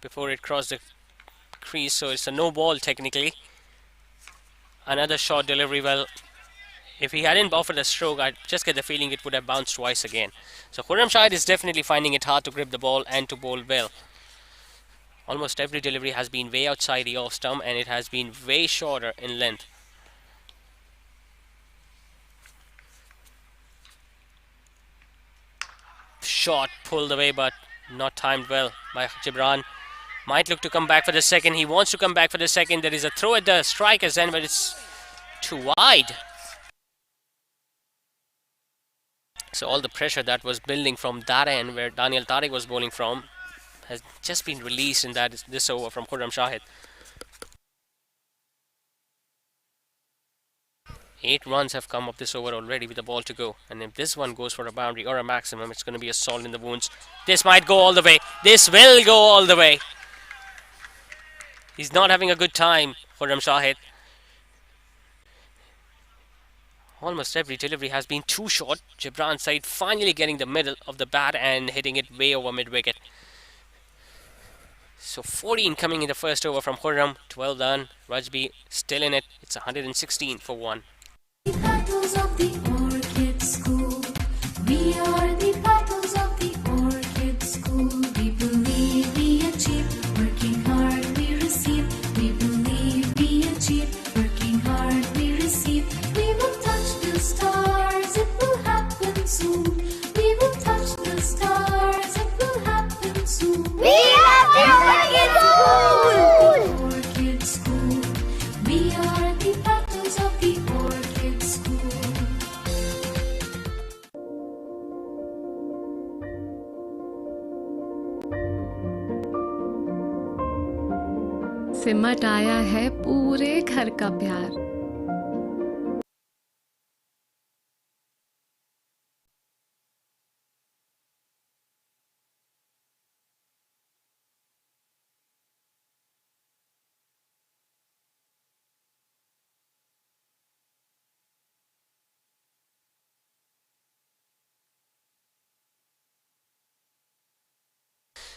before it crossed the crease, so it's a no ball technically. Another short delivery. Well, if he hadn't offered a stroke, I just get the feeling it would have bounced twice again. So Khurram Shahid is definitely finding it hard to grip the ball and to bowl well. Almost every delivery has been way outside the off stump, and it has been way shorter in length. Shot pulled away, but not timed well by Gibran. Might look to come back for the second. He wants to come back for the second. There is a throw at the striker's end, but it's too wide. So all the pressure that was building from that end where Daniel Tariq was bowling from has just been released in this over from Khurram Shahid. 8 runs have come up this over already with the ball to go. And if this one goes for a boundary or a maximum, it's going to be a salt in the wounds. This might go all the way. This will go all the way. He's not having a good time, Khurram Shahid. Almost every delivery has been too short. Gibran Said finally getting the middle of the bat and hitting it way over mid-wicket. So 14 coming in the first over from Khurram. 12 done. Rajby still in it. It's 116 for 1. The petals of the Orchid School. We are the petals of the Orchid School. We believe we achieve. Working hard we receive. We believe we achieve. Working hard we receive. We will touch the stars. It will happen soon. We will touch the stars. It will happen soon. We have the Orchid School! Orchid School. We are the petals of the Orchid School. सिमट आया है पूरे घर का प्यार।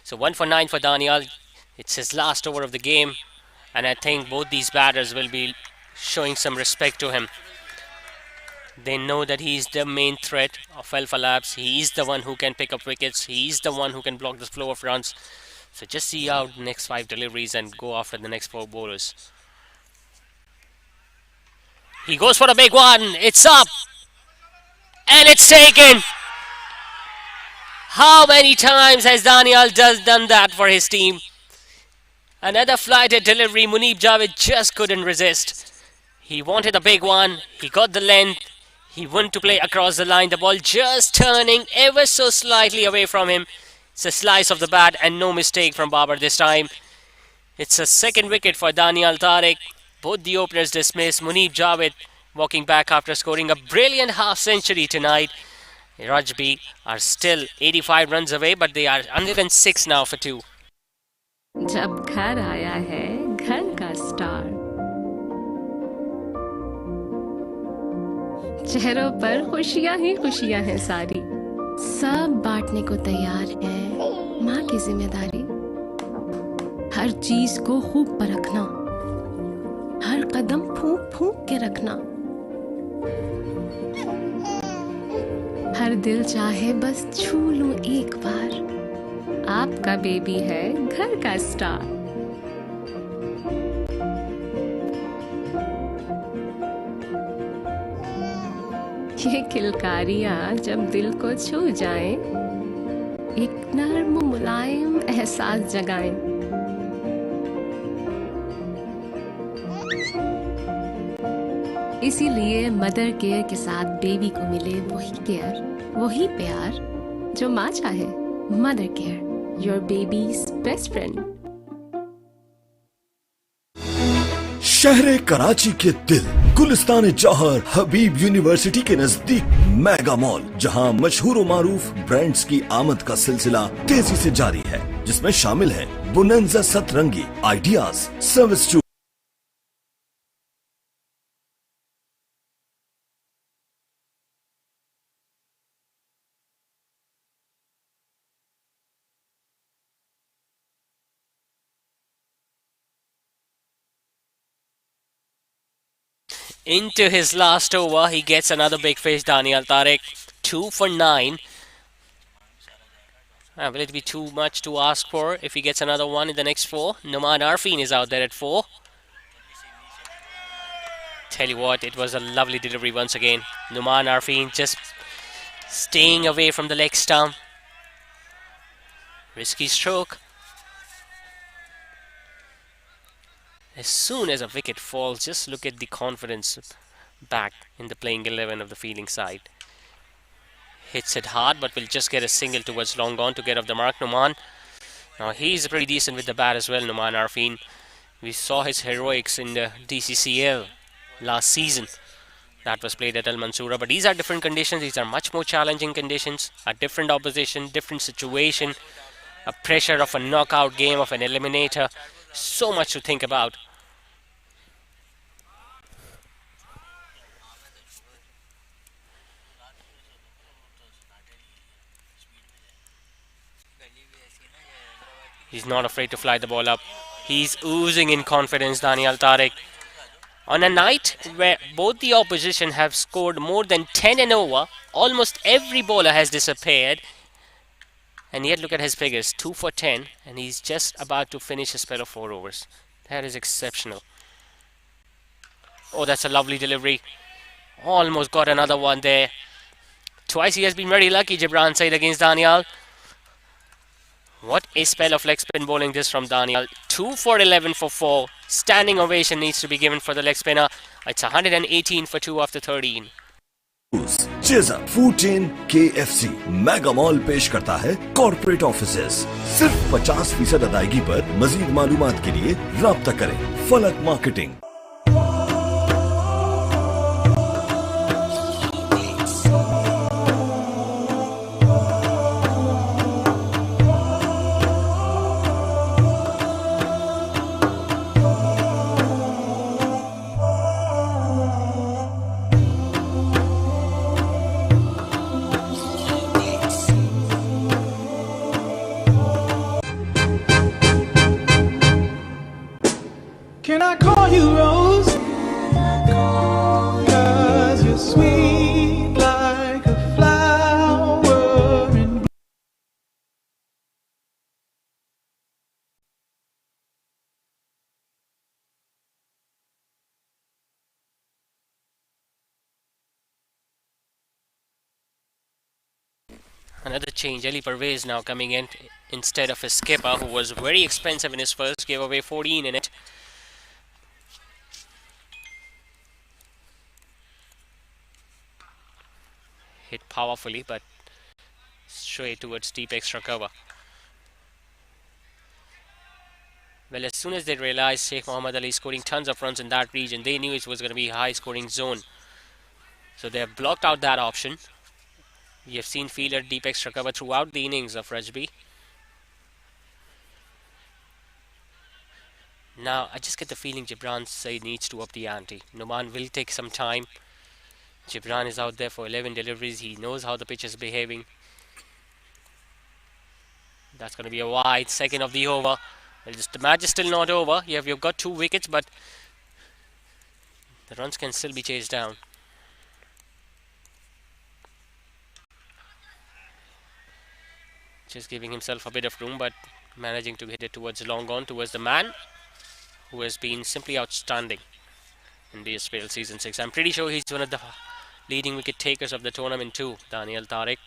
So 1 for 9 for Daniel. It's his last over of the game. And I think both these batters will be showing some respect to him. They know that he is the main threat of AlphaLabs. He is the one who can pick up wickets. He is the one who can block the flow of runs. So just see out the next 5 deliveries and go after the next 4 bowlers. He goes for a big one. It's up. And it's taken. How many times has Daniel done that for his team? Another flighted delivery. Muneeb Javed just couldn't resist. He wanted a big one. He got the length. He wanted to play across the line. The ball just turning ever so slightly away from him. It's a slice of the bat and no mistake from Babar this time. It's a second wicket for Daniel Tariq. Both the openers dismissed. Muneeb Javed walking back after scoring a brilliant half century tonight. Rajby are still 85 runs away, but they are 106 now for 2. जब घर आया है घर का star, चेहरों पर खुशियां ही खुशियां हैं सारी, सब बांटने को तैयार है माँ की जिम्मेदारी। हर चीज को खूब परखना, हर कदम फूंक फूंक के रखना, हर दिल चाहे बस छू लूं एक बार, आपका बेबी है घर का स्टार। ये किलकारियां जब दिल को छू जाएं, एक नर्म मुलायम एहसास जगाएं। इसीलिए मदर केयर के साथ बेबी को मिले वही केयर, वही प्यार जो माँ चाहे। Mother care, your baby's best friend. शहर कराची के दिल गुलिस्तान जौहर हबीब यूनिवर्सिटी के नजदीक मेगा मॉल, जहां मशहूर मारूफ ब्रांड्स की आमद का सिलसिला तेजी से जारी है, जिसमें शामिल है बोनंजा सतरंगी, ideas, service Into his last over, he gets another big fish, Daniel Tariq. 2 for 9. Will it be too much to ask for if he gets another one in the next 4? Numan Arfin is out there at 4. Tell you what, it was a lovely delivery once again. Numan Arfin just staying away from the leg stump. Risky stroke. As soon as a wicket falls, just look at the confidence back in the playing 11 of the fielding side. Hits it hard, but will just get a single towards long on to get off the mark. Numan. Now he's pretty decent with the bat as well, Numan Arfin. We saw his heroics in the DCCL last season. That was played at Al Mansoura, but these are different conditions. These are much more challenging conditions. A different opposition, different situation. A pressure of a knockout game, of an eliminator. So much to think about. He's not afraid to fly the ball up. He's oozing in confidence, Daniel Tariq. On a night where both the opposition have scored more than 10 and over, almost every bowler has disappeared. And yet look at his figures, 2 for 10, and he's just about to finish a spell of 4 overs. That is exceptional. Oh, that's a lovely delivery. Almost got another one there. Twice he has been very lucky, Gibran Said against Daniel. What a spell of leg spin bowling this from Daniel. 2 for 11 for 4. Standing ovation needs to be given for the leg spinner. It's 118 for 2 after 13. चेज़ा food chain KFC mega mall पेश करता है corporate offices. सिर्फ 50% अदायगी पर मजीद मालूमात के लिए राब्ता करें फलक marketing. Can I call you Rose? 'Cause you're sweet like a flower in bloom. Another change, Ali Parvez now coming in instead of his skipper, who was very expensive in his first, gave away 14 in it. Hit powerfully, but straight towards deep extra cover. Well, as soon as they realized Sheikh Muhammad Ali scoring tons of runs in that region, they knew it was going to be a high scoring zone. So they have blocked out that option. We have seen fielder deep extra cover throughout the innings of Rajby. Now, I just get the feeling Gibran Said needs to up the ante. Numan will take some time. Gibran is out there for 11 deliveries. He knows how the pitch is behaving. That's going to be a wide second of the over. Well, the match is still not over. You've got 2 wickets, but the runs can still be chased down. Just giving himself a bit of room, but managing to hit it towards long on, towards the man who has been simply outstanding in the SPL Season 6. I'm pretty sure he's one of the leading wicket takers of the tournament too, Daniel Tariq.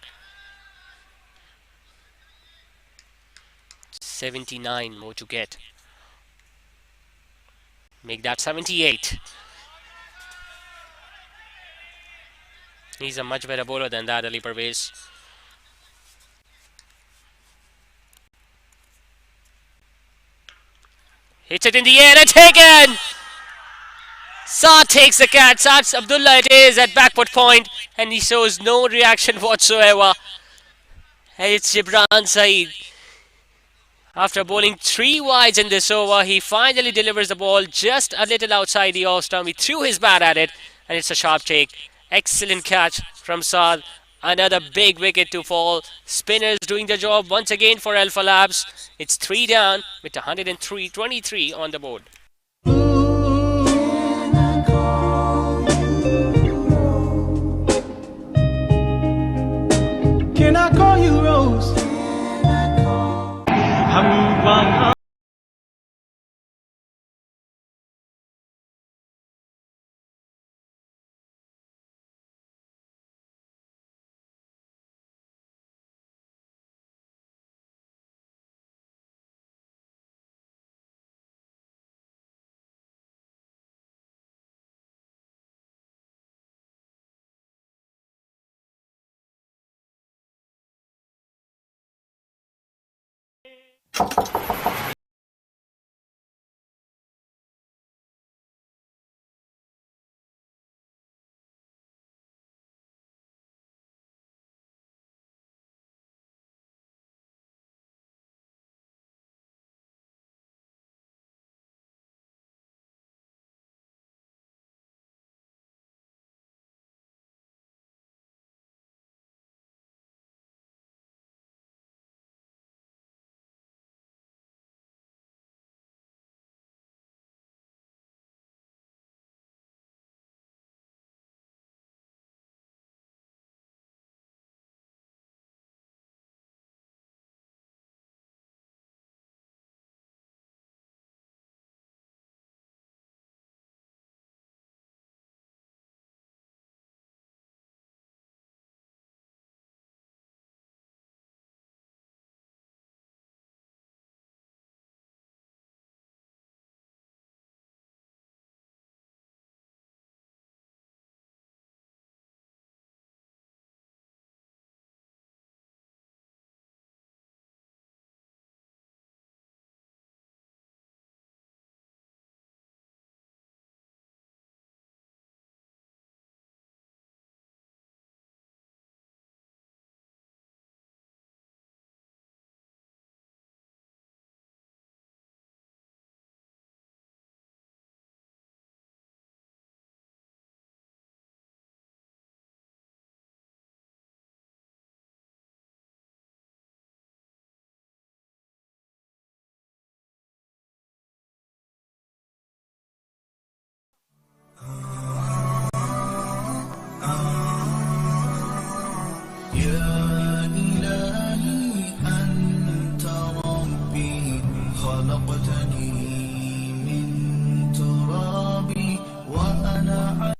79 more to get. Make that 78. He's a much better bowler than that, Ali Parvez. Hits it in the air and taken! Saad takes the catch. Saad Abdullah it is at backward point, and he shows no reaction whatsoever. And it's Gibran Said. After bowling 3 wides in this over, he finally delivers the ball just a little outside the off stump. He threw his bat at it, and it's a sharp take. Excellent catch from Saad. Another big wicket to fall. Spinners doing the job once again for AlphaLabs. It's 3 down with 123 on the board. Can I call يا إلهي أنت ربي خلقتني من تراب وأنا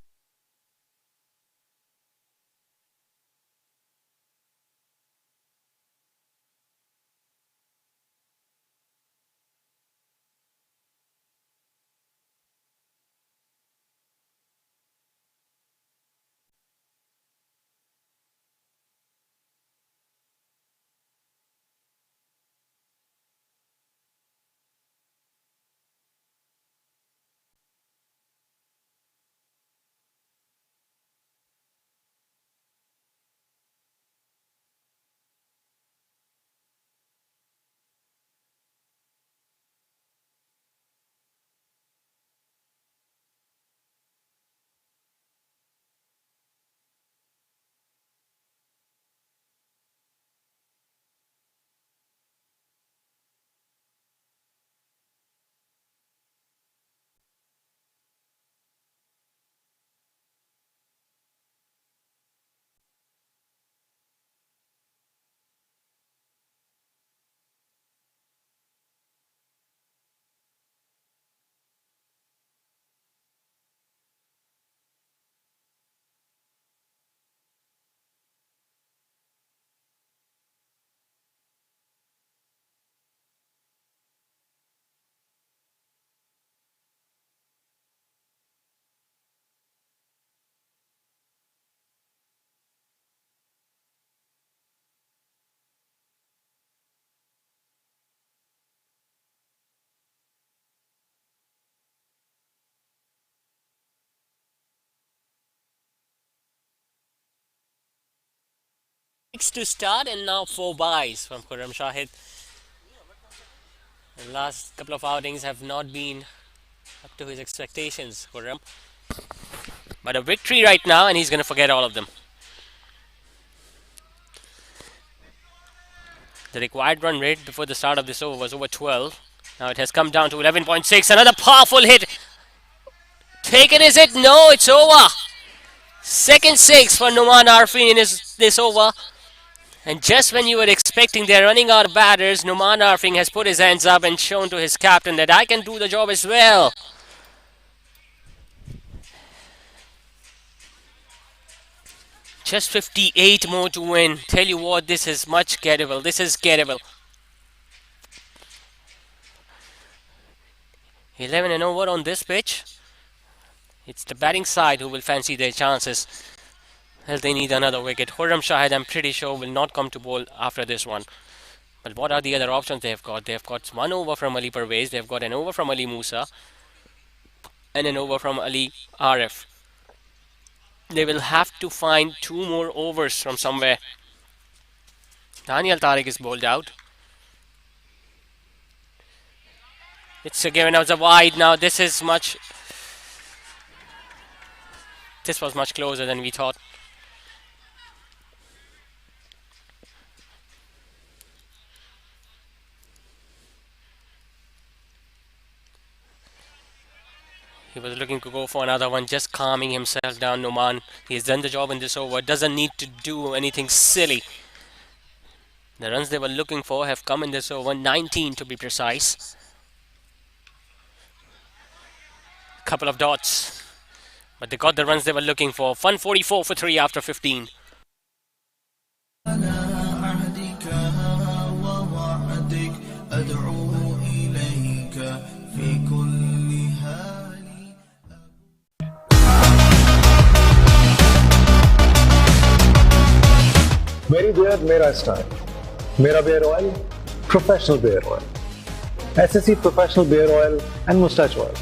To start, and now 4 buys from Khurram Shahid. The last couple of outings have not been up to his expectations, Khurram. But a victory right now, and he's going to forget all of them. The required run rate before the start of this over was over 12. Now it has come down to 11.6. Another powerful hit. Taken, is it? No, it's over. Second six for Numan Arfi in this over. And just when you were expecting they're running out of batters, Numan Arfing has put his hands up and shown to his captain that I can do the job as well. Just 58 more to win. Tell you what, this is much gettable. This is gettable. 11 and over on this pitch. It's the batting side who will fancy their chances. Well, they need another wicket. Khurram Shahid, I'm pretty sure, will not come to bowl after this one. But what are the other options they've got? They've got one over from Ali Pervez, they've got an over from Ali Musa, and an over from Ali Arif. They will have to find two more overs from somewhere. Daniel Tariq is bowled out. It's a given as a wide now. This was much closer than we thought. He was looking to go for another one, just calming himself down. Noman, he's done the job in this over. Doesn't need to do anything silly. The runs they were looking for have come in this over, 19 to be precise. Couple of dots, but they got the runs they were looking for. 144 for 3 after 15. عهدك ووعدك أدعو إليك في كل حال. मेरी bear मेरा style, मेरा beard oil professional beard oil, SSC professional beard oil and moustache oil.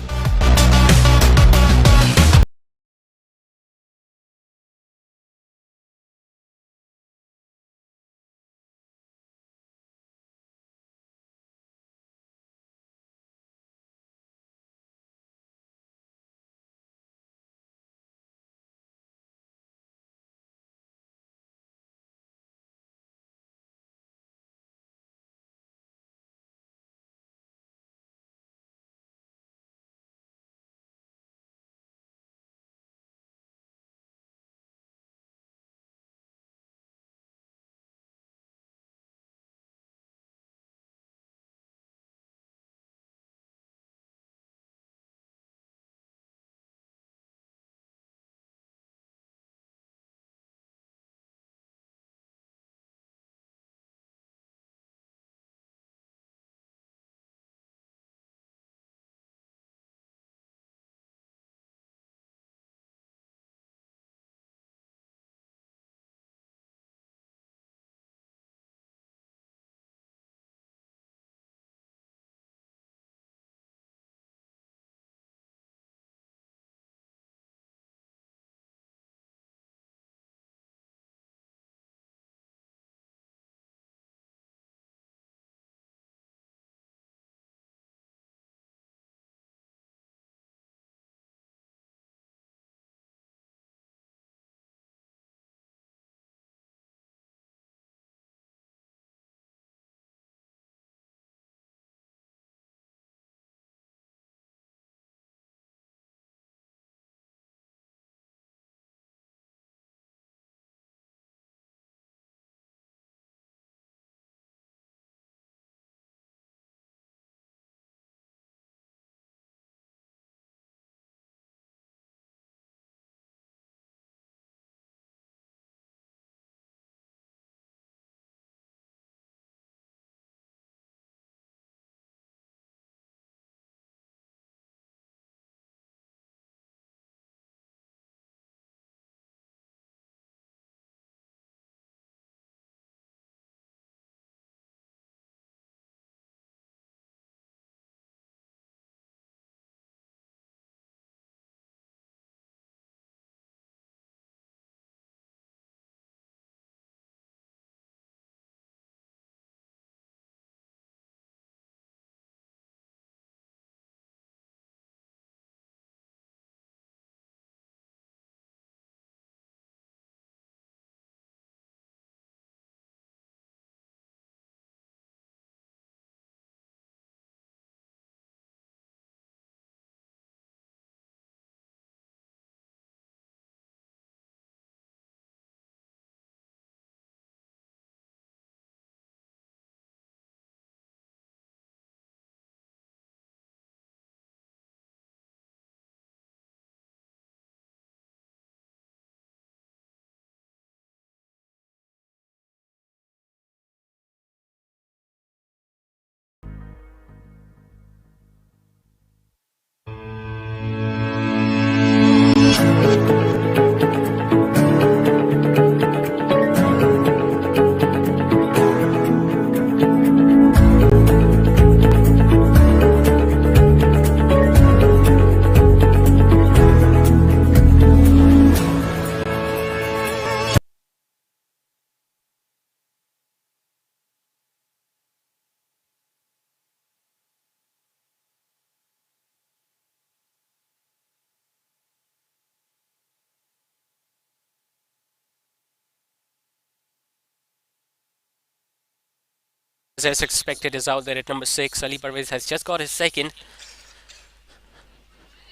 as expected, is out there at number 6. Ali Parvez has just got his second.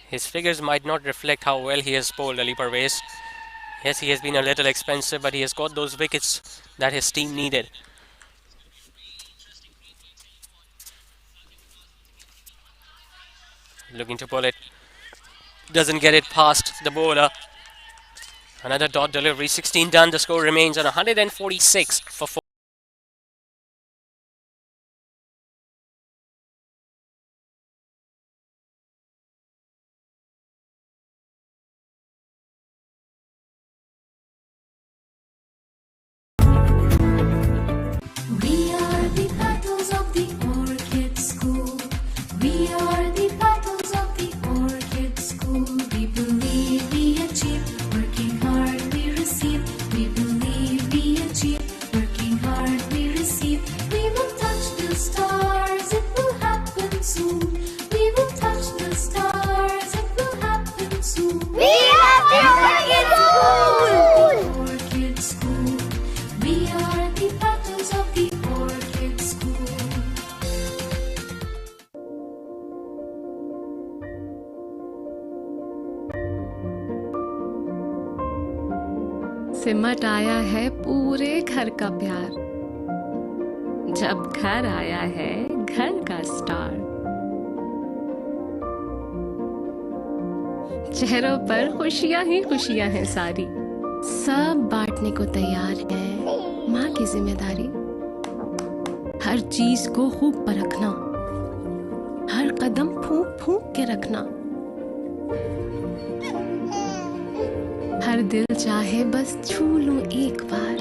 His figures might not reflect how well he has bowled, Ali Parvez. Yes, he has been a little expensive, but he has got those wickets that his team needed. Looking to pull it. Doesn't get it past the bowler. Another dot delivery. 16 done. The score remains on 146 for 4. We are the battles of the Orchid School. We are the battles of the Orchid School. We believe we achieve, working hard we receive. We believe we achieve, working hard we receive. We will touch the stars, it will happen soon. We will touch the stars, it will happen soon. We are the Orchid School! Orchid School. We are the battles of the Orchid School. सिमट आया है पूरे घर का प्यार, जब घर आया है घर का स्टार। चेहरों पर खुशियां ही खुशियां हैं सारी, सब बांटने को तैयार है माँ की जिम्मेदारी। हर चीज को खूब परखना, हर कदम फूंक फूंक के रखना। हर दिल चाहे बस छू लूं एक बार,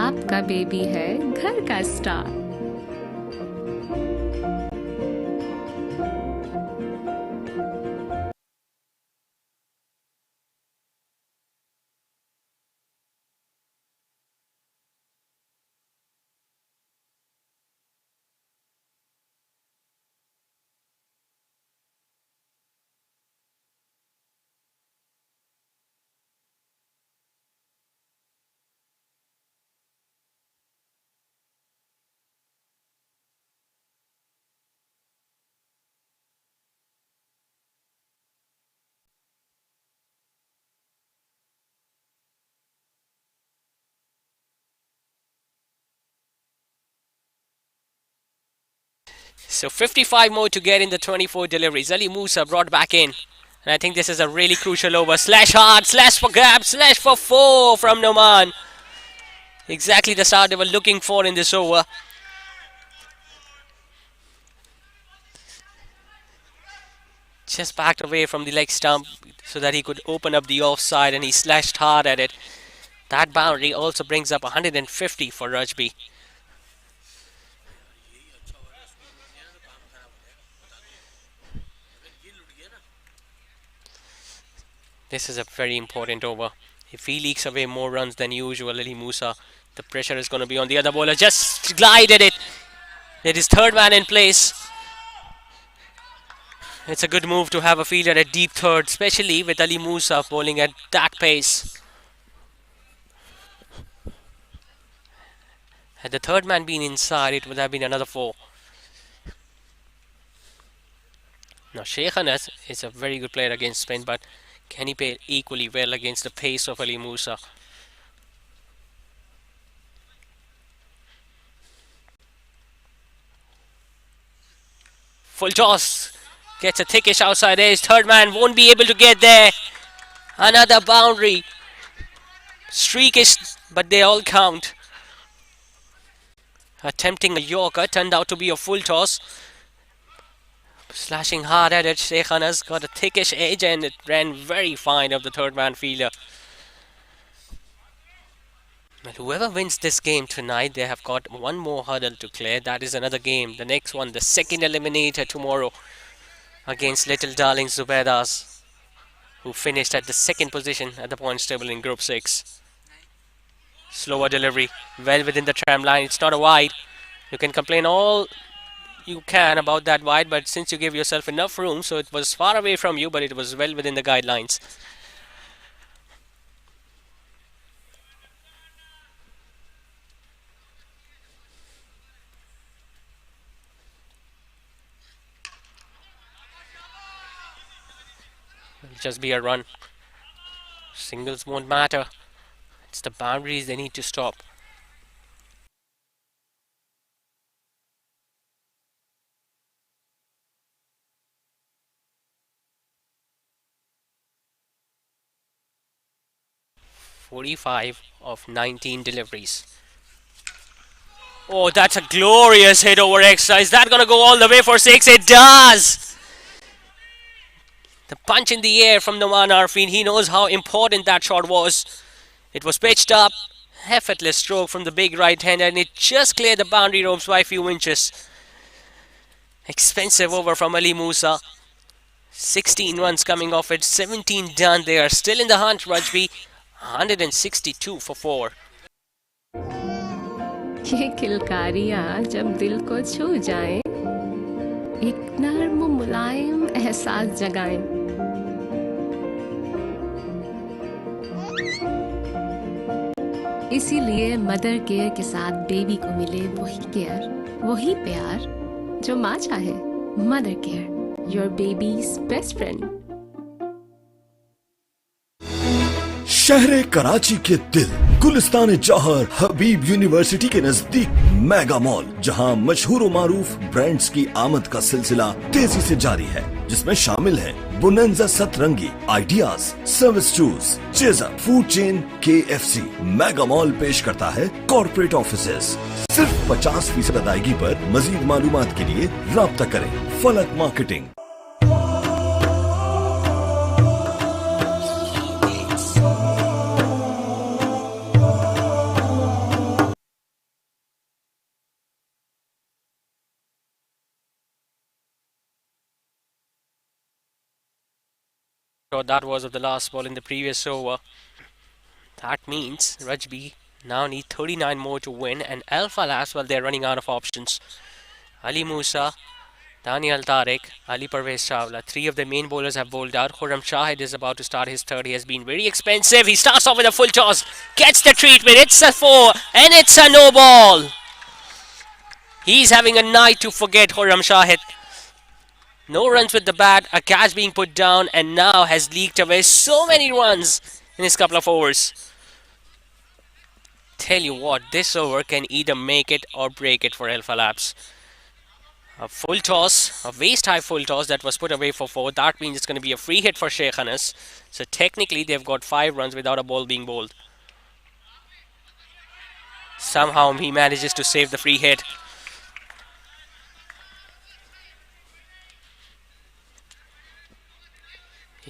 आपका बेबी है घर का star. So 55 more to get in the 24 deliveries. Ali Musa brought back in. And I think this is a really crucial over. Slash hard, slash for grab, slash for 4 from Noman. Exactly the start they were looking for in this over. Just backed away from the leg stump so that he could open up the offside, and he slashed hard at it. That boundary also brings up 150 for Rajby. This is a very important over. If he leaks away more runs than usual, Ali Musa, the pressure is going to be on the other bowler. Just glided it. It is third man in place. It's a good move to have a fielder at deep third, especially with Ali Musa bowling at that pace. Had the third man been inside, it would have been another 4. Now, Sheikh Anas is a very good player against spin, but can he play equally well against the pace of Ali Musa? Full toss. Gets a thickish outside edge. Third man won't be able to get there. Another boundary. Streakish, but they all count. Attempting a Yorker turned out to be a full toss. Slashing hard at it, Sheikh Anas got a thickish edge and it ran very fine of the third man fielder. Well, whoever wins this game tonight, they have got one more hurdle to clear. That is another game. The next one, the second eliminator tomorrow against Little Darling Zubedas, who finished at the second position at the points table in Group 6. Slower delivery, well within the tram line. It's not a wide. You can complain all you can about that wide, but since you gave yourself enough room, so it was far away from you, but it was well within the guidelines. just be a run. Singles won't matter. It's the boundaries they need to stop. "45 of 19 deliveries." Oh, that's a glorious hit over extra. Is that going to go all the way for 6? It does! The punch in the air from Noman Arfin. He knows how important that shot was. It was pitched up. Effortless stroke from the big right hand, and it just cleared the boundary ropes by a few inches. Expensive over from Ali Musa. 16 runs coming off it. 17 done. They are still in the hunt, Rajby. 162 for 4. ये किलकारियाँ जब दिल को छू जाएं, एक नर्म मुलायम एहसास जगाएं। इसीलिए मदर केयर के साथ बेबी को मिले वही केयर, वही प्यार जो माँ चाहे। Mother care, your babies best friend. शहर कराची के दिल गुलिस्तान जौहर हबीब यूनिवर्सिटी के नजदीक मेगा मॉल, जहां मशहूर व मारूफ ब्रांड्स की आमद का सिलसिला तेजी से जारी है, जिसमें शामिल है बोनेंजा सतरंगी, ideas, service shoes, chaser, food chain, KFC। Mega mall पेश करता है कॉर्पोरेट ऑफिसेज। सिर्फ 50% अदायगी पर। मजीद मालूमात के लिए राब्ता करें फलक marketing. So that was of the last ball in the previous over. That means Rajby now need 39 more to win, and AlphaLabs, well, they're running out of options. Ali Musa, Daniel Tariq, Ali Parvez Chawla, 3 of the main bowlers have bowled out. Khurram Shahid is about to start his third. He has been very expensive. He starts off with a full toss, gets the treatment. It's a 4, and it's a no ball. He's having a night to forget, Khurram Shahid. No runs with the bat, a catch being put down, and now has leaked away so many runs in his couple of overs. Tell you what, this over can either make it or break it for AlphaLabs. A full toss, a waist-high full toss that was put away for 4. That means it's going to be a free hit for Sheikh Anas. So technically they've got 5 runs without a ball being bowled. Somehow he manages to save the free hit.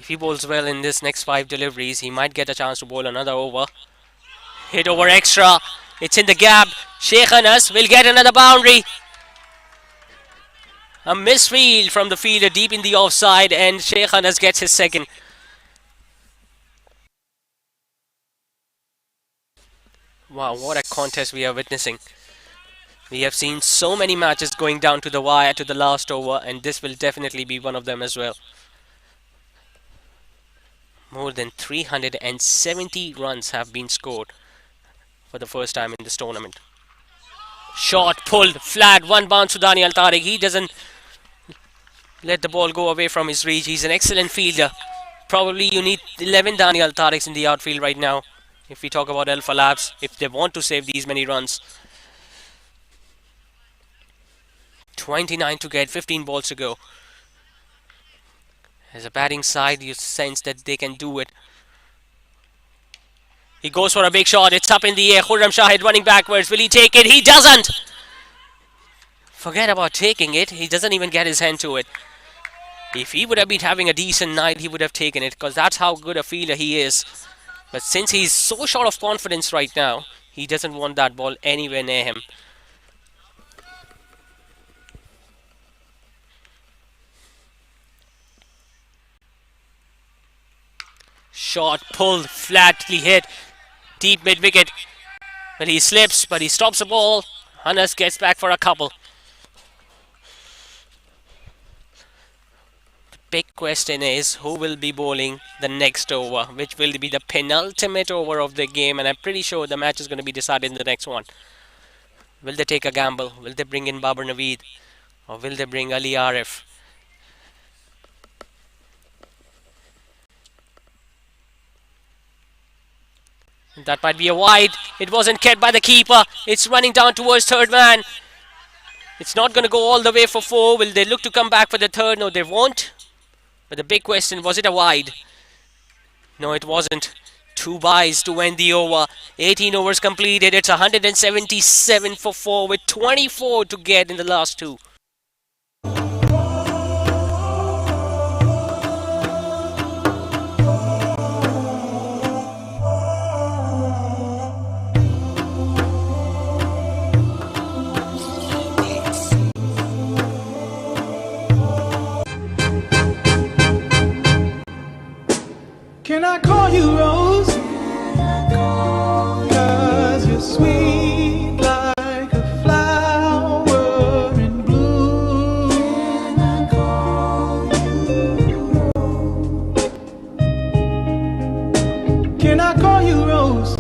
If he bowls well in this next 5 deliveries, he might get a chance to bowl another over. Hit over extra. It's in the gap. Sheikh Anas will get another boundary. A misfield from the fielder deep in the offside, and Sheikh Anas gets his second. Wow, what a contest we are witnessing. We have seen so many matches going down to the wire to the last over, and this will definitely be one of them as well. More than 370 runs have been scored for the first time in this tournament. Shot pulled flat, one bounce to Daniel Tariq. He doesn't let the ball go away from his reach. He's an excellent fielder. Probably you need 11 Daniel Tariqs in the outfield right now if we talk about AlphaLabs, if they want to save these many runs. 29 to get, 15 balls to go. As a batting side, you sense that they can do it. He goes for a big shot. It's up in the air. Khurram Shahid running backwards. Will he take it? He doesn't! Forget about taking it. He doesn't even get his hand to it. If he would have been having a decent night, he would have taken it, because that's how good a fielder he is. But since he's so short of confidence right now, he doesn't want that ball anywhere near him. Shot pulled, flatly hit, deep mid wicket. Well, he slips, but he stops the ball. Anas gets back for a couple. The big question is who will be bowling the next over, which will be the penultimate over of the game, and I'm pretty sure the match is going to be decided in the next one. Will they take a gamble? Will they bring in Babar Naveed? Or will they bring Ali Arif? That might be a wide. It wasn't kept by the keeper. It's running down towards third man. It's not going to go all the way for 4. Will they look to come back for the third? No, they won't. But the big question, was it a wide? No, it wasn't. 2 byes to end the over. 18 overs completed. It's 177 for 4 with 24 to get in the last 2. Can I call you Rose? 'Cause you're sweet like a flower in bloom. Can I call you Rose?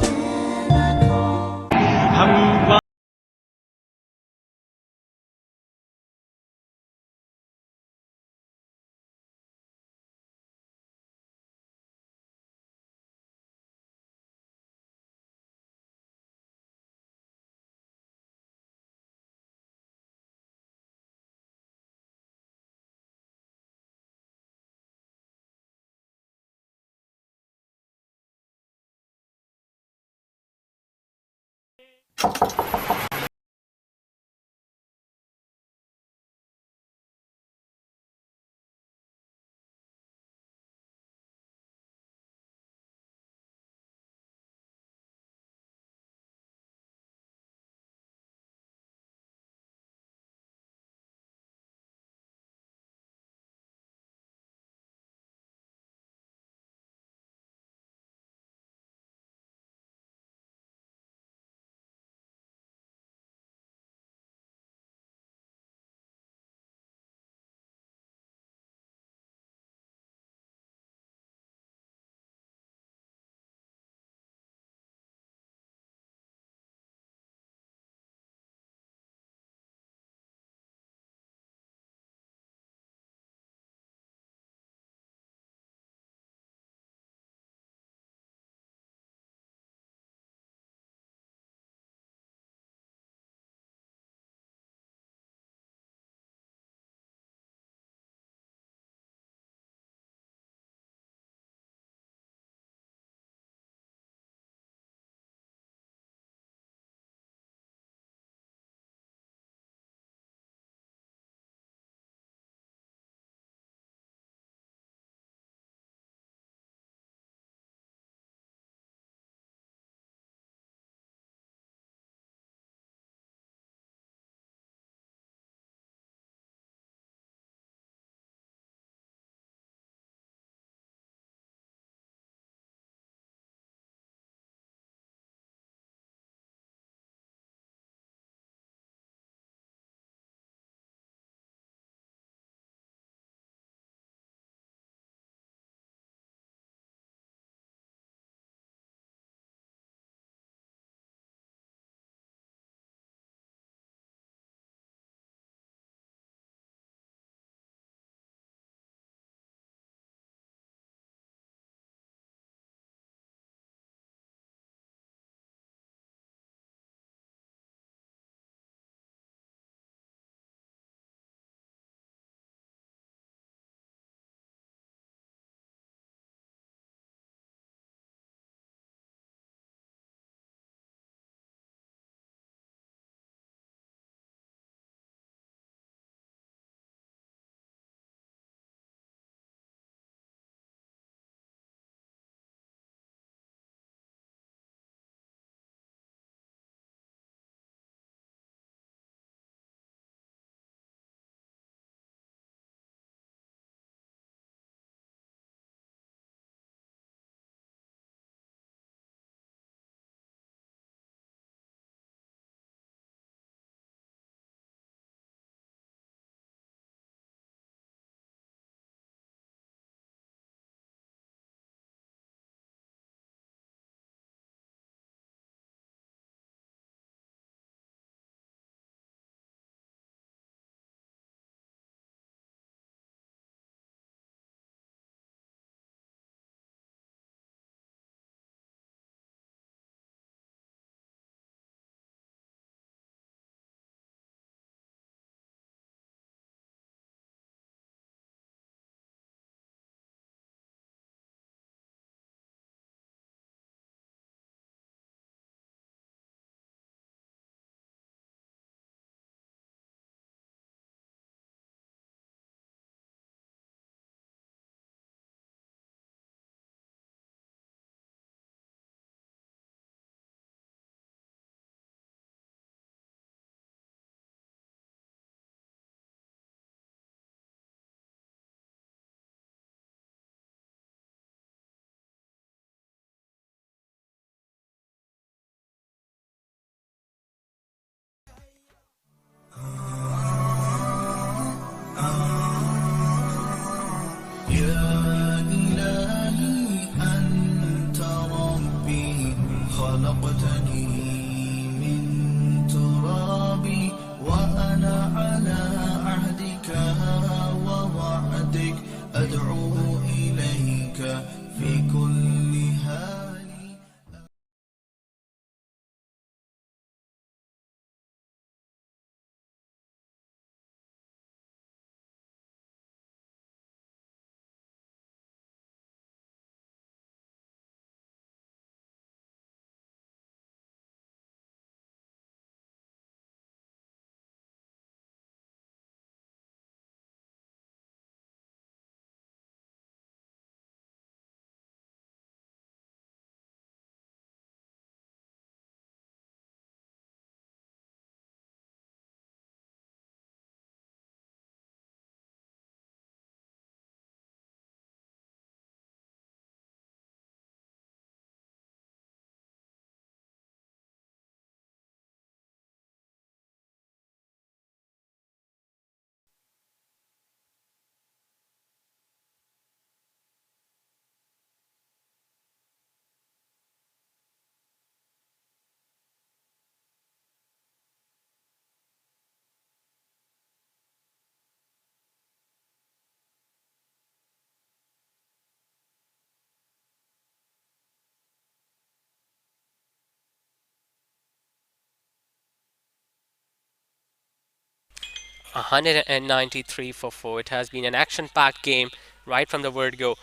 193 for 4. It has been an action-packed game right from the word go.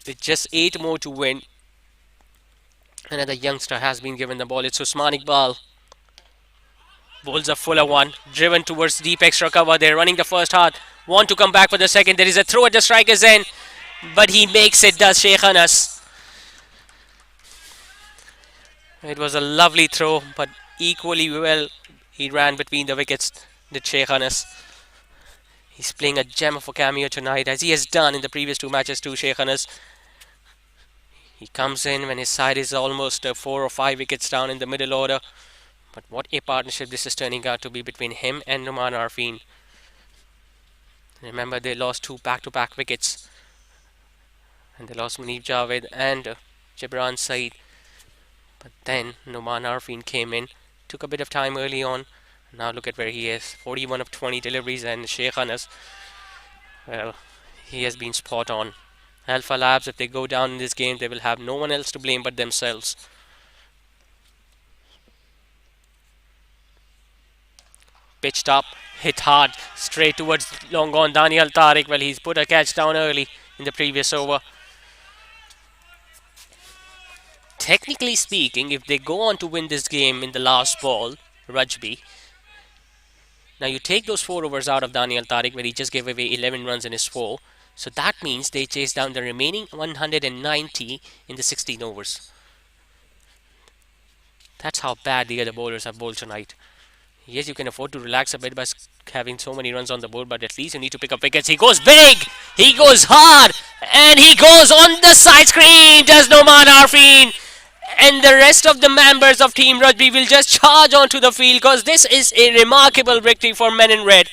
With just 8 more to win. Another youngster has been given the ball. It's Usman Iqbal. Bowls a fuller one. Driven towards deep extra cover. They're running the first half. Want to come back for the second. There is a throw at the striker's end. But he makes it, does Sheikh Anas. It was a lovely throw, but equally well he ran between the wickets, did Sheikh Anas. He's playing a gem of a cameo tonight, as he has done in the previous 2 matches too, Sheikh Anas. He comes in when his side is almost 4 or 5 wickets down in the middle order. But what a partnership this is turning out to be between him and Numan Arfin. Remember, they lost 2 back-to-back wickets. And they lost Munib Javed and Gibran Saeed. But then Numan Arfin came in, took a bit of time early on. Now look at where he is. 41 of 20 deliveries, and Sheikh Anas, well, he has been spot on. AlphaLabs, if they go down in this game, they will have no one else to blame but themselves. Pitched up, hit hard, straight towards long on Daniel Tariq. Well, he's put a catch down early in the previous over. Technically speaking, if they go on to win this game in the last ball, Rajby, now you take those 4 overs out of Daniel Tariq where he just gave away 11 runs in his 4. So that means they chase down the remaining 190 in the 16 overs. That's how bad the other bowlers have bowled tonight. Yes, you can afford to relax a bit by having so many runs on the board, but at least you need to pick up wickets. He goes big, he goes hard, and he goes on the side screen. Does Noman Arfin. And the rest of the members of Team Rajby will just charge onto the field because this is a remarkable victory for men in red.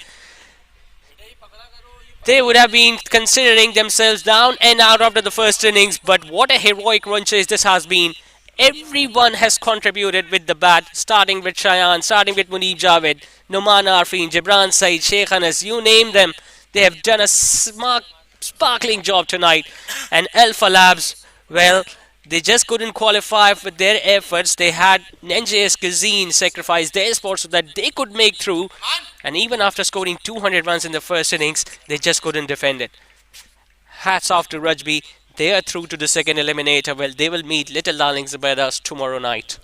They would have been considering themselves down and out after the first innings, but what a heroic run chase this has been. Everyone has contributed with the bat, starting with Shayan, starting with Munib Javed, Noman Arfin, Gibran Saeed, Sheikh Anas, you name them. They have done a sparkling job tonight. And AlphaLabs, well, they just couldn't qualify with their efforts. They had NJS Kazeen sacrifice their spot so that they could make through. And even after scoring 200 runs in the first innings, they just couldn't defend it. Hats off to Rajby. They are through to the second eliminator. Well, they will meet Little Darlings Zubaydas tomorrow night.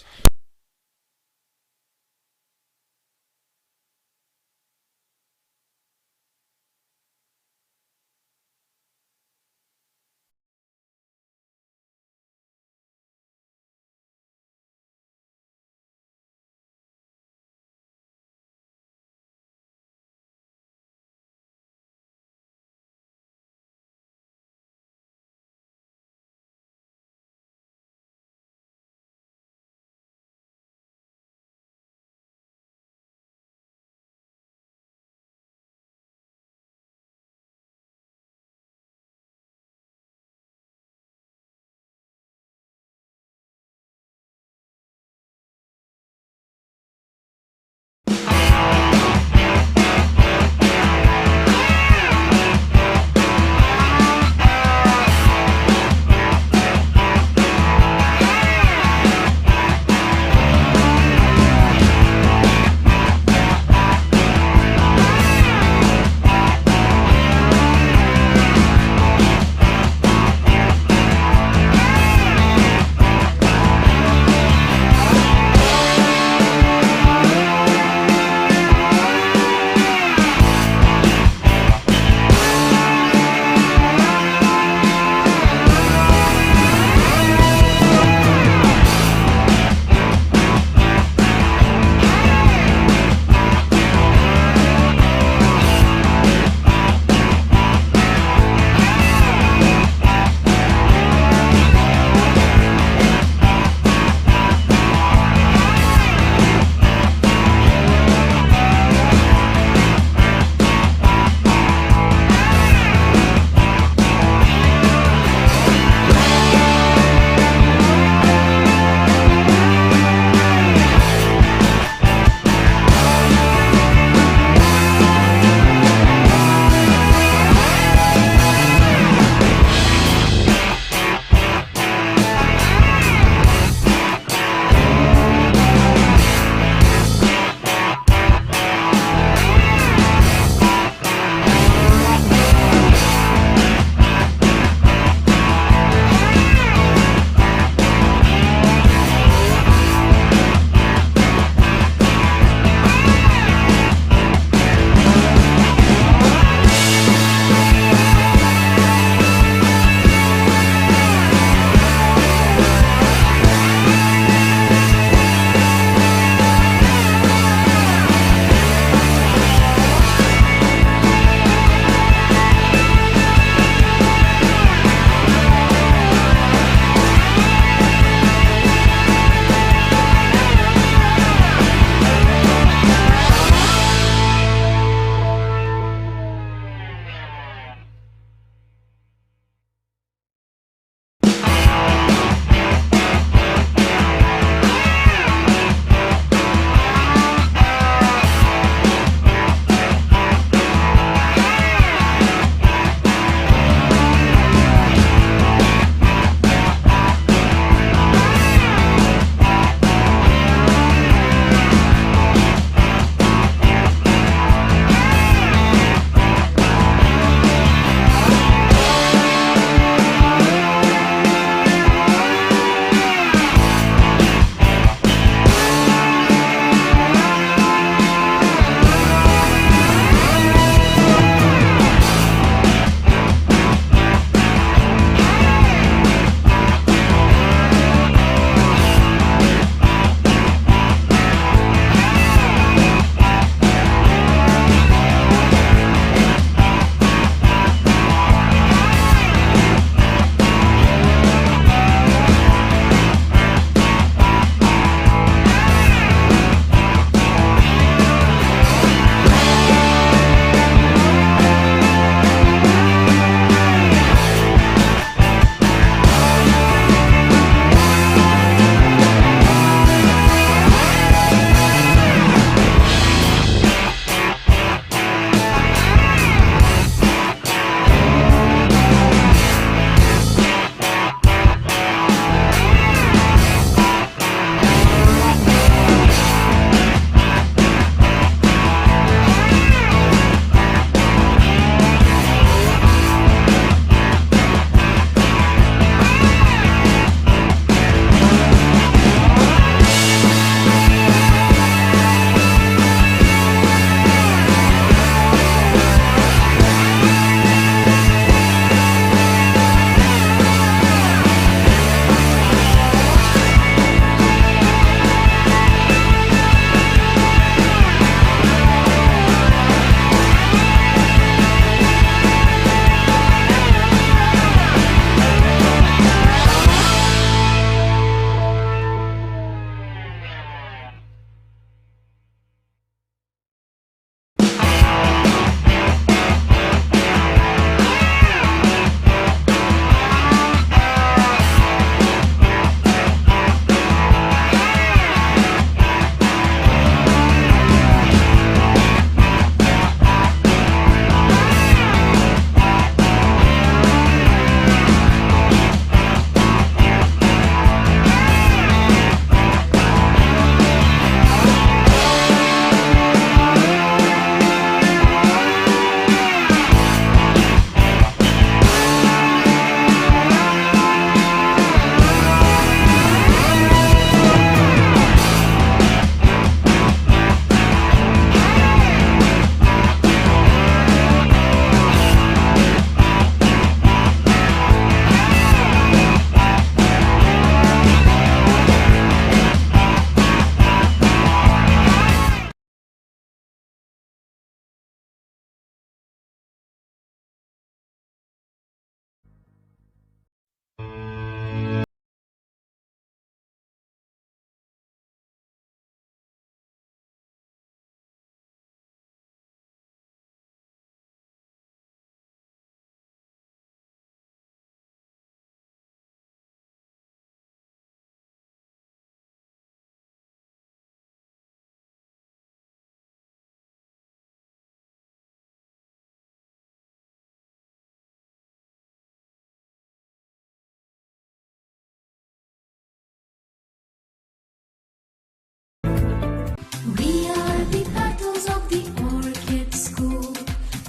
the Orchid School.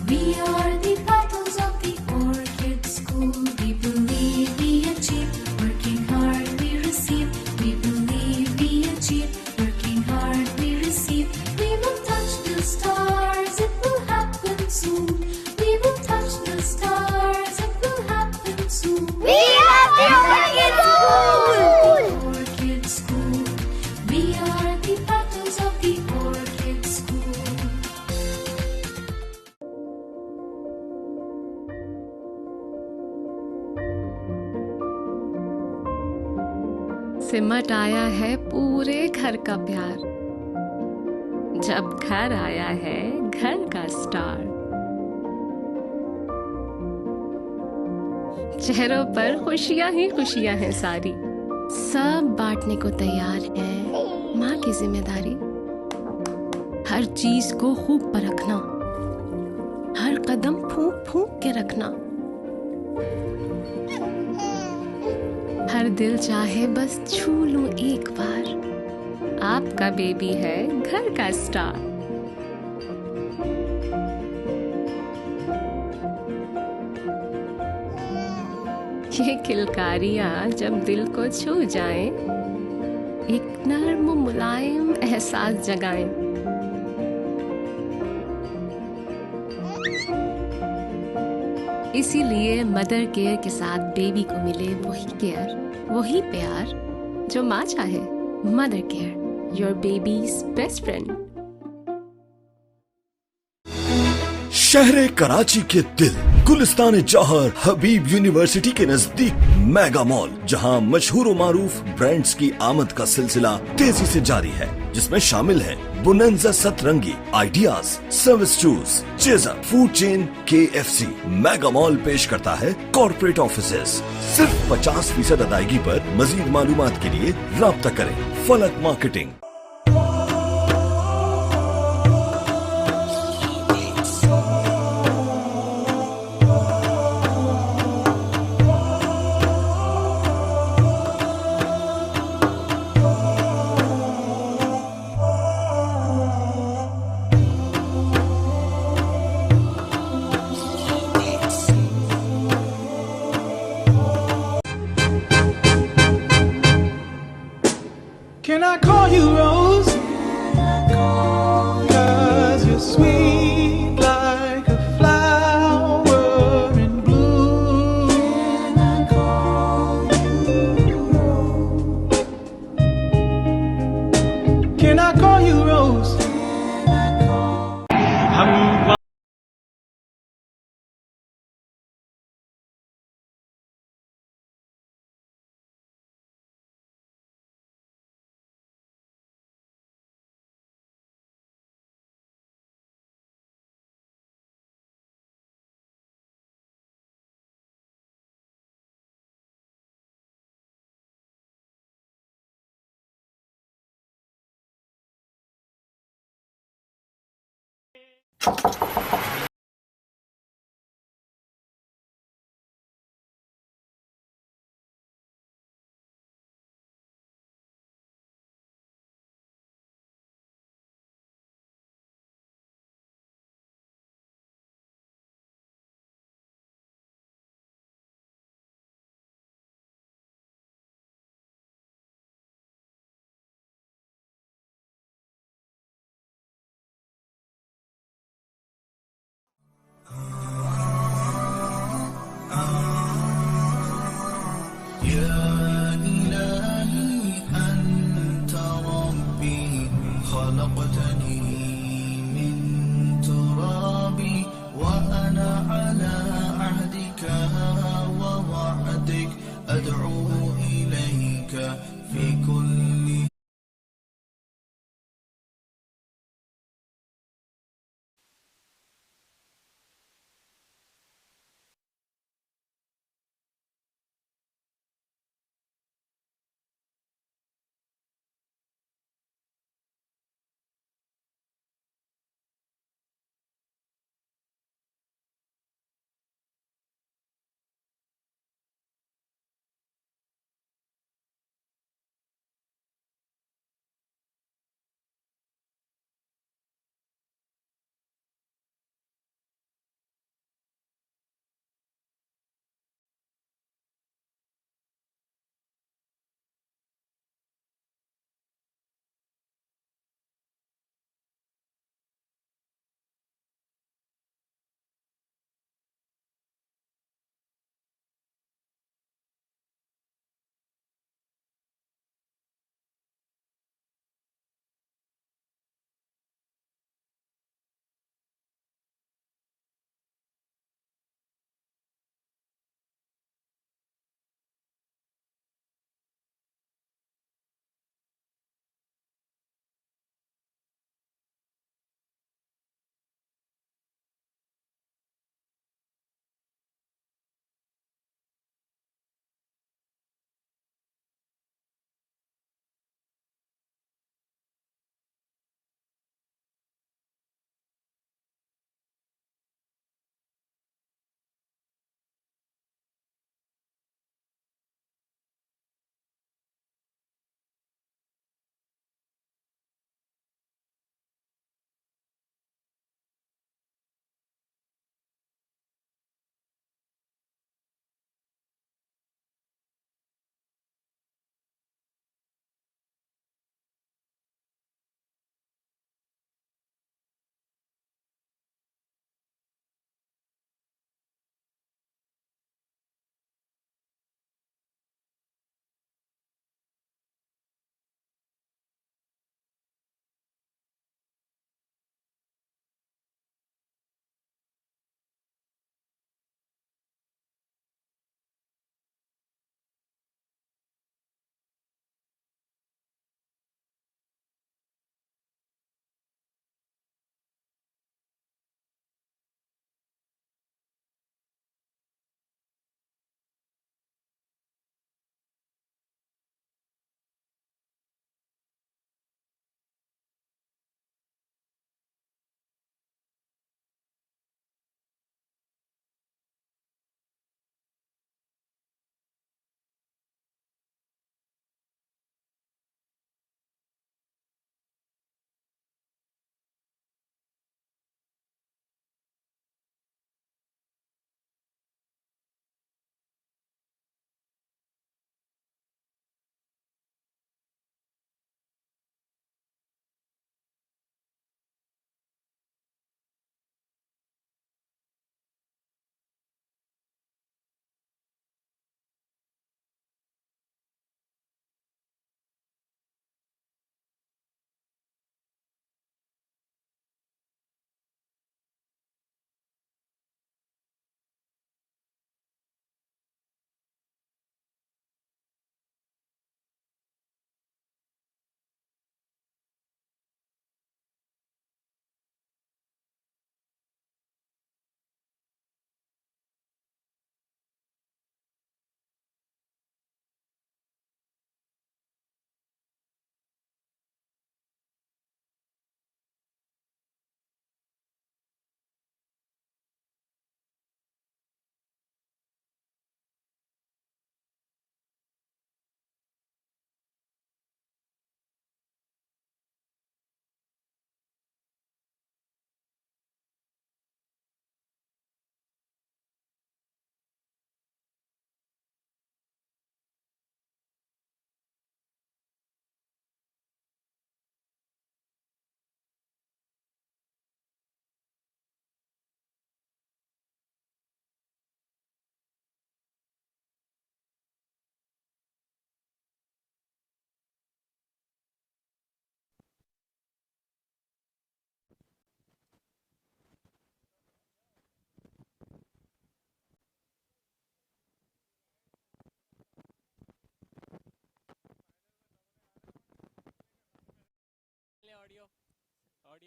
We are the battles of the Orchid School. We believe we achieve, working hard we receive. We believe we achieve, working hard we receive. We will touch the stars, it will happen soon. We will touch the stars, it will happen soon. We are the Orchid School! Orchid School. We are the battles of the Orchid School. सिमट आया है पूरे घर का प्यार, जब घर आया है घर का स्टार। चेहरों पर खुशियां ही खुशियां हैं सारी, सब बांटने को तैयार है माँ की जिम्मेदारी। हर चीज को खूब परखना, हर कदम फूंक फूंक के रखना। हर दिल चाहे बस छू लूं एक बार, आपका बेबी है घर का स्टार। ये किलकारियां जब दिल को छू जाएं, एक नर्म मुलायम एहसास जगाएं। इसीलिए मदर केयर के साथ बेबी को मिले वही केयर, वही प्यार जो माँ चाहे। Mother care, your babies best friend. शहर कराची के दिल गुलिस्तान जौहर हबीब यूनिवर्सिटी के नजदीक मेगा मॉल, जहां मशहूर मारूफ ब्रांड्स की आमद का सिलसिला तेजी से जारी है, जिसमें शामिल है बुनंजा सतरंगी, ideas, service shoes, chaser, food chain, KFC। Mega mall पेश करता है कॉर्पोरेट ऑफिसेज। सिर्फ 50% अदायगी पर मजीद मालूमात के लिए राब्ता करें फलक marketing. Can I call you Rose? 'Cause you're sweet like a flower in bloom. Can I call you Rose? يا إلهي أنت ربي خلقتني من تراب وأنا على عهدك ووعدك أدعو إليك في كل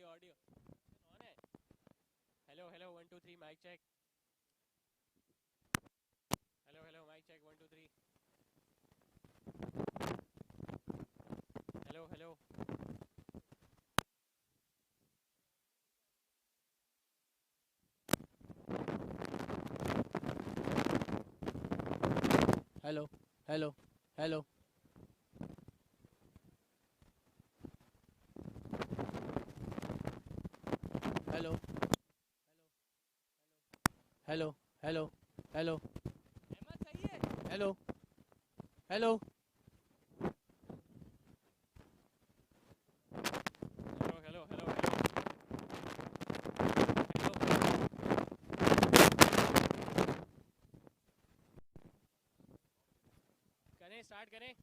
audio on है? Hello hello 1 2 3 mic check. Hello hello mic check 1 2 3. Hello hello. Hello hello hello. Hello hello hello hello. Ahmed सही है. Hello hello hello hello hello करें start करें.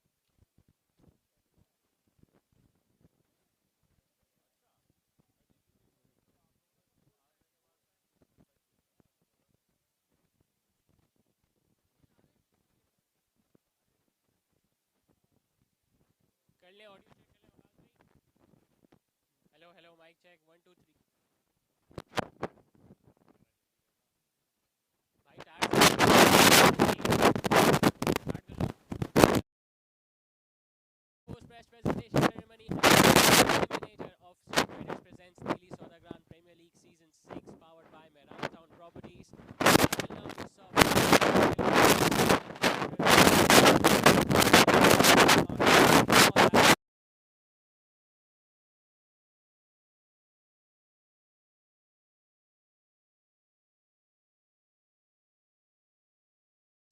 कर ले audio check कर ले. Hello hello mic check 1 2 3. भाई स्टार्ट कर लो. Post press presentation ceremony. Eliminator of State Traders presents Delhi Soda Grand Premier League Season 6 powered by Marathon Properties.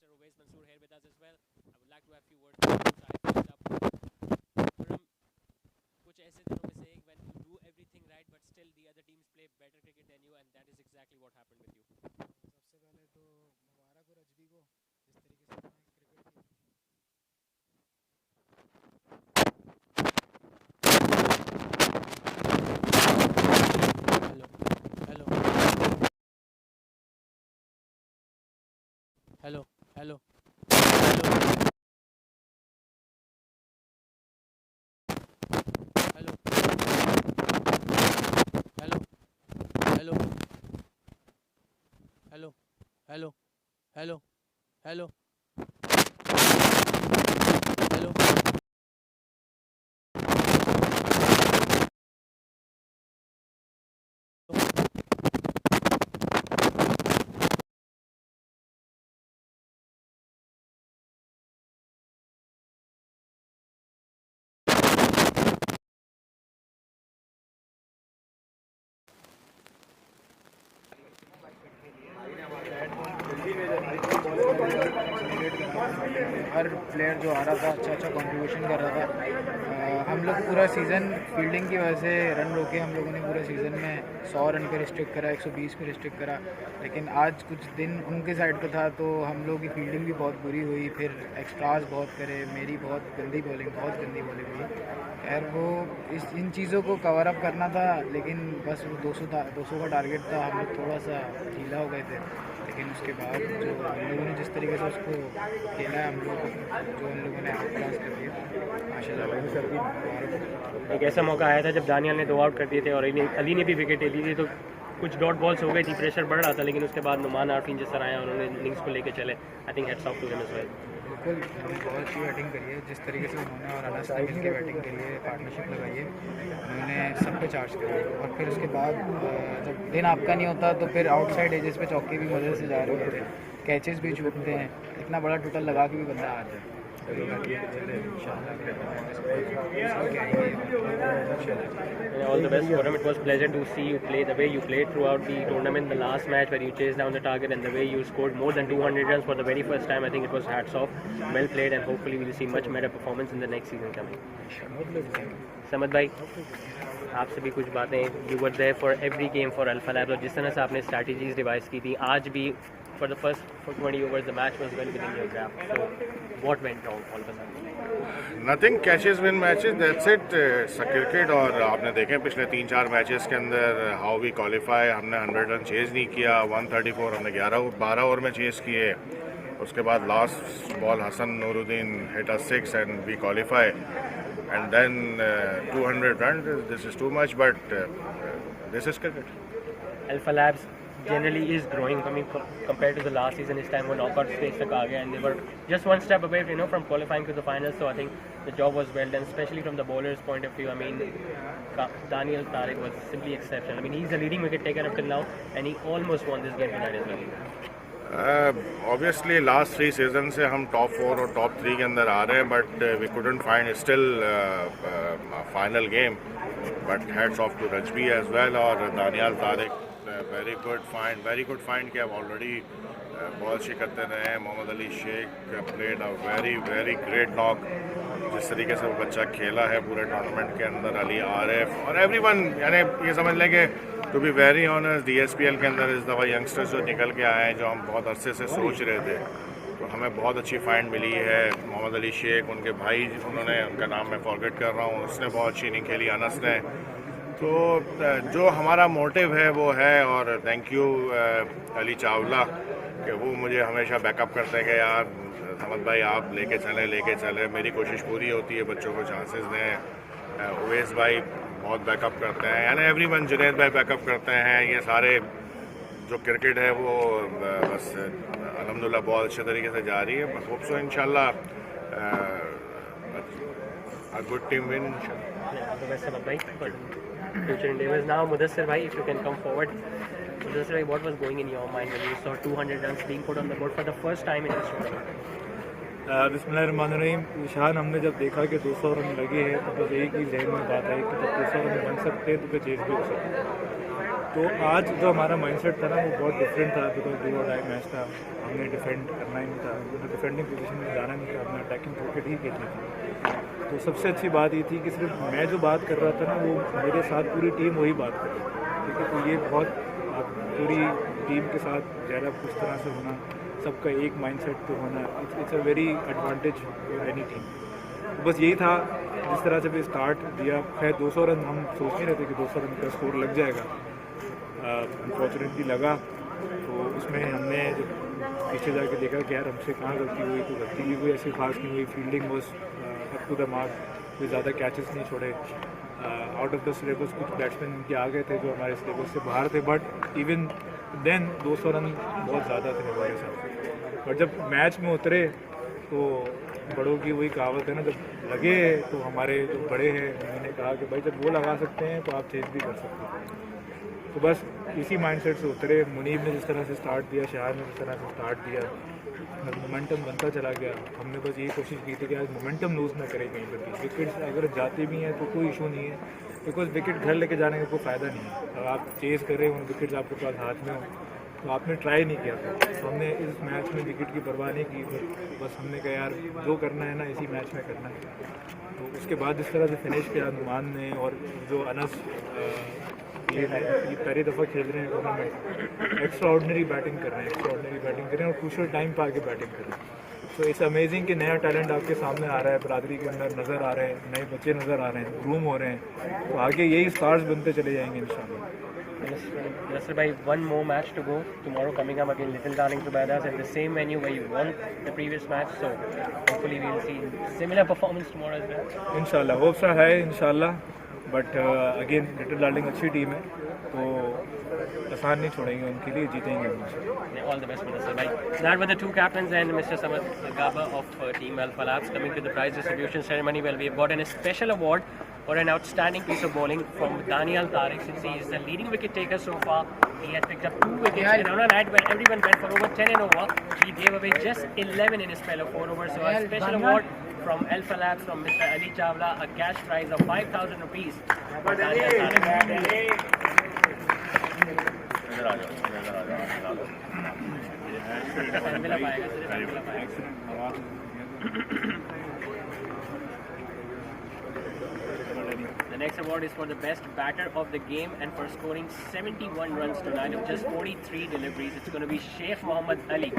Always Mansoor here with us as well. I would like to have few words with you. कुछ ऐसे दिनों में से एक when you do everything right but still the other teams play better cricket than you and that is exactly what happened with you. सबसे पहले तो मुबारक हो रजबी को जिस तरीके से उन्होंने cricket hello hello hello hello hello hello hello hello hello hello हर प्लेयर जो आ रहा था अच्छा कंट्रीब्यूशन कर रहा था. हम लोग पूरा सीज़न फील्डिंग की वजह से रन रोके. हम लोगों ने पूरे सीज़न में 100 रन पे रिस्ट्रिक्ट करा, 120 पे रिस्ट्रिक्ट करा. लेकिन आज कुछ दिन उनके साइड का था तो हम लोग की फील्डिंग भी बहुत बुरी हुई. फिर एक्स्ट्रास बहुत करे. मेरी बहुत गंदी बॉलिंग हुई. खैर वो इन चीज़ों को कवर अप करना था लेकिन बस वो 200 का टारगेट था. हम लोग थोड़ा सा ढीला हो गए थे. लेकिन उसके बाद जो हम लोगों ने जिस तरीके से उसको खेला है, हम लोग जो उन लोगों ने आगाज़ कर दिया माशाल्लाह. एक ऐसा मौका आया था जब दानियल ने 2 आउट कर दिए थे और अली ने भी विकेट ले ली थी तो कुछ डॉट बॉल्स हो गई थी, प्रेशर बढ़ रहा था. लेकिन उसके बाद नुमान आरफीन जिस तरह आया उन्होंने इनिंग्स को लेके चले. I think heads off to him as well. बिल्कुल बहुत अच्छी बैटिंग करी है. जिस तरीके से उन्होंने और अनस ने मिलकर बैटिंग करी है, पार्टनरशिप लगाई है, उन्होंने सब पे चार्ज करा. और फिर उसके बाद जब दिन आपका नहीं होता तो फिर आउटसाइड एजेस पे चौके भी मज़े से जा रहे होते हैं, कैचेस भी छूटते हैं. इतना बड़ा टोटल लगा के भी बंदा आ जाए. All the best for him. It was pleasure to see you play the way you played throughout the tournament. The last match where you chased down the target and the way you scored more than 200 runs for the very first time. I think it was hats off. Well played and hopefully we'll see much better performance in the next season coming. Samad भाई आपसे भी कुछ बातें. You were there for every game for AlphaLabs और जिस तरह से आपने strategies devise की थी आज भी for the first 20 overs the match was well within your grasp. So what went wrong all of a sudden? Nothing catches win matches, that's it. Cricket और आपने देखें पिछले 3-4 मैचेस के अंदर हाउ वी क्वालिफाई. हमने 100 रन चेज़ नहीं किया. 134 हमने 12 ओवर में चेज़ किए. उसके बाद last ball Hasan Nuruddin hit a 6 and we qualify and then 200 run. This is too much but this is cricket. AlphaLabs generally is growing. I mean, compared to the last season, this time वो knockout stage तक आ गया and they were just one step away, from qualifying to the finals. So I think the job was well done, especially from the bowler's point of view. I mean, Daniel Tariq was simply exceptional. I mean, he's the leading wicket taker up till now, and he almost won this game tonight as well. Obviously, last 3 season से हम top 4 और top 3 के अंदर आ रहे हैं, but we couldn't find still a final game. But hats off to Rajby as well और Daniel Tariq. Very good find कि अब ऑलरेडी बॉल she करते रहे हैं. Mohammad Ali Sheikh played a very great knock. जिस तरीके से वो बच्चा खेला है पूरे टूर्नामेंट के अंदर, अली आरिफ और एवरीवन, यानी ये समझ लें कि to be very honest DSPL के अंदर इस दफ़ा यंगस्टर्स जो निकल के आए हैं, जो हम बहुत अरसे से सोच रहे थे, तो हमें बहुत अच्छी फाइंड मिली है. मोहम्मद अली शेख, उनके भाई, उन्होंने, उनका नाम मैं फॉरगेट कर रहा हूँ, उसने बहुत अच्छी इनिंग खेली, अनस ने. तो जो हमारा मोटिव है वो है, और थैंक यू अली चावला कि वो मुझे हमेशा बैकअप करते हैं कि यार समद भाई आप लेके चलें. मेरी कोशिश पूरी होती है बच्चों को चांसेस दें. उवैस भाई बहुत बैकअप करते हैं, यानी एवरीवन, जुनैद भाई बैकअप करते हैं. ये सारे जो क्रिकेट है वो बस अल्हम्दुलिल्लाह बहुत अच्छे तरीके से जा रही है. होप सो इंशाल्लाह a good team win. Future endeavors. Now, Mudassir bhai, if you can come forward. Mudassir bhai, what was going in your mind when you saw 200 runs being put on the board for the first time in this tournament? बिस्मिल्लाहिर्रहमानिर्रहीम. ईशान, हमने जब देखा कि 200 run लगे हैं तो बस एक ही जहन में बात आई कि जब 200 रन बन सकते हैं तो फिर चेज भी हो सकते हैं. तो आज जो हमारा माइंडसेट था ना वो बहुत डिफरेंट था, बिकॉज डू और डाई मैच था. हमने डिफेंड करना ही नहीं था, डिफेंडिंग पोजीशन में जाना नहीं था, हमने अटैकिंग क्रिकेट ही खेलनी थी. तो सबसे अच्छी बात ये थी कि सिर्फ मैं जो बात कर रहा था ना, वो मेरे साथ पूरी टीम वही बात कर रही थी. ठीक है, तो ये बहुत पूरी टीम के साथ ज़्यादा उस तरह से होना, सबका एक माइंडसेट पे होना, it's a very advantage for any team. तो बस यही था, जिस तरह से भी स्टार्ट दिया. खैर 200 रन हम सोच नहीं रहे थे कि 200 रन का स्कोर लग जाएगा. अनफॉर्चुनेटली लगा. तो उसमें हमने जब पीछे जाके देखा कि यार हमसे कहाँ गलती हुई, तो गलती भी कोई ऐसी खास नहीं हुई. Fielding was up to the mark, कोई ज़्यादा कैचेस नहीं छोड़े. आउट ऑफ द सिलेबस कुछ बैट्समैन के आ गए थे जो हमारे सिलेबस से बाहर थे, बट इवन देन 200 रन बहुत ज़्यादा थे हमारे साथ. बट जब मैच में उतरे तो बड़ों की वही कहावत है ना, जब लगे तो हमारे जो बड़े हैं उन्होंने कहा कि भाई जब वो लगा सकते हैं तो आप चेंज भी कर सकते हैं. तो बस इसी माइंडसेट से उतरे. मुनीब ने जिस तरह से स्टार्ट दिया, शहार ने जिस तरह से स्टार्ट दिया, मोमेंटम बनता चला गया. हमने बस यही कोशिश की थी कि आज मोमेंटम लूज़ ना करें कहीं पर भी. विकेट्स अगर जाते भी हैं तो कोई इशू नहीं है, बिकॉज विकेट घर लेके जाने का कोई फ़ायदा नहीं है. अगर आप चेज़ करें, उन विकेट्स आपके पास हाथ में हो, तो आपने ट्राई नहीं किया था. तो हमने इस मैच में विकेट की परवाह नहीं की थी. बस हमने कहा यार जो करना है ना इसी मैच में करना है. तो उसके बाद जिस तरह से फिनिश किया नुमान ने, और जो अनस ये पहली दफ़ा खेल रहे हैं टूर्नामेंट, एक्स्ट्रा ऑर्डिनरी बैटिंग कर रहे हैं, और क्रूशियल टाइम पर आके बैटिंग कर रहे हैं. सो इट्स अमेजिंग कि नया टैलेंट आपके सामने आ रहा है, बरादरी के अंदर नज़र आ रहे हैं, नए बच्चे नज़र आ रहे हैं, ग्रूम हो रहे हैं. तो आगे यही स्टार्स बनते चले जाएंगे इंशाल्लाह. Nasir bhai, one more match to go tomorrow, coming up again Little Darling Zubaydas in the same venue where you won the previous match, so hopefully we will see similar performance tomorrow as well. इंशाल्लाह, hope सा है इंशाल्लाह. But again little darling अच्छी team है, तो आसान नहीं छोड़ेंगे, उनके लिए जीतेंगे. All the best, Nasir bhai. That were the two captains and Mr. Samad Gaba of Team AlphaLabs. Coming to the prize distribution ceremony, well, we have got a special award for an outstanding piece of bowling from Daniel Tariq, since he is the leading wicket taker so far. He has picked up 2 wickets, and on a night when everyone went for over 10 and over, he gave away just 11 in a spell of 4 overs. So a special award from AlphaLabs from Mr. Ali Chawla, a cash prize of 5,000 rupees for Daniel Tariq. The next award is for the best batter of the game and for scoring 71 runs tonight of just 43 deliveries. It's going to be Sheikh Mohammad Ali.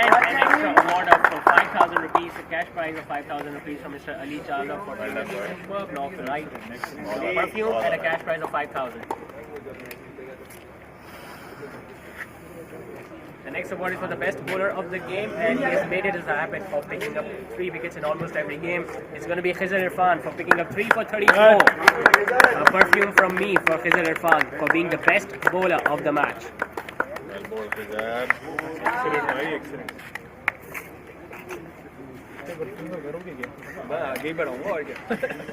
And an extra award of 5,000 rupees, a cash prize of 5,000 rupees from Mr. Ali Chawla for the superb knock tonight. Perfume and a cash prize of 5,000. next award is for the best bowler of the game, and he has made it as a habit of picking up 3 wickets in almost every game. It's going to be Khizr Irfan for picking up 3 for 34. A perfume from me for Khizr Irfan for being the best bowler of the match. Well bowled, Khizr. Excellent, very excellent.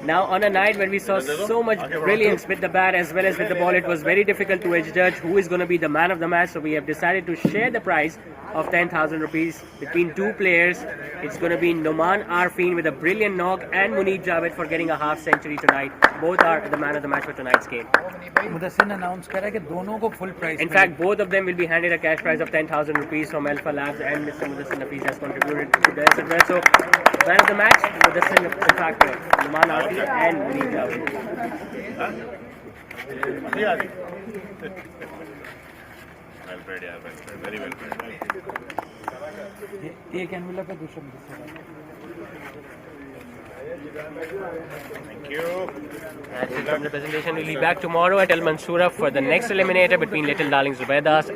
Now, on a night when we saw so much brilliance with the bat as well as with the ball, it was very difficult to judge who is going to be the man of the match. So we have decided to share the prize of 10,000 rupees between 2 players. It's going to be Noman Arfin with a brilliant knock and Munib Javed for getting a half century tonight. Both are the man of the match for tonight's game. In fact, both of them will be handed a cash prize of 10,000 rupees from AlphaLabs, and Mr. Mudassir Nafees has contributed to this as well. So, man of the match, Mudassir Nafees, Noman Arfin and Munib Javed. Well played, yeah, well played. Very well played. Thank you. That's it from the presentation. We'll be back tomorrow at Al Mansoura for the next eliminator between Little Darling Zubaidas